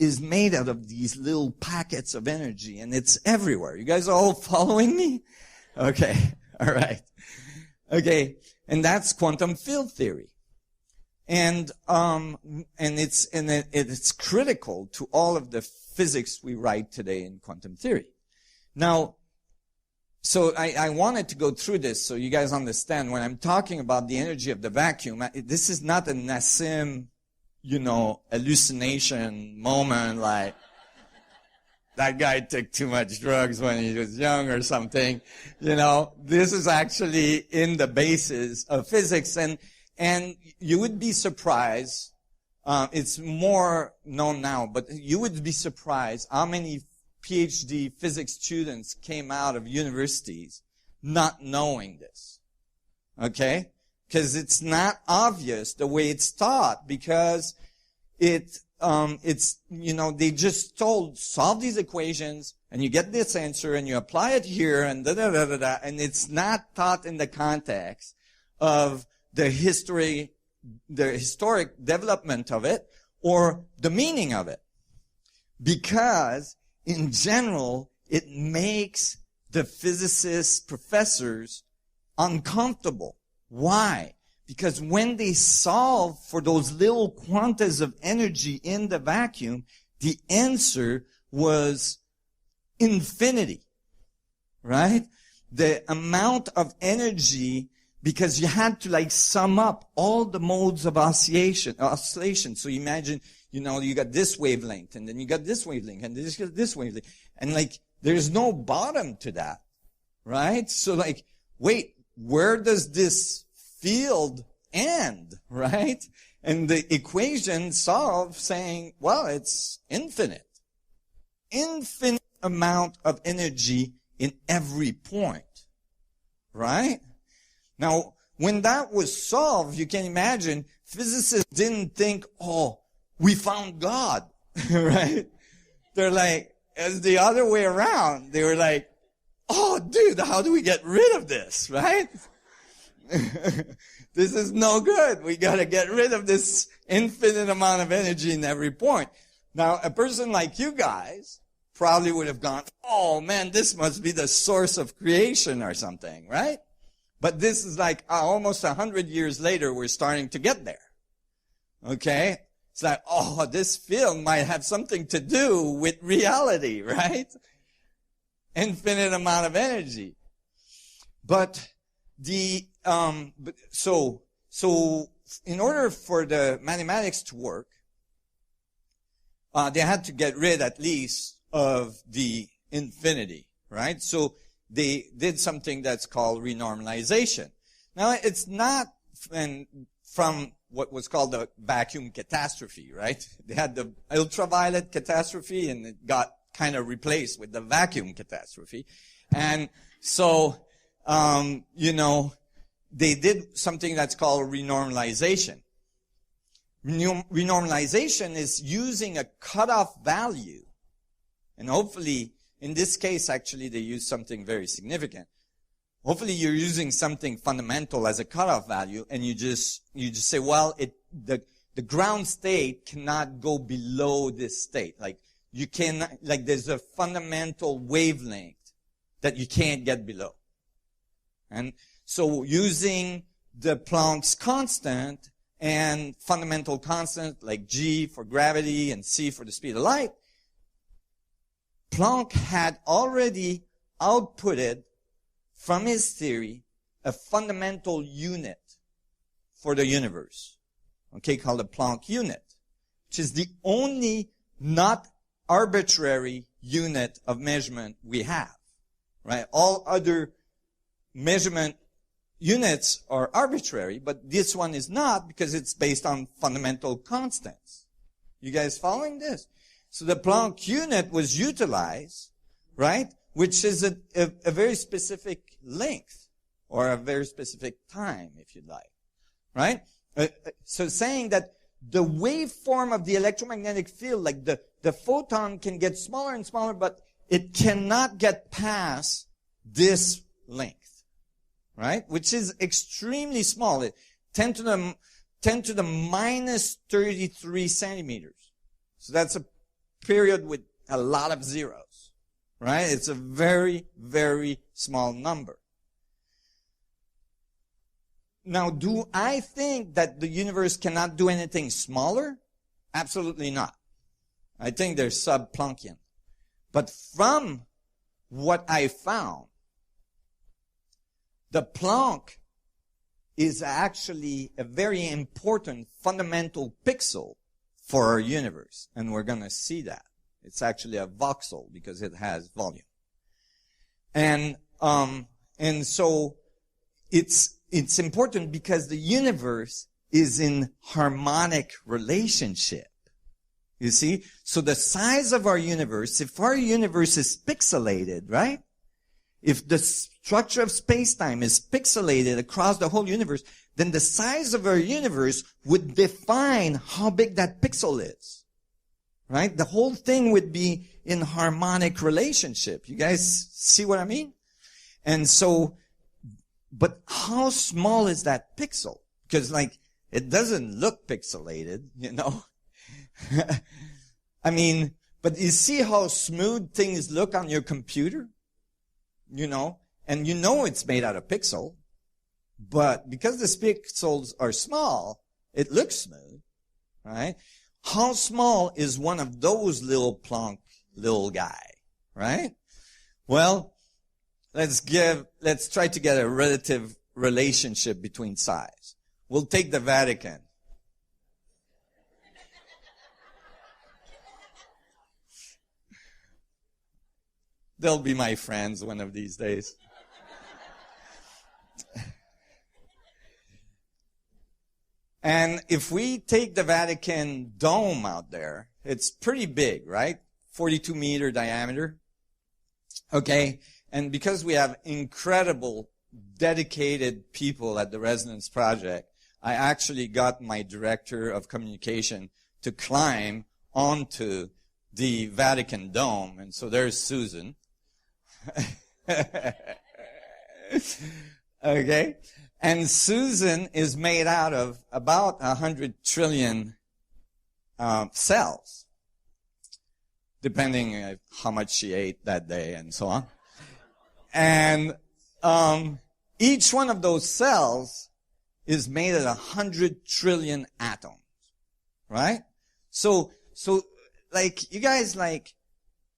is made out of these little packets of energy, and it's everywhere. You guys are all following me? Okay. All right. Okay. And that's quantum field theory. And it's critical to all of the physics we write today in quantum theory. Now, so I wanted to go through this so you guys understand when I'm talking about the energy of the vacuum, this is not a Nassim, hallucination moment like that guy took too much drugs when he was young or something. This is actually in the basis of physics, and you would be surprised, it's more known now, but you would be surprised how many PhD physics students came out of universities not knowing this. Okay? Because it's not obvious the way it's taught, because it it's, they just told, solve these equations, and you get this answer, and you apply it here, and da-da-da-da-da, and it's not taught in the context of the historic development of it, or the meaning of it. Because, in general, it makes the physicists, professors, uncomfortable. Why? Because when they solve for those little quantas of energy in the vacuum, the answer was infinity, right? The amount of energy, because you had to sum up all the modes of oscillation. So imagine, you got this wavelength, and then you got this wavelength, and this wavelength, and there's no bottom to that, right? So wait, where does this field end, right? And the equation solves saying, well, it's infinite. Infinite amount of energy in every point, right? Now, when that was solved, you can imagine physicists didn't think, oh, we found God, right? They're it's the other way around. They were like, oh, dude, how do we get rid of this, right? This is no good. We got to get rid of this infinite amount of energy in every point. Now, a person like you guys probably would have gone, oh, man, this must be the source of creation or something, right? But this is almost 100 years later, we're starting to get there. Okay? It's oh, this field might have something to do with reality, right? Infinite amount of energy. But so in order for the mathematics to work, they had to get rid at least of the infinity, right? So they did something that's called renormalization. Now, it's not from what was called the vacuum catastrophe, right? They had the ultraviolet catastrophe, and it got kind of replaced with the vacuum catastrophe. And so, they did something that's called renormalization. Renormalization is using a cutoff value. And hopefully, in this case, actually, they use something very significant. Hopefully, you're using something fundamental as a cutoff value, and you just say, well, the ground state cannot go below this state. You cannot, there's a fundamental wavelength that you can't get below. And so using the Planck's constant and fundamental constant like G for gravity and C for the speed of light, Planck had already outputted from his theory a fundamental unit for the universe, okay, called the Planck unit, which is the only not arbitrary unit of measurement we have, right? All other measurement units are arbitrary, but this one is not because it's based on fundamental constants. You guys following this? So the Planck unit was utilized, right? Which is a very specific length or a very specific time, if you'd like, right? So saying that the waveform of the electromagnetic field, the photon can get smaller and smaller, but it cannot get past this length, right? Which is extremely small. 10 to the minus 33 centimeters. So that's a period with a lot of zeros, right? It's a very, very small number. Now, do I think that the universe cannot do anything smaller? Absolutely not. I think they're sub-Planckian. But from what I found, the Planck is actually a very important fundamental pixel for our universe. And we're going to see that. It's actually a voxel because it has volume. And so it's important because the universe is in harmonic relationship. You see? So the size of our universe, if our universe is pixelated, right? If the structure of space-time is pixelated across the whole universe, then the size of our universe would define how big that pixel is. right? The whole thing would be in harmonic relationship. You guys see what I mean? And so, but how small is that pixel? Because like, it doesn't look pixelated, you know? I mean, but you see how smooth things look on your computer? You know? And you know it's made out of pixel. But because the pixels are small, it looks smooth, right? How small is one of those little plonk little guy, right? Well, let's try to get a relative relationship between size. We'll take the Vatican. They'll be my friends one of these days. And if we take the Vatican dome out there, it's pretty big, right? 42-meter diameter. Okay. And because we have incredible, dedicated people at the Resonance Project, I actually got my director of communication to climb onto the Vatican dome. And so there's Susan. Okay. And Susan is made out of about 100 trillion cells, depending on how much she ate that day and so on. And each one of those cells is made of 100 trillion atoms, right? So like, you guys like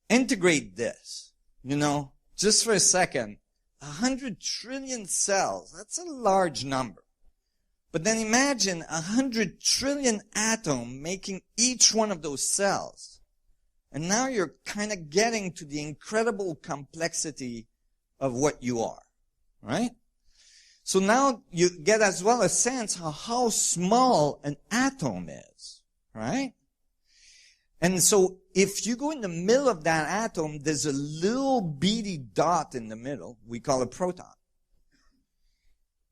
integrate this, you know, just for a second. 100 trillion cells, that's a large number. But then imagine 100 trillion atoms making each one of those cells. And now you're kind of getting to the incredible complexity of what you are, right? So now you get as well a sense of how small an atom is, right? And so if you go in the middle of that atom, there's a little beady dot in the middle. We call it proton.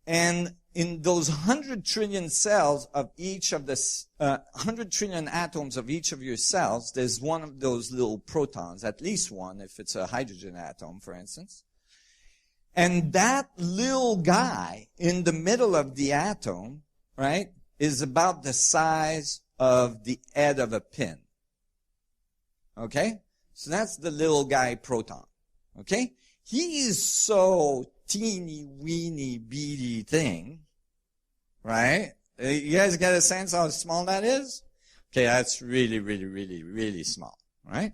And in those 100 trillion cells of each of the 100 trillion atoms of each of your cells, there's one of those little protons, at least one, if it's a hydrogen atom, for instance. And that little guy in the middle of the atom, right, is about the size of the head of a pin. Okay? So that's the little guy proton. Okay? He is so teeny weeny beady thing, right? You guys get a sense how small that is? Okay, that's really, really, really, really small, right?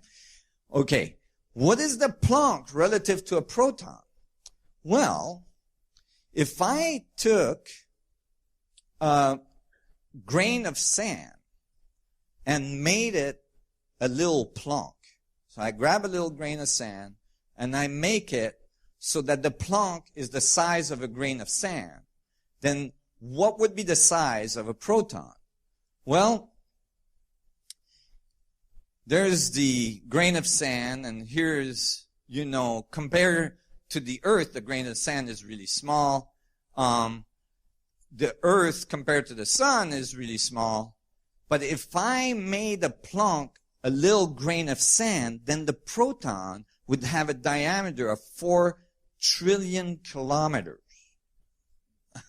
Okay. What is the Planck relative to a proton? Well, if I took a grain of sand and made it a little Planck. So I grab a little grain of sand and I make it so that the Planck is the size of a grain of sand. Then what would be the size of a proton? Well, there's the grain of sand, and here's, you know, compared to the Earth, the grain of sand is really small. The Earth compared to the Sun is really small. But if I made a Planck a little grain of sand, then the proton would have a diameter of 4 trillion kilometers.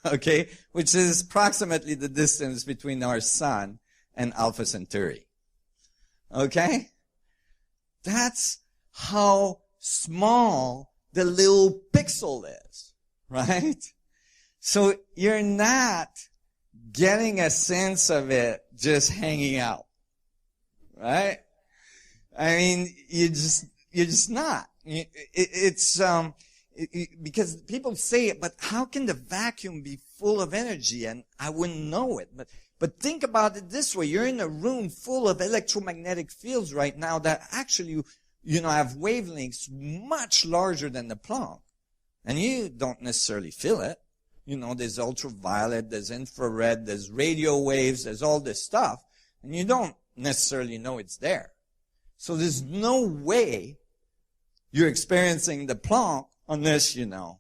Okay? Which is approximately the distance between our sun and Alpha Centauri. Okay? That's how small the little pixel is. Right? So you're not getting a sense of it just hanging out. Right? I mean, you're just not. Because people say it, but how can the vacuum be full of energy? And I wouldn't know it. But think about it this way. You're in a room full of electromagnetic fields right now that actually, you know, have wavelengths much larger than the Planck. And you don't necessarily feel it. You know, there's ultraviolet, there's infrared, there's radio waves, there's all this stuff. And you don't necessarily know it's there. So there's no way you're experiencing the Planck unless, you know,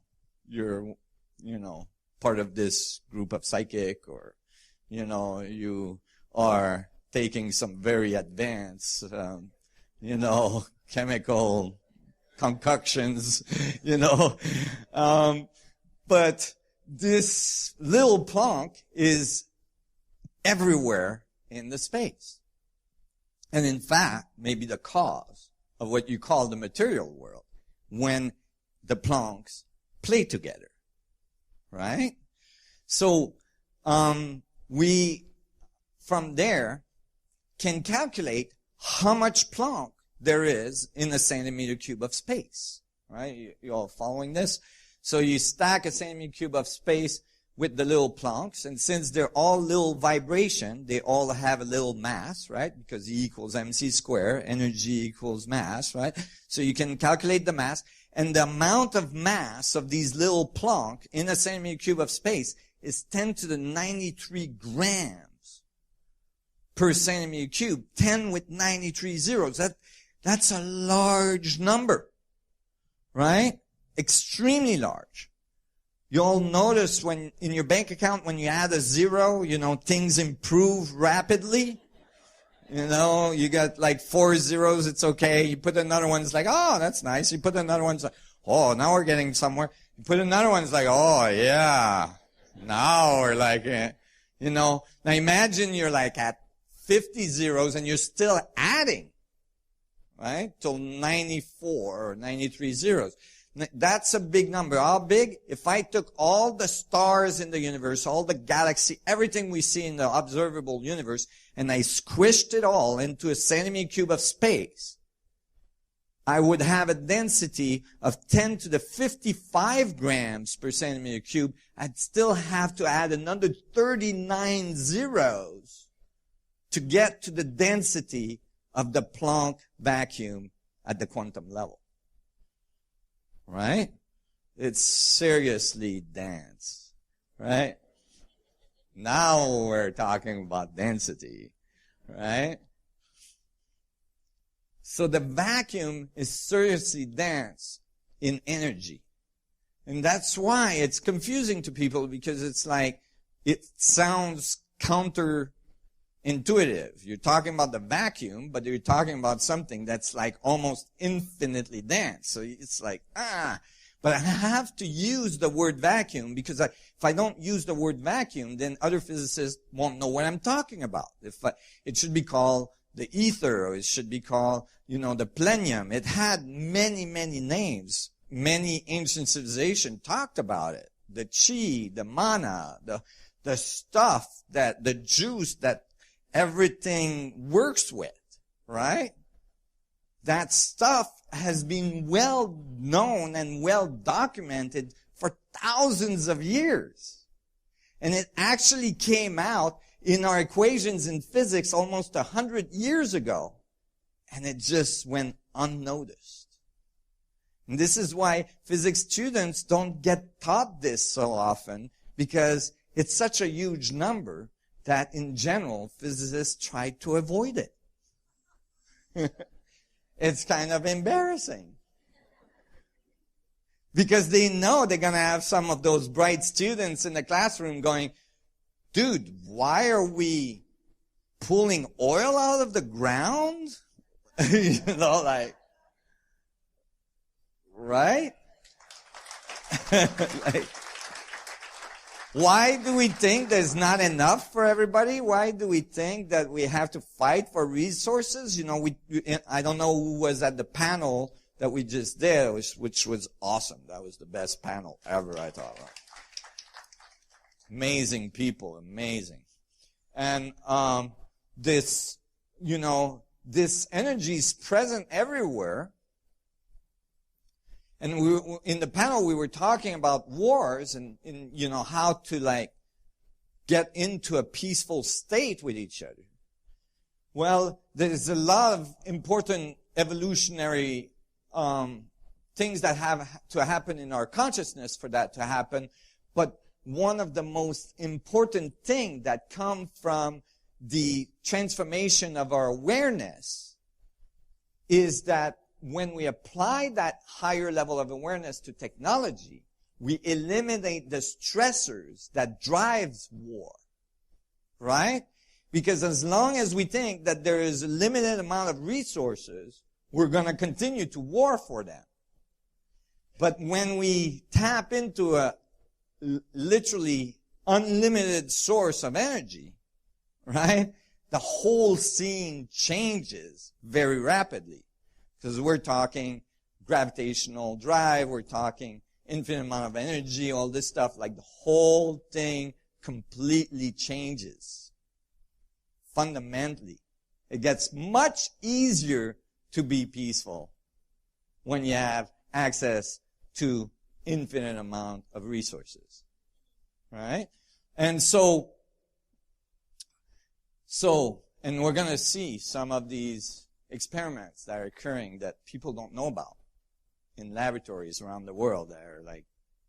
you're, you know, part of this group of psychic, or, you know, you are taking some very advanced, chemical concoctions, but this little Planck is everywhere in the space. And in fact, maybe the cause of what you call the material world when the Plancks play together. Right? So, we, from there, can calculate how much Planck there is in a centimeter cube of space. Right? You all following this? So you stack a centimeter cube of space with the little Plancks, and since they're all little vibration, they all have a little mass, right? Because E equals mc squared, energy equals mass, right? So you can calculate the mass, and the amount of mass of these little Planck in a centimeter cube of space is 10 to the 93 grams per centimeter cube, 10 with 93 zeros. That's a large number, right? Extremely large. You all notice when, in your bank account, when you add a zero, things improve rapidly. You got like 4 zeros, it's okay. You put another one, it's like, oh, that's nice. You put another one, it's like, oh, now we're getting somewhere. You put another one, it's like, oh, yeah. Now we're like, Now imagine you're like at 50 zeros and you're still adding, right? Till 94 or 93 zeros. That's a big number. How big? If I took all the stars in the universe, all the galaxy, everything we see in the observable universe, and I squished it all into a centimeter cube of space, I would have a density of 10 to the 55 grams per centimeter cube. I'd still have to add another 39 zeros to get to the density of the Planck vacuum at the quantum level. Right? It's seriously dense. Right? Now we're talking about density. Right? So the vacuum is seriously dense in energy. And that's why it's confusing to people, because it's like, it sounds counterintuitive. You're talking about the vacuum, but you're talking about something that's like almost infinitely dense. So it's like, but I have to use the word vacuum, because if I don't use the word vacuum, then other physicists won't know what I'm talking about. It should be called the ether, or it should be called, the plenum. It had many, many names. Many ancient civilizations talked about it. The chi, the mana, the stuff the juice that everything works with, right? That stuff has been well known and well documented for thousands of years. And it actually came out in our equations in physics almost 100 years ago. And it just went unnoticed. And this is why physics students don't get taught this so often, because it's such a huge number that in general, physicists try to avoid it. It's kind of embarrassing. Because they know they're going to have some of those bright students in the classroom going, dude, why are we pulling oil out of the ground? Right? Why do we think there's not enough for everybody? Why do we think that we have to fight for resources? I don't know who was at the panel that we just did, which was awesome. That was the best panel ever, I thought. Amazing people, amazing. And this energy is present everywhere. And in the panel, we were talking about wars and how to get into a peaceful state with each other. Well, there's a lot of important evolutionary things that have to happen in our consciousness for that to happen. But one of the most important things that come from the transformation of our awareness is that when we apply that higher level of awareness to technology, we eliminate the stressors that drives war, right? Because as long as we think that there is a limited amount of resources, we're going to continue to war for them. But when we tap into a literally unlimited source of energy, right, the whole scene changes very rapidly. Because we're talking gravitational drive, we're talking infinite amount of energy, all this stuff, like the whole thing completely changes. Fundamentally. It gets much easier to be peaceful when you have access to infinite amount of resources. Right? And and we're going to see some of these experiments that are occurring that people don't know about in laboratories around the world that are like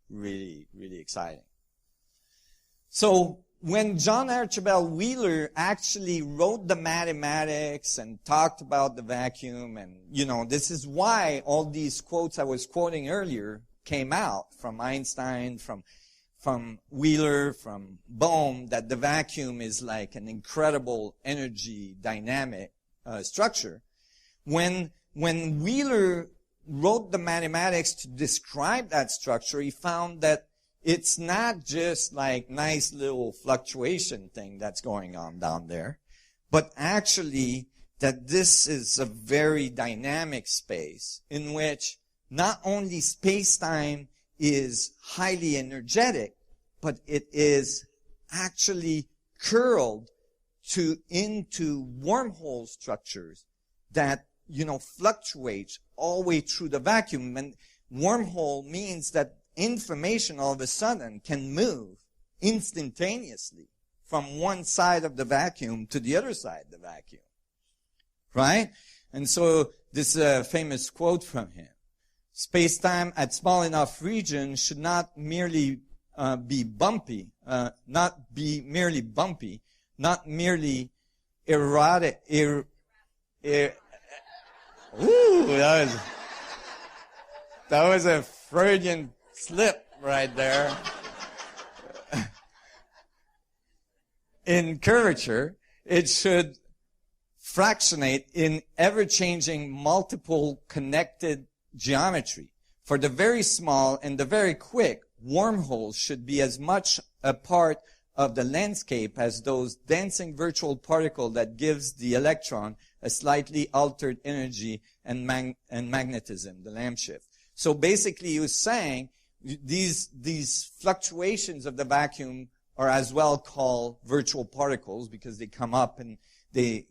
really, really exciting. So when John Archibald Wheeler actually wrote the mathematics and talked about the vacuum, and, this is why all these quotes I was quoting earlier came out from Einstein, from Wheeler, from Bohm, that the vacuum is like an incredible energy dynamic structure. When Wheeler wrote the mathematics to describe that structure, he found that it's not just like nice little fluctuation thing that's going on down there, but actually that this is a very dynamic space in which not only space-time is highly energetic, but it is actually curled into wormhole structures that, fluctuates all the way through the vacuum. And wormhole means that information all of a sudden can move instantaneously from one side of the vacuum to the other side of the vacuum. Right? And so this is a famous quote from him. Space-time at small enough region should not merely be bumpy, not merely erratic. That was a Freudian slip right there. In curvature, it should fractionate in ever-changing multiple connected geometry. For the very small and the very quick, wormholes should be as much a part of the landscape as those dancing virtual particle that gives the electron a slightly altered energy and magnetism, the lamp shift. So basically he was saying these fluctuations of the vacuum are as well called virtual particles because they come up and they,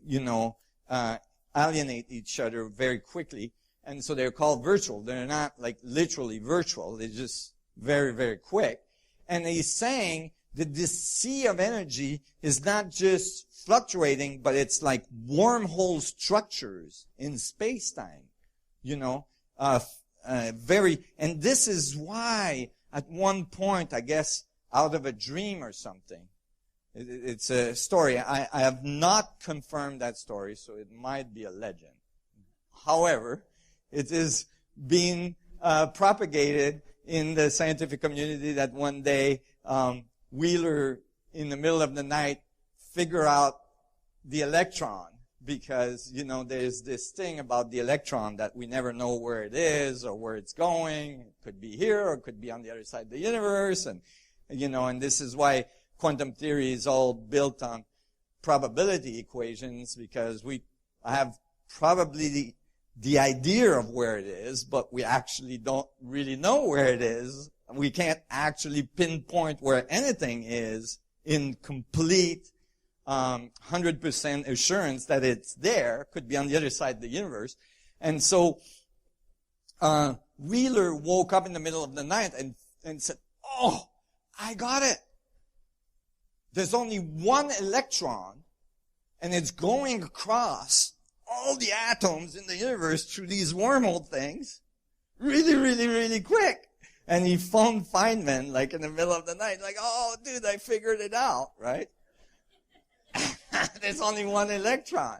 alienate each other very quickly. And so they're called virtual. They're not like literally virtual. They're just very, very quick. And he's saying that this sea of energy is not just fluctuating, but it's like wormhole structures in space-time. And this is why at one point, I guess, out of a dream or something, it's a story. I have not confirmed that story, so it might be a legend. However, it is being propagated in the scientific community that one day Wheeler, in the middle of the night, figure out the electron because, there's this thing about the electron that we never know where it is or where it's going. It could be here or it could be on the other side of the universe. And, and this is why quantum theory is all built on probability equations because I have probably the idea of where it is, but we actually don't really know where it is. We can't actually pinpoint where anything is in complete 100% assurance that it's there. Could be on the other side of the universe. And so Wheeler woke up in the middle of the night and said, "Oh, I got it. There's only one electron, and it's going across all the atoms in the universe through these wormhole things really, really, really quick." And he phoned Feynman, like, in the middle of the night, like, "Oh, dude, I figured it out," right? There's only one electron.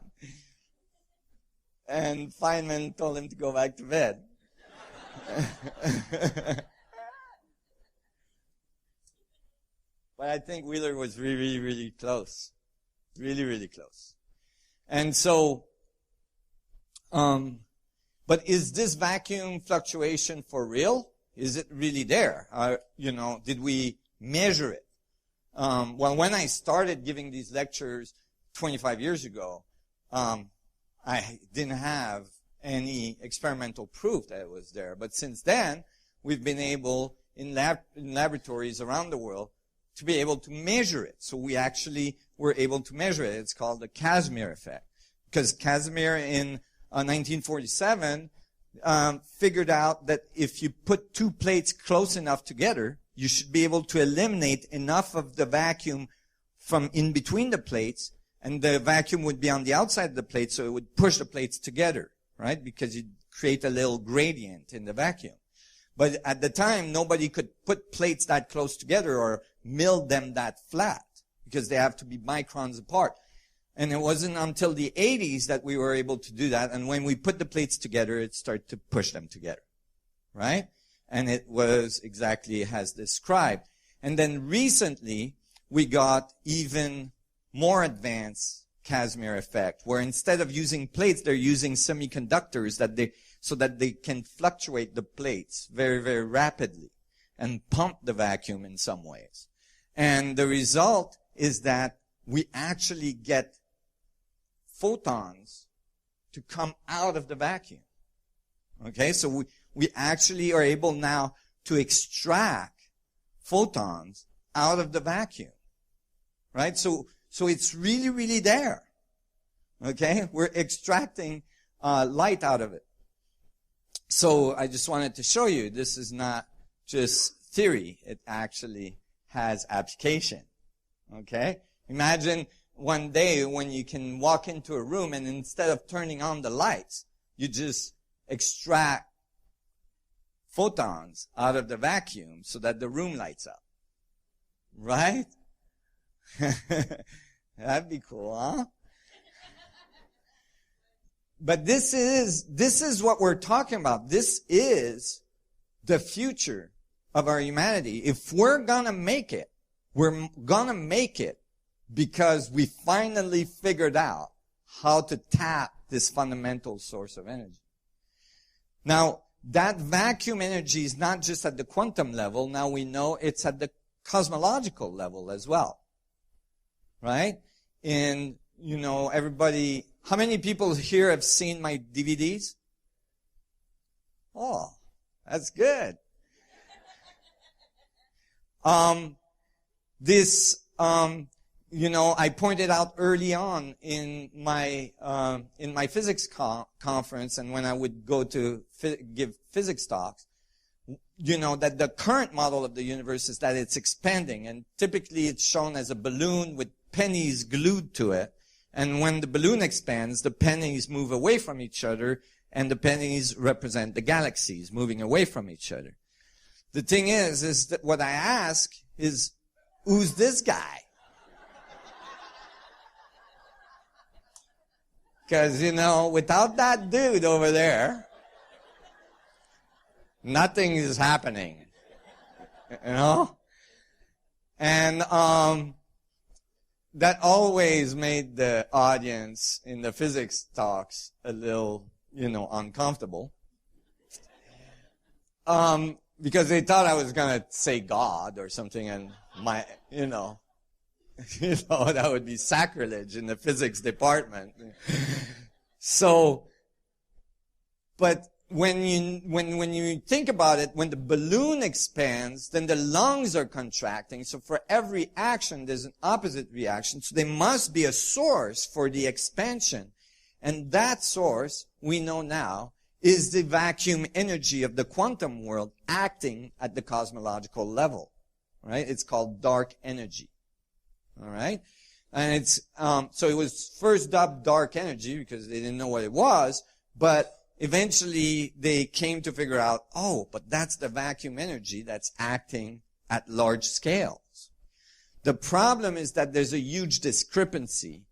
And Feynman told him to go back to bed. But I think Wheeler was really, really close Really, really close. And so, but is this vacuum fluctuation for real? Is it really there? Did we measure it? Well, when I started giving these lectures 25 years ago, I didn't have any experimental proof that it was there. But since then, we've been able, in laboratories around the world, to be able to measure it. So we actually were able to measure it. It's called the Casimir effect. Because Casimir in 1947 figured out that if you put two plates close enough together, you should be able to eliminate enough of the vacuum from in between the plates, and the vacuum would be on the outside of the plate, so it would push the plates together, right? Because you'd create a little gradient in the vacuum. But at the time, nobody could put plates that close together or mill them that flat, because they have to be microns apart. And it wasn't until the 80s that we were able to do that. And when we put the plates together, it started to push them together, right? And it was exactly as described. And then recently, we got even more advanced Casimir effect, where instead of using plates, they're using semiconductors so that they can fluctuate the plates very, very rapidly and pump the vacuum in some ways. And the result is that we actually get photons to come out of the vacuum. Okay, so we actually are able now to extract photons out of the vacuum. Right? So it's really, really there. Okay? We're extracting light out of it. So I just wanted to show you this is not just theory. It actually has application. Okay? Imagine one day when you can walk into a room and instead of turning on the lights, you just extract photons out of the vacuum so that the room lights up. Right? That'd be cool, huh? But this is what we're talking about. This is the future of our humanity. If we're gonna make it, we're gonna make it because we finally figured out how to tap this fundamental source of energy. Now, that vacuum energy is not just at the quantum level. Now we know it's at the cosmological level as well. Right? And, everybody, how many people here have seen my DVDs? Oh, that's good. I pointed out early on in my physics conference, and when I would go to give physics talks, that the current model of the universe is that it's expanding, and typically it's shown as a balloon with pennies glued to it. And when the balloon expands, the pennies move away from each other, and the pennies represent the galaxies moving away from each other. The thing is that what I ask is, who's this guy? Because, without that dude over there, nothing is happening. And, that always made the audience in the physics talks a little, uncomfortable. Because they thought I was gonna say God or something, and that would be sacrilege in the physics department. So, but when you think about it, when the balloon expands, then the lungs are contracting. So for every action, there's an opposite reaction. So there must be a source for the expansion. And that source, we know now, is the vacuum energy of the quantum world acting at the cosmological level. Right? It's called dark energy. All right? And it's, so it was first dubbed dark energy because they didn't know what it was, but eventually they came to figure out, but that's the vacuum energy that's acting at large scales. The problem is that there's a huge discrepancy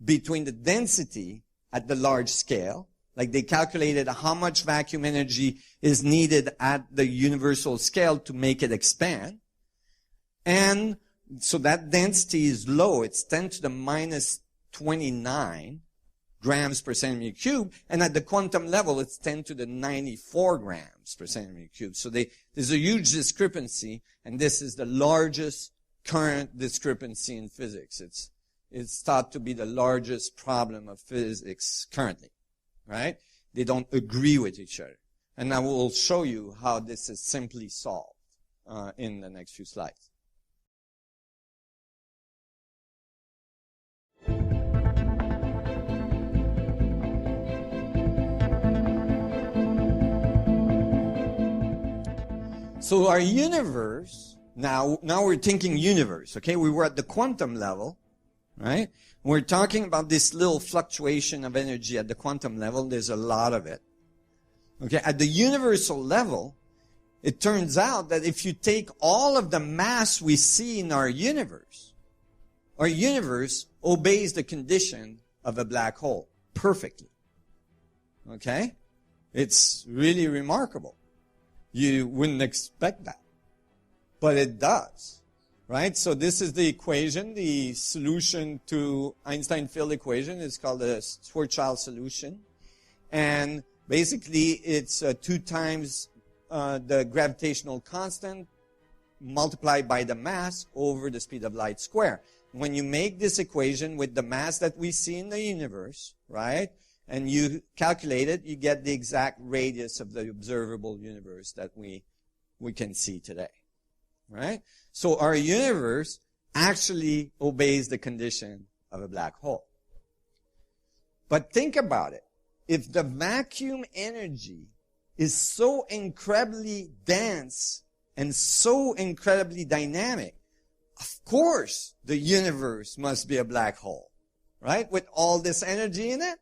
between the density at the large scale, like they calculated how much vacuum energy is needed at the universal scale to make it expand, and So that density is low. It's 10 to the minus 29 grams per centimeter cube. And at the quantum level, it's 10 to the 94 grams per centimeter cube. So there's a huge discrepancy. And this is the largest current discrepancy in physics. It's thought to be the largest problem of physics currently, right? They don't agree with each other. And I will show you how this is simply solved in the next few slides. So our universe, now we're thinking universe, okay? We were at the quantum level, right? We're talking about this little fluctuation of energy at the quantum level. There's a lot of it. Okay, at the universal level, it turns out that if you take all of the mass we see in our universe obeys the condition of a black hole perfectly. Okay? It's really remarkable. You wouldn't expect that. But it does. Right? So this is the equation, the solution to Einstein field equation. It's called the Schwarzschild solution. And basically, it's 2 times the gravitational constant multiplied by the mass over the speed of light square. When you make this equation with the mass that we see in the universe, right, and you calculate it, you get the exact radius of the observable universe that we can see today, right? So our universe actually obeys the condition of a black hole. But think about it. If the vacuum energy is so incredibly dense and so incredibly dynamic, of course the universe must be a black hole, right? With all this energy in it.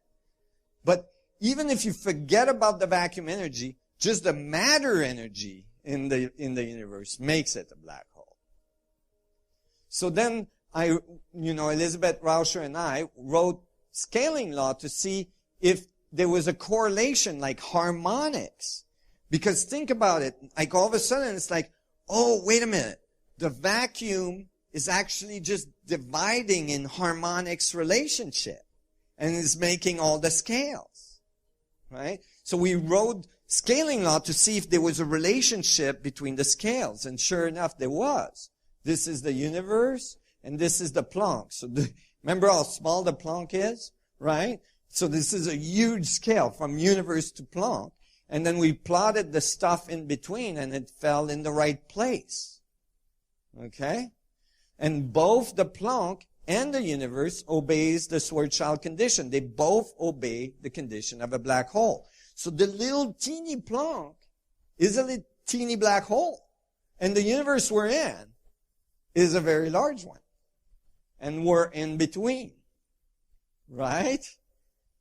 But even if you forget about the vacuum energy, just the matter energy in the universe makes it a black hole. So then Elizabeth Rauscher and I wrote scaling law to see if there was a correlation like harmonics. Because think about it, like all of a sudden it's like, oh, wait a minute. The vacuum is actually just dividing in harmonics relationship and is making all the scales, right? So we wrote scaling law to see if there was a relationship between the scales. And sure enough, there was. This is the universe and this is the Planck. So remember how small the Planck is, right? So this is a huge scale from universe to Planck. And then we plotted the stuff in between and it fell in the right place. Okay? And both the Planck and the universe obeys the Schwarzschild condition. They both obey the condition of a black hole. So the little teeny Planck is a little teeny black hole. And the universe we're in is a very large one. And we're in between. Right?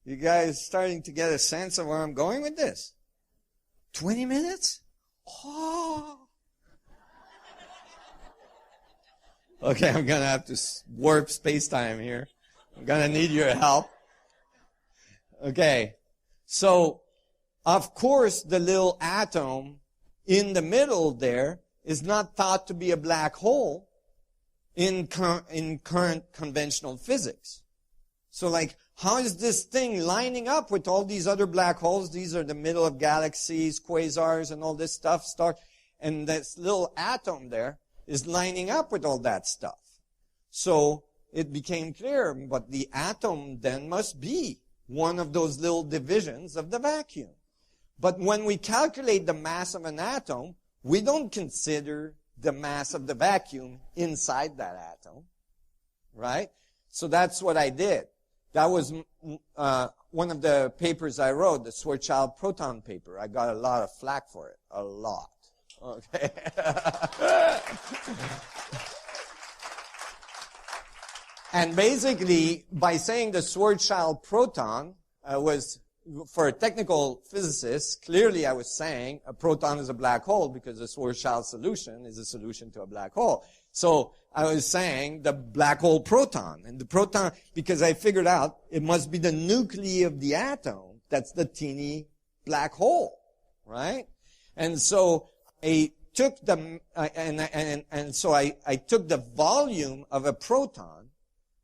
You guys starting to get a sense of where I'm going with this? 20 minutes? Oh. Okay, I'm going to have to warp space-time here. I'm going to need your help. Okay. So, of course, the little atom in the middle there is not thought to be a black hole in current conventional physics. So, like, how is this thing lining up with all these other black holes? These are the middle of galaxies, quasars, and all this stuff. And this little atom there is lining up with all that stuff. So it became clear, but the atom then must be one of those little divisions of the vacuum. But when we calculate the mass of an atom, we don't consider the mass of the vacuum inside that atom, right? So that's what I did. That was one of the papers I wrote, the Schwarzschild proton paper. I got a lot of flack for it. A lot. Okay. And basically, by saying the Schwarzschild proton was, for a technical physicist, clearly I was saying a proton is a black hole because the Schwarzschild solution is a solution to a black hole. So I was saying the black hole proton. And the proton, because I figured out it must be the nuclei of the atom that's the teeny black hole, right? And so a took so I took the volume of a proton,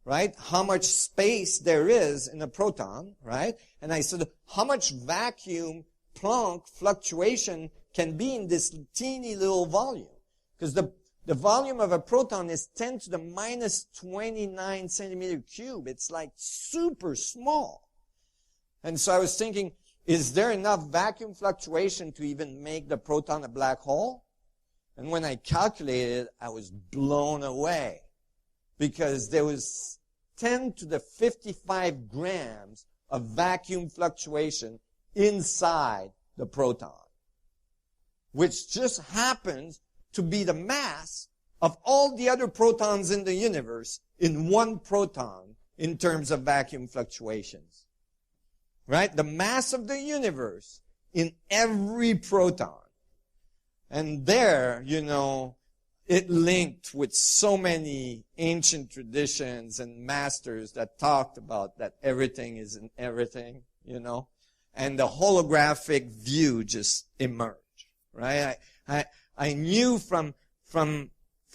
right? How much space there is in a proton, right? And I said, how much vacuum Planck fluctuation can be in this teeny little volume? Because the volume of a proton is 10 to the minus 29 centimeter cube. It's like super small. And so I was thinking, is there enough vacuum fluctuation to even make the proton a black hole? And when I calculated, I was blown away. Because there was 10 to the 55 grams of vacuum fluctuation inside the proton, which just happens to be the mass of all the other protons in the universe in one proton in terms of vacuum fluctuations. Right? The mass of the universe in every proton. And there, it linked with so many ancient traditions and masters that talked about that everything is in everything, and the holographic view just emerged, right? I knew from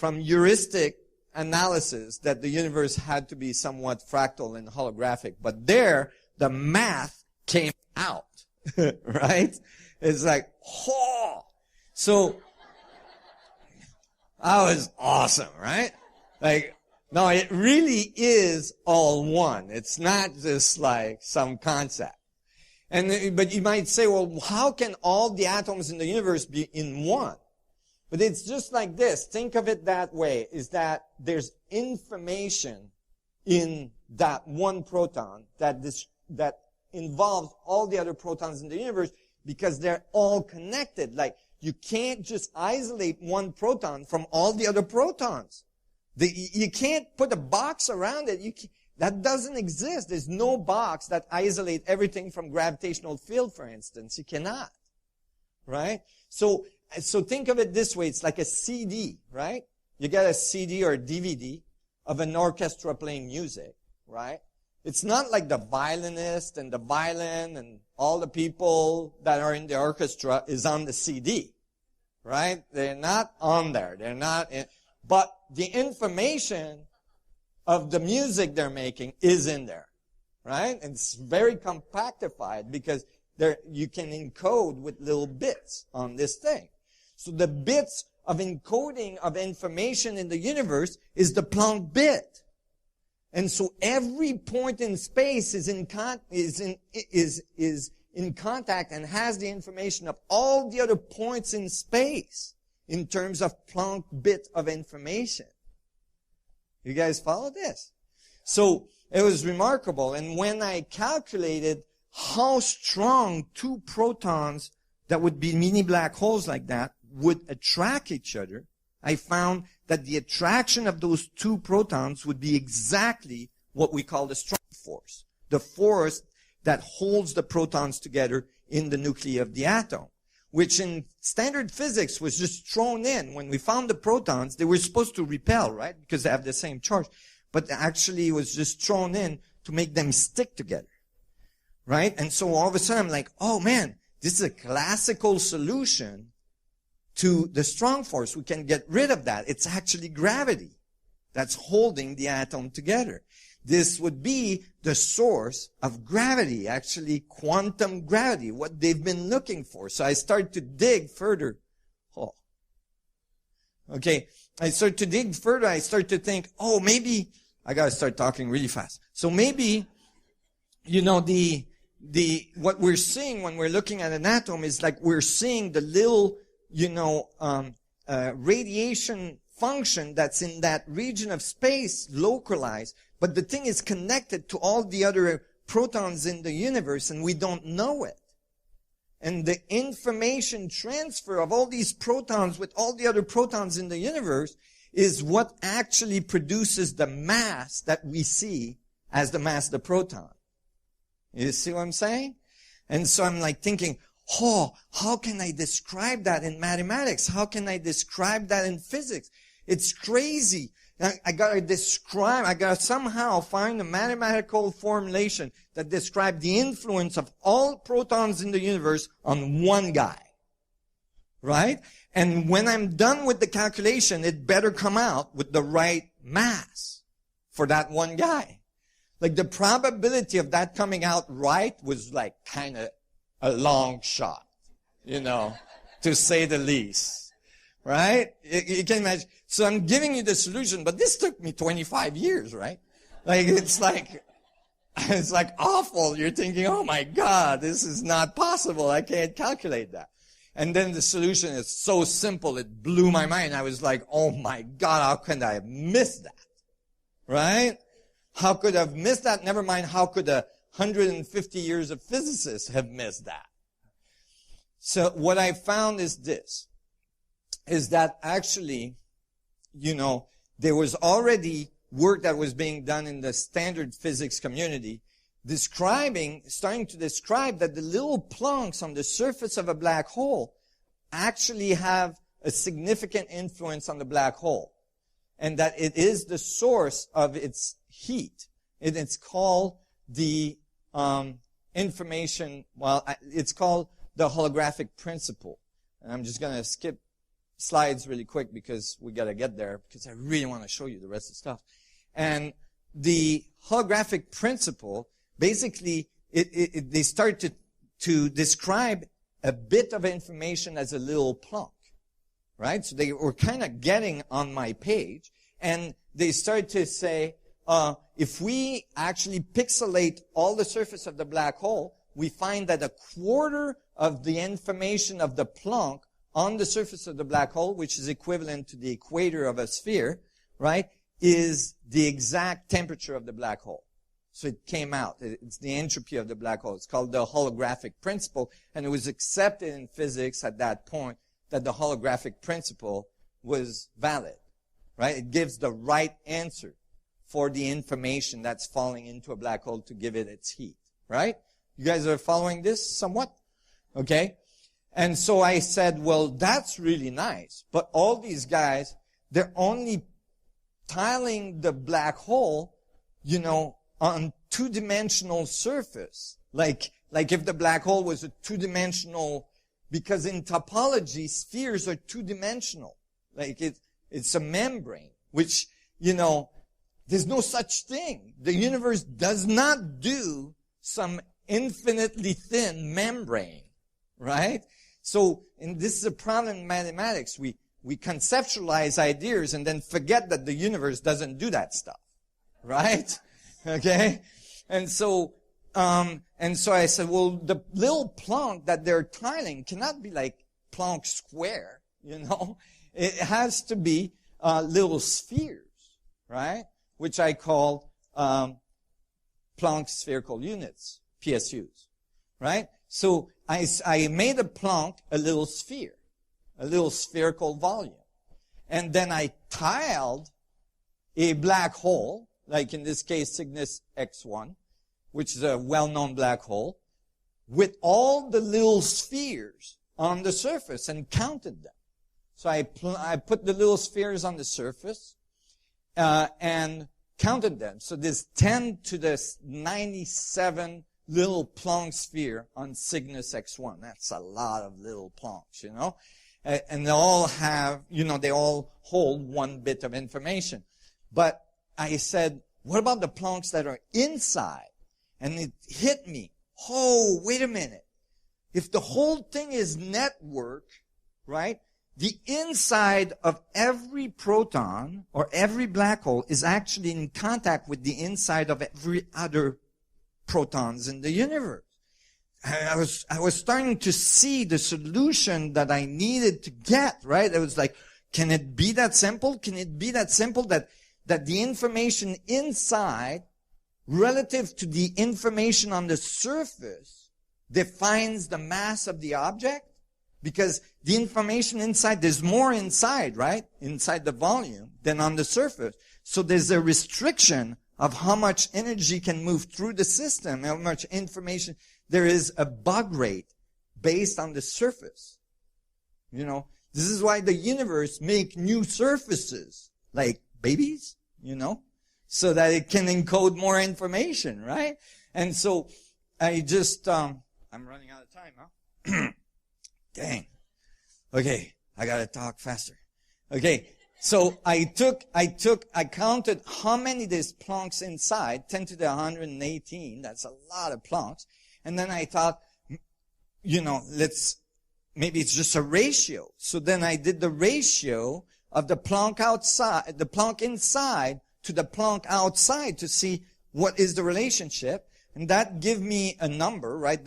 heuristic analysis that the universe had to be somewhat fractal and holographic, but there, the math came out, right? It's like, so, that was awesome, right? Like, no, it really is all one. It's not just like some concept. But you might say, well, how can all the atoms in the universe be in one? But it's just like this. Think of it that way, is that there's information in that one proton that involves all the other protons in the universe because they're all connected. Like, you can't just isolate one proton from all the other protons. You can't put a box around it. That doesn't exist. There's no box that isolates everything from gravitational field, for instance. You cannot. Right? So think of it this way. It's like a CD, right? You get a CD or a DVD of an orchestra playing music, right? It's not like the violinist and the violin and all the people that are in the orchestra is on the CD, right? They're not on there. They're not in, but the information of the music they're making is in there, right? And it's very compactified because you can encode with little bits on this thing. So the bits of encoding of information in the universe is the Planck bit. And so every point in space is in contact and has the information of all the other points in space in terms of Planck bit of information. You guys follow this? So it was remarkable. And when I calculated how strong two protons that would be mini black holes like that would attract each other, I found that the attraction of those two protons would be exactly what we call the strong force. The force that holds the protons together in the nuclei of the atom, which in standard physics was just thrown in. When we found the protons, they were supposed to repel, right? Because they have the same charge. But actually it was just thrown in to make them stick together, right? And so all of a sudden I'm like, oh man, this is a classical solution to the strong force. We can get rid of that. It's actually gravity that's holding the atom together. This would be the source of gravity, actually quantum gravity, what they've been looking for. So I started to dig further. Okay. I started to dig further. I started to think, maybe I got to start talking really fast. So maybe, what we're seeing when we're looking at an atom is like we're seeing the little radiation function that's in that region of space localized, but the thing is connected to all the other protons in the universe and we don't know it. And the information transfer of all these protons with all the other protons in the universe is what actually produces the mass that we see as the mass of the proton. You see what I'm saying? And so I'm like thinking, how can I describe that in mathematics? How can I describe that in physics? It's crazy. I gotta somehow find a mathematical formulation that describes the influence of all protons in the universe on one guy. right? And when I'm done with the calculation, it better come out with the right mass for that one guy. Like the probability of that coming out right was like kind of a long shot, you know, to say the least, right? You can imagine. So I'm giving you the solution, but this took me 25 years, right? Like it's like awful. You're thinking, oh my God, this is not possible. I can't calculate that. And then the solution is so simple, it blew my mind. I was like, oh my God, how could I have missed that? Right? How could I have missed that? Never mind, how could 150 years of physicists have missed that? So what I found is this, is that actually, you know, there was already work that was being done in the standard physics community starting to describe that the little plunks on the surface of a black hole actually have a significant influence on the black hole, and that it is the source of its heat. It's called the it's called the holographic principle. And I'm just going to skip slides really quick because we got to get there, because I really want to show you the rest of the stuff. And the holographic principle, basically, they start to describe a bit of information as a little plunk, right? So they were kind of getting on my page, and they started to say, if we actually pixelate all the surface of the black hole, we find that a quarter of the information of the plunk on the surface of the black hole, which is equivalent to the equator of a sphere, right, is the exact temperature of the black hole. So it came out. It's the entropy of the black hole. It's called the holographic principle, and it was accepted in physics at that point that the holographic principle was valid, right? It gives the right answer for the information that's falling into a black hole to give it its heat, right? You guys are following this somewhat? Okay? And so I said, well, that's really nice, but all these guys, they're only tiling the black hole, you know, on two-dimensional surface. Like if the black hole was a two-dimensional, because in topology, spheres are two-dimensional. Like it's a membrane, which, you know, there's no such thing. The universe does not do some infinitely thin membrane, right? So, and this is a problem in mathematics. We conceptualize ideas and then forget that the universe doesn't do that stuff, right? Okay? And so I said, well, the little Planck that they're tiling cannot be like Planck square, you know? It has to be little spheres, right? Which I call Planck spherical units, PSUs, right? So I made a Planck a little sphere, a little spherical volume. And then I tiled a black hole, like in this case Cygnus X1, which is a well-known black hole, with all the little spheres on the surface and counted them. So I put the little spheres on the surface and counted them. So there's 10 to the 97 little Planck sphere on Cygnus X1. That's a lot of little Plancks, you know. And they all have, you know, they all hold one bit of information. But I said, what about the Plancks that are inside? And it hit me. Oh, wait a minute. If the whole thing is network, right, the inside of every proton or every black hole is actually in contact with the inside of every other protons in the universe. I was starting to see the solution that I needed to get, right? I was like, can it be that simple? Can it be that simple that the information inside relative to the information on the surface defines the mass of the object? Because the information inside, there's more inside, right? Inside the volume than on the surface. So there's a restriction of how much energy can move through the system, how much information. There is a bug rate based on the surface. You know, this is why the universe make new surfaces, like babies, you know, so that it can encode more information, right? And so I just, I'm running out of time, huh? Dang. Okay, I gotta talk faster. Okay, so I counted how many there's Plancks inside, 10 to the 118, that's a lot of Plancks. And then I thought, maybe it's just a ratio. So then I did the ratio of the Planck outside, the Planck inside to the Planck outside to see what is the relationship. And that give me a number, right?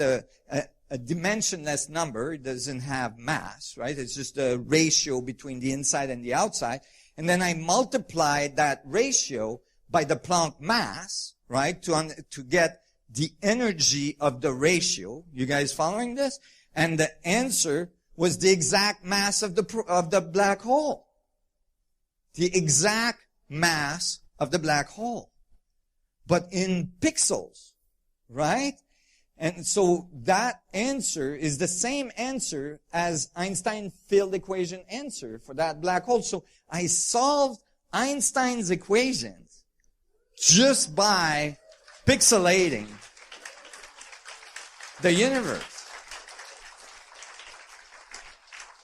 A dimensionless number. It doesn't have mass, right? It's just a ratio between the inside and the outside. And then I multiplied that ratio by the Planck mass, right? To get the energy of the ratio. You guys following this? And the answer was the exact mass of the black hole. The exact mass of the black hole. But in pixels, right? And so that answer is the same answer as Einstein field equation answer for that black hole. So I solved Einstein's equations just by pixelating the universe.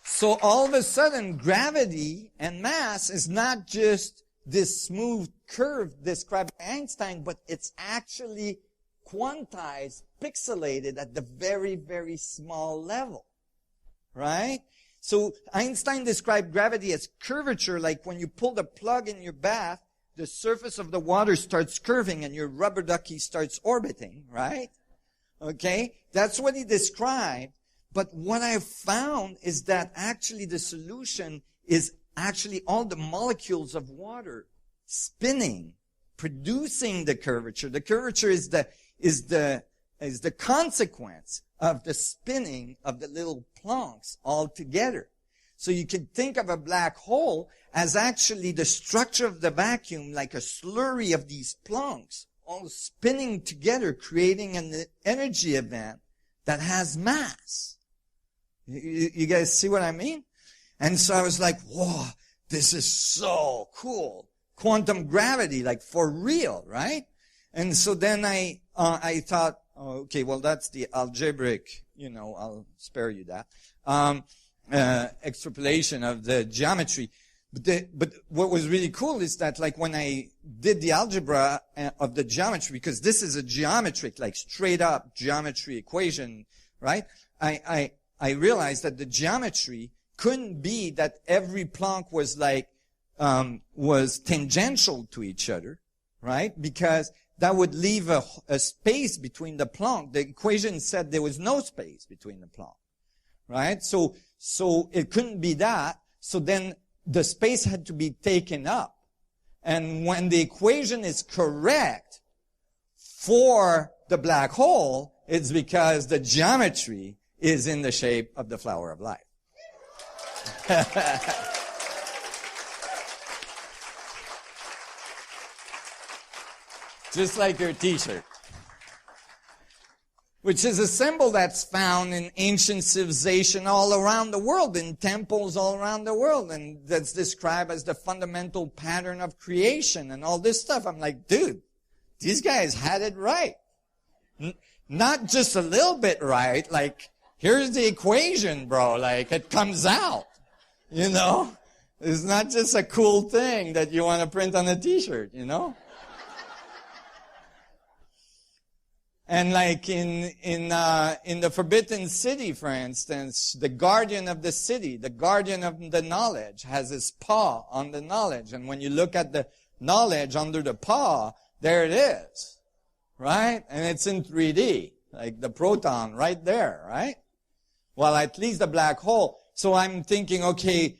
So all of a sudden, gravity and mass is not just this smooth curve described by Einstein, but it's actually quantized, pixelated at the very, very small level. Right? So Einstein described gravity as curvature, like when you pull the plug in your bath, the surface of the water starts curving and your rubber ducky starts orbiting, right? Okay? That's what he described. But what I found is that actually the solution is actually all the molecules of water spinning, producing the curvature. The curvature is the consequence of the spinning of the little Plancks all together. So you can think of a black hole as actually the structure of the vacuum, like a slurry of these Plancks all spinning together, creating an energy event that has mass. You guys see what I mean? And so I was like, whoa, this is so cool. Quantum gravity, like for real, right? And so then I thought, okay, well, that's the algebraic, I'll spare you that, extrapolation of the geometry. But what was really cool is that, like, when I did the algebra of the geometry, because this is a geometric, like, straight up geometry equation, right? I realized that the geometry couldn't be that every Planck was was tangential to each other, right? Because that would leave a space between the Planck. The equation said there was no space between the Planck, right? So it couldn't be that. So then the space had to be taken up. And when the equation is correct for the black hole, it's because the geometry is in the shape of the flower of life. Just like your t-shirt. Which is a symbol that's found in ancient civilization all around the world, in temples all around the world, and that's described as the fundamental pattern of creation and all this stuff. I'm like, dude, these guys had it right. Not just a little bit right, like, here's the equation, bro, like, it comes out, It's not just a cool thing that you want to print on a t-shirt, And like in the Forbidden City, for instance, the guardian of the city, the guardian of the knowledge, has his paw on the knowledge. And when you look at the knowledge under the paw, there it is. Right? And it's in 3D. Like the proton right there, right? Well, at least the black hole. So I'm thinking, okay,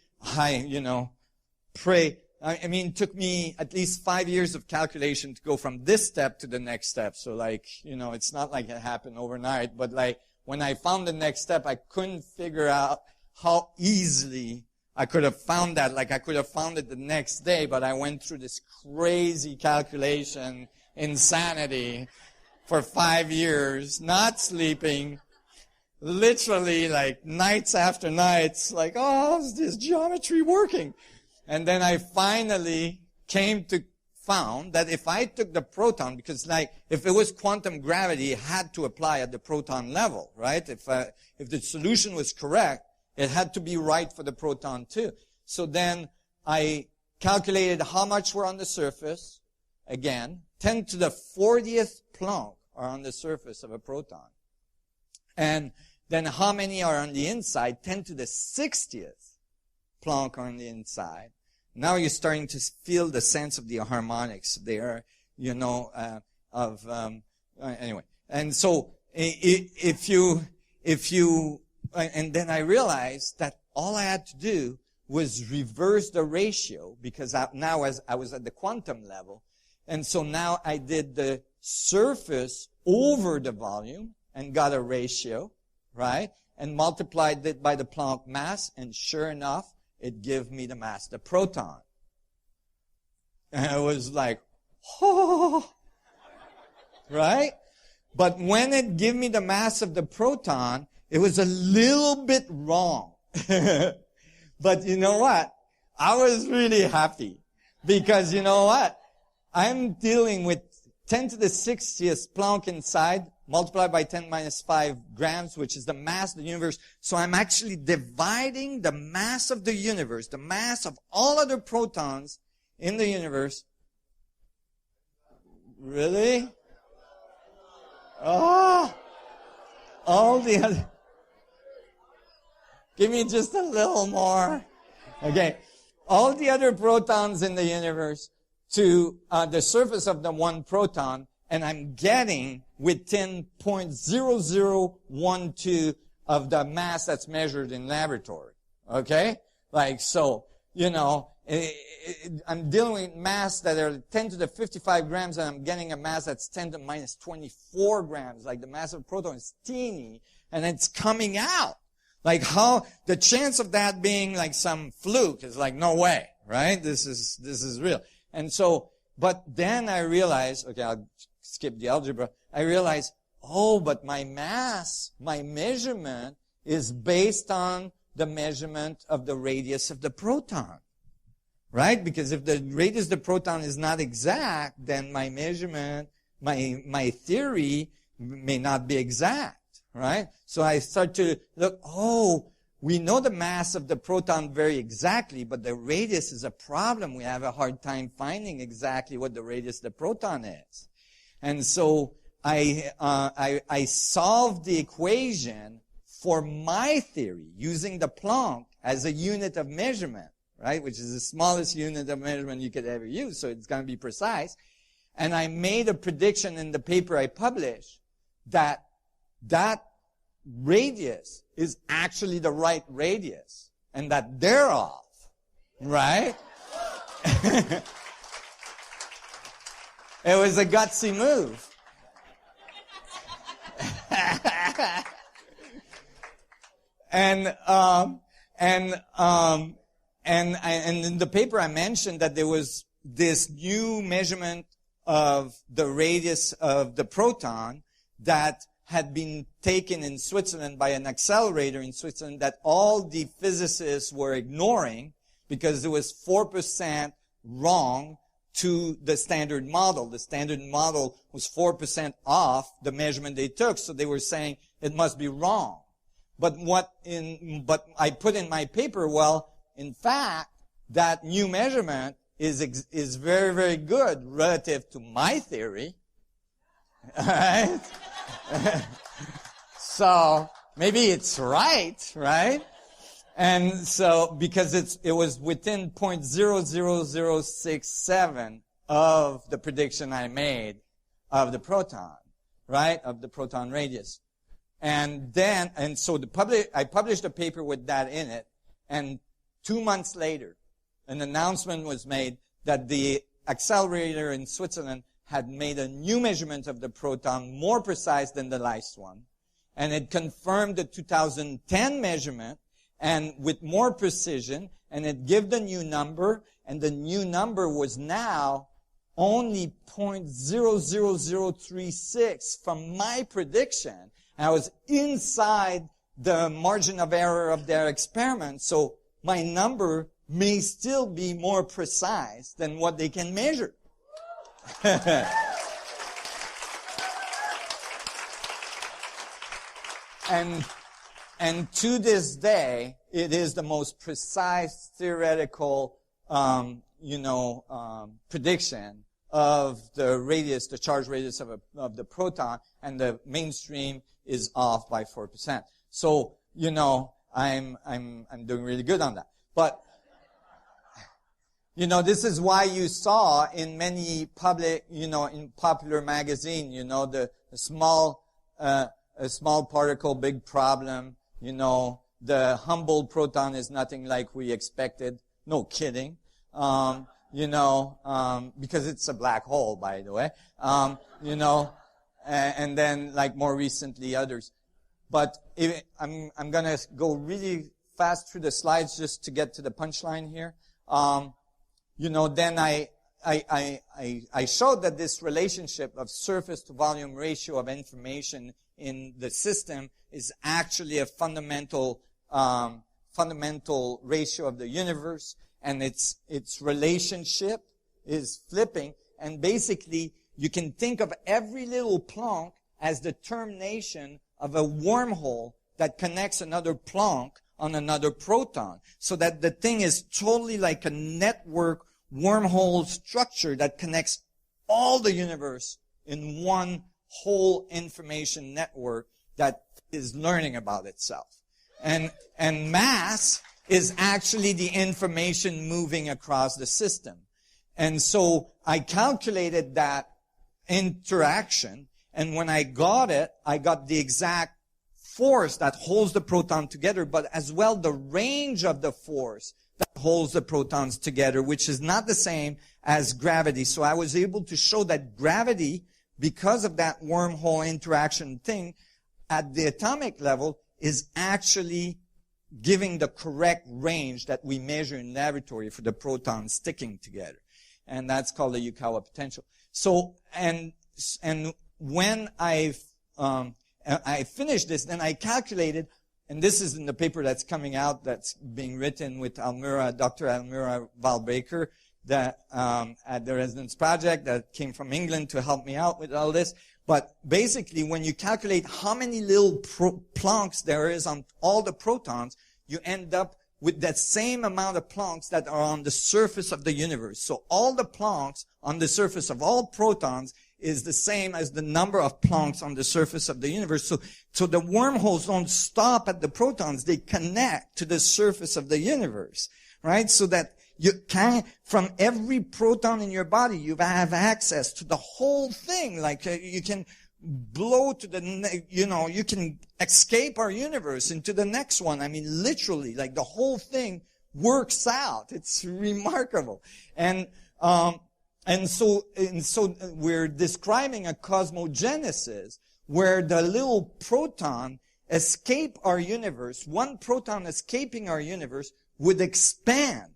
pray. I mean, it took me at least 5 years of calculation to go from this step to the next step. So it's not like it happened overnight, but like when I found the next step, I couldn't figure out how easily I could have found that. Like I could have found it the next day, but I went through this crazy calculation, insanity for 5 years, not sleeping, literally like nights after nights, like, oh, how's this geometry working? And then I finally found that if I took the proton, because if it was quantum gravity, it had to apply at the proton level, right? If the solution was correct, It had to be right for the proton too. So then I calculated how much were on the surface. Again, 10 to the 40th Planck are on the surface of a proton. And then how many are on the inside? 10 to the 60th Planck are on the inside. Now you're starting to feel the sense of the harmonics there, anyway. And so and then I realized that all I had to do was reverse the ratio, because now as I was at the quantum level. And so now I did the surface over the volume and got a ratio, right? And multiplied it by the Planck mass, and sure enough, it gave me the mass of the proton. And I was like, oh, right? But when it gave me the mass of the proton, it was a little bit wrong. But you know what? I was really happy, because you know what? I'm dealing with 10 to the 60th Planck inside, multiplied by 10 minus 5 grams, which is the mass of the universe. So I'm actually dividing the mass of the universe, the mass of all other protons in the universe. Really? Oh, all the other. Give me just a little more. Okay. All the other protons in the universe to the surface of the one proton, and I'm getting within 0.0012 of the mass that's measured in laboratory. Okay? Like, so, I'm dealing with mass that are 10 to the 55 grams, and I'm getting a mass that's 10 to minus 24 grams. Like, the mass of a proton is teeny, and it's coming out. Like, how, the chance of that being like some fluke is like, no way, right? This is real. And so, but then I realized, okay, I'll skip the algebra. I realized, but my mass, my measurement is based on the measurement of the radius of the proton. Right? Because if the radius of the proton is not exact, then my measurement, my theory may not be exact. Right? So I start to look, we know the mass of the proton very exactly, but the radius is a problem. We have a hard time finding exactly what the radius of the proton is. And so I solved the equation for my theory using the Planck as a unit of measurement, right? Which is the smallest unit of measurement you could ever use, so it's going to be precise. And I made a prediction in the paper I published that radius is actually the right radius, and that they're off, right? It was a gutsy move. And in the paper I mentioned that there was this new measurement of the radius of the proton that had been taken in Switzerland by an accelerator in Switzerland that all the physicists were ignoring because it was 4% wrong to the standard model. The standard model was 4% off the measurement they took, so they were saying it must be wrong. But I put in my paper, in fact, that new measurement is very, very good relative to my theory. All right? So maybe it's right? And so, because it was within 0.00067 of the prediction I made of the proton, right? Of the proton radius. And so I published a paper with that in it, and 2 months later, an announcement was made that the accelerator in Switzerland had made a new measurement of the proton more precise than the last one. And it confirmed the 2010 measurement and with more precision, and it gave the new number, and the new number was now only 0.00036 from my prediction. And I was inside the margin of error of their experiment, so my number may still be more precise than what they can measure. And to this day, it is the most precise theoretical, prediction of the radius, the charge radius of the proton, and the mainstream is off by 4%. So, I'm doing really good on that. But, this is why you saw in many public, in popular magazine, the small particle, big problem, the Humboldt proton is nothing like we expected. No kidding. Because it's a black hole, by the way. And then like more recently others. But I'm gonna go really fast through the slides just to get to the punchline here. Then I showed that this relationship of surface to volume ratio of information in the system is actually a fundamental ratio of the universe, and its relationship is flipping. And basically, you can think of every little Planck as the termination of a wormhole that connects another Planck on another proton, so that the thing is totally like a network wormhole structure that connects all the universe in one whole information network that is learning about itself. And mass is actually the information moving across the system. And so I calculated that interaction, and when I got it, I got the exact force that holds the proton together, but as well the range of the force that holds the protons together, which is not the same as gravity. So I was able to show that gravity, because of that wormhole interaction thing, at the atomic level, is actually giving the correct range that we measure in laboratory for the protons sticking together. And that's called the Yukawa potential. So, and when I finished this, then I calculated, and this is in the paper that's coming out, that's being written with Dr. Almira Valbaker, that, at the Resonance Project, that came from England to help me out with all this. But basically, when you calculate how many little Plancks there is on all the protons, you end up with that same amount of Plancks that are on the surface of the universe. So all the Plancks on the surface of all protons is the same as the number of Plancks on the surface of the universe. So the wormholes don't stop at the protons. They connect to the surface of the universe, right? So that you can, from every proton in your body, you have access to the whole thing. Like you can blow to the, you can escape our universe into the next one. I mean, literally, like the whole thing works out. It's remarkable. And so we're describing a cosmogenesis where the little proton escape our universe. One proton escaping our universe would expand,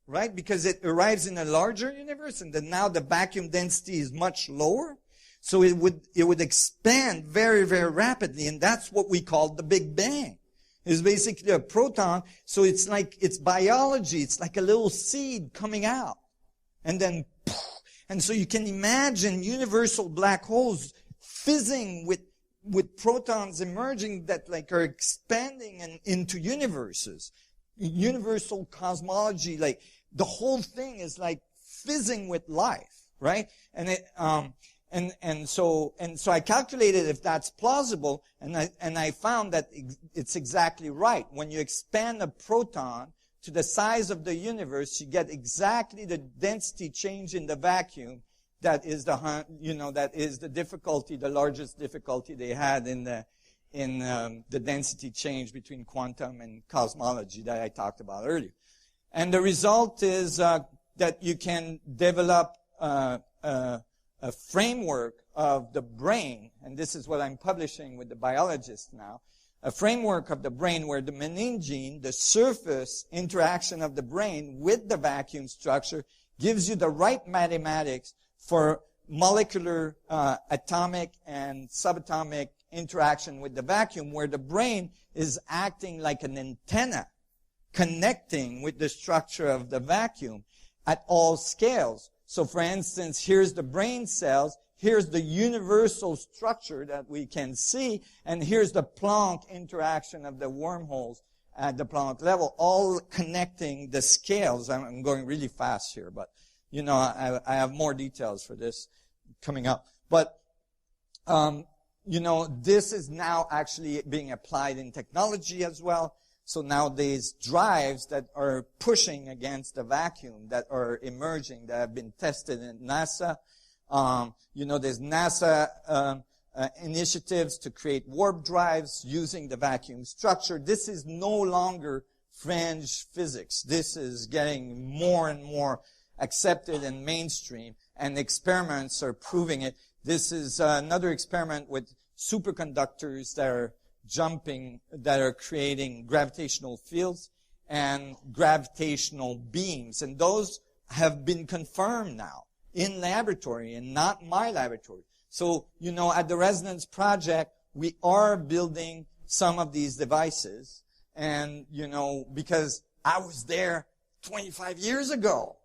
right? Because it arrives in a larger universe, and then now the vacuum density is much lower. So it would expand very, very rapidly, and that's what we call the Big Bang. It's basically a proton, so it's like, it's biology. It's like a little seed coming out. And then, and so you can imagine universal black holes fizzing with protons emerging that like are expanding into universes. Universal cosmology, like the whole thing is like fizzing with life, right? And it, and so I calculated if that's plausible, and I found that it's exactly right. When you expand a proton to the size of the universe, you get exactly the density change in the vacuum. That is that is the difficulty, the largest difficulty they had in the density change between quantum and cosmology that I talked about earlier. And the result is that you can develop a framework of the brain, and this is what I'm publishing with the biologists now, a framework of the brain where the meningene, the surface interaction of the brain with the vacuum structure, gives you the right mathematics for molecular, atomic, and subatomic interaction with the vacuum, where the brain is acting like an antenna, connecting with the structure of the vacuum at all scales. So for instance, here's the brain cells, here's the universal structure that we can see, and here's the Planck interaction of the wormholes at the plummet level, all connecting the scales. I'm going really fast here, but, you know, I have more details for this coming up. But, you know, this is now actually being applied in technology as well. So nowadays, drives that are pushing against the vacuum, that are emerging, that have been tested in NASA. You know, there's NASA initiatives to create warp drives using the vacuum structure. This is no longer fringe physics. This is getting more and more accepted and mainstream, and experiments are proving it. This is another experiment with superconductors that are jumping, that are creating gravitational fields and gravitational beams. And those have been confirmed now in laboratory and not my laboratory. So, you know, at the Resonance Project, we are building some of these devices. And, you know, because I was there 25 years ago,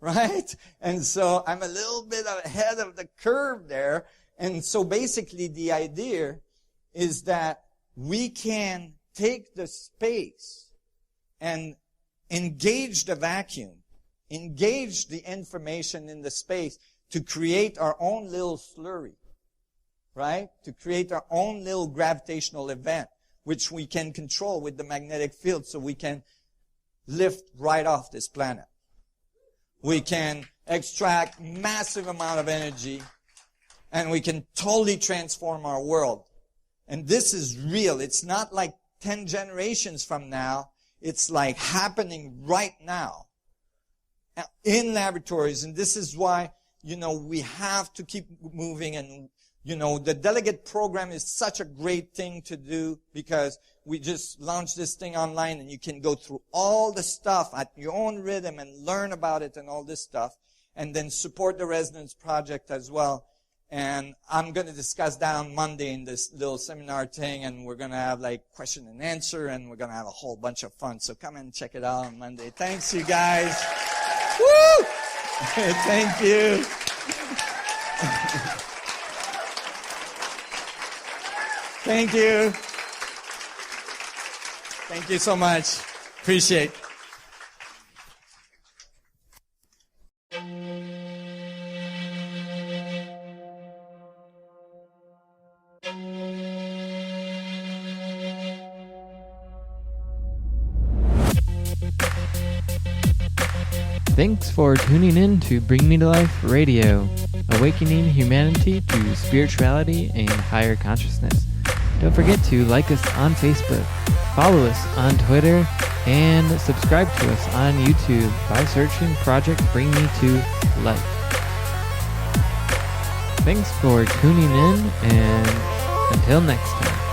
right? And so I'm a little bit ahead of the curve there. And so basically the idea is that we can take the space and engage the vacuum, engage the information in the space to create our own little slurry, right? To create our own little gravitational event, which we can control with the magnetic field, so we can lift right off this planet. We can extract massive amount of energy, and we can totally transform our world. And this is real. It's not like 10 generations from now. It's like happening right now in laboratories. And this is why, you know, we have to keep moving. And, you know, the delegate program is such a great thing to do, because we just launched this thing online and you can go through all the stuff at your own rhythm and learn about it and all this stuff, and then support the Resonance Project as well. And I'm going to discuss that on Monday in this little seminar thing, and we're going to have like question and answer, and we're going to have a whole bunch of fun. So come and check it out on Monday. Thanks, you guys. Woo! Thank you. Thank you. Thank you so much. Appreciate it. Thanks for tuning in to Bring Me to Life Radio, awakening humanity to spirituality and higher consciousness. Don't forget to like us on Facebook, follow us on Twitter, and subscribe to us on YouTube by searching Project Bring Me to Life. Thanks for tuning in, and until next time.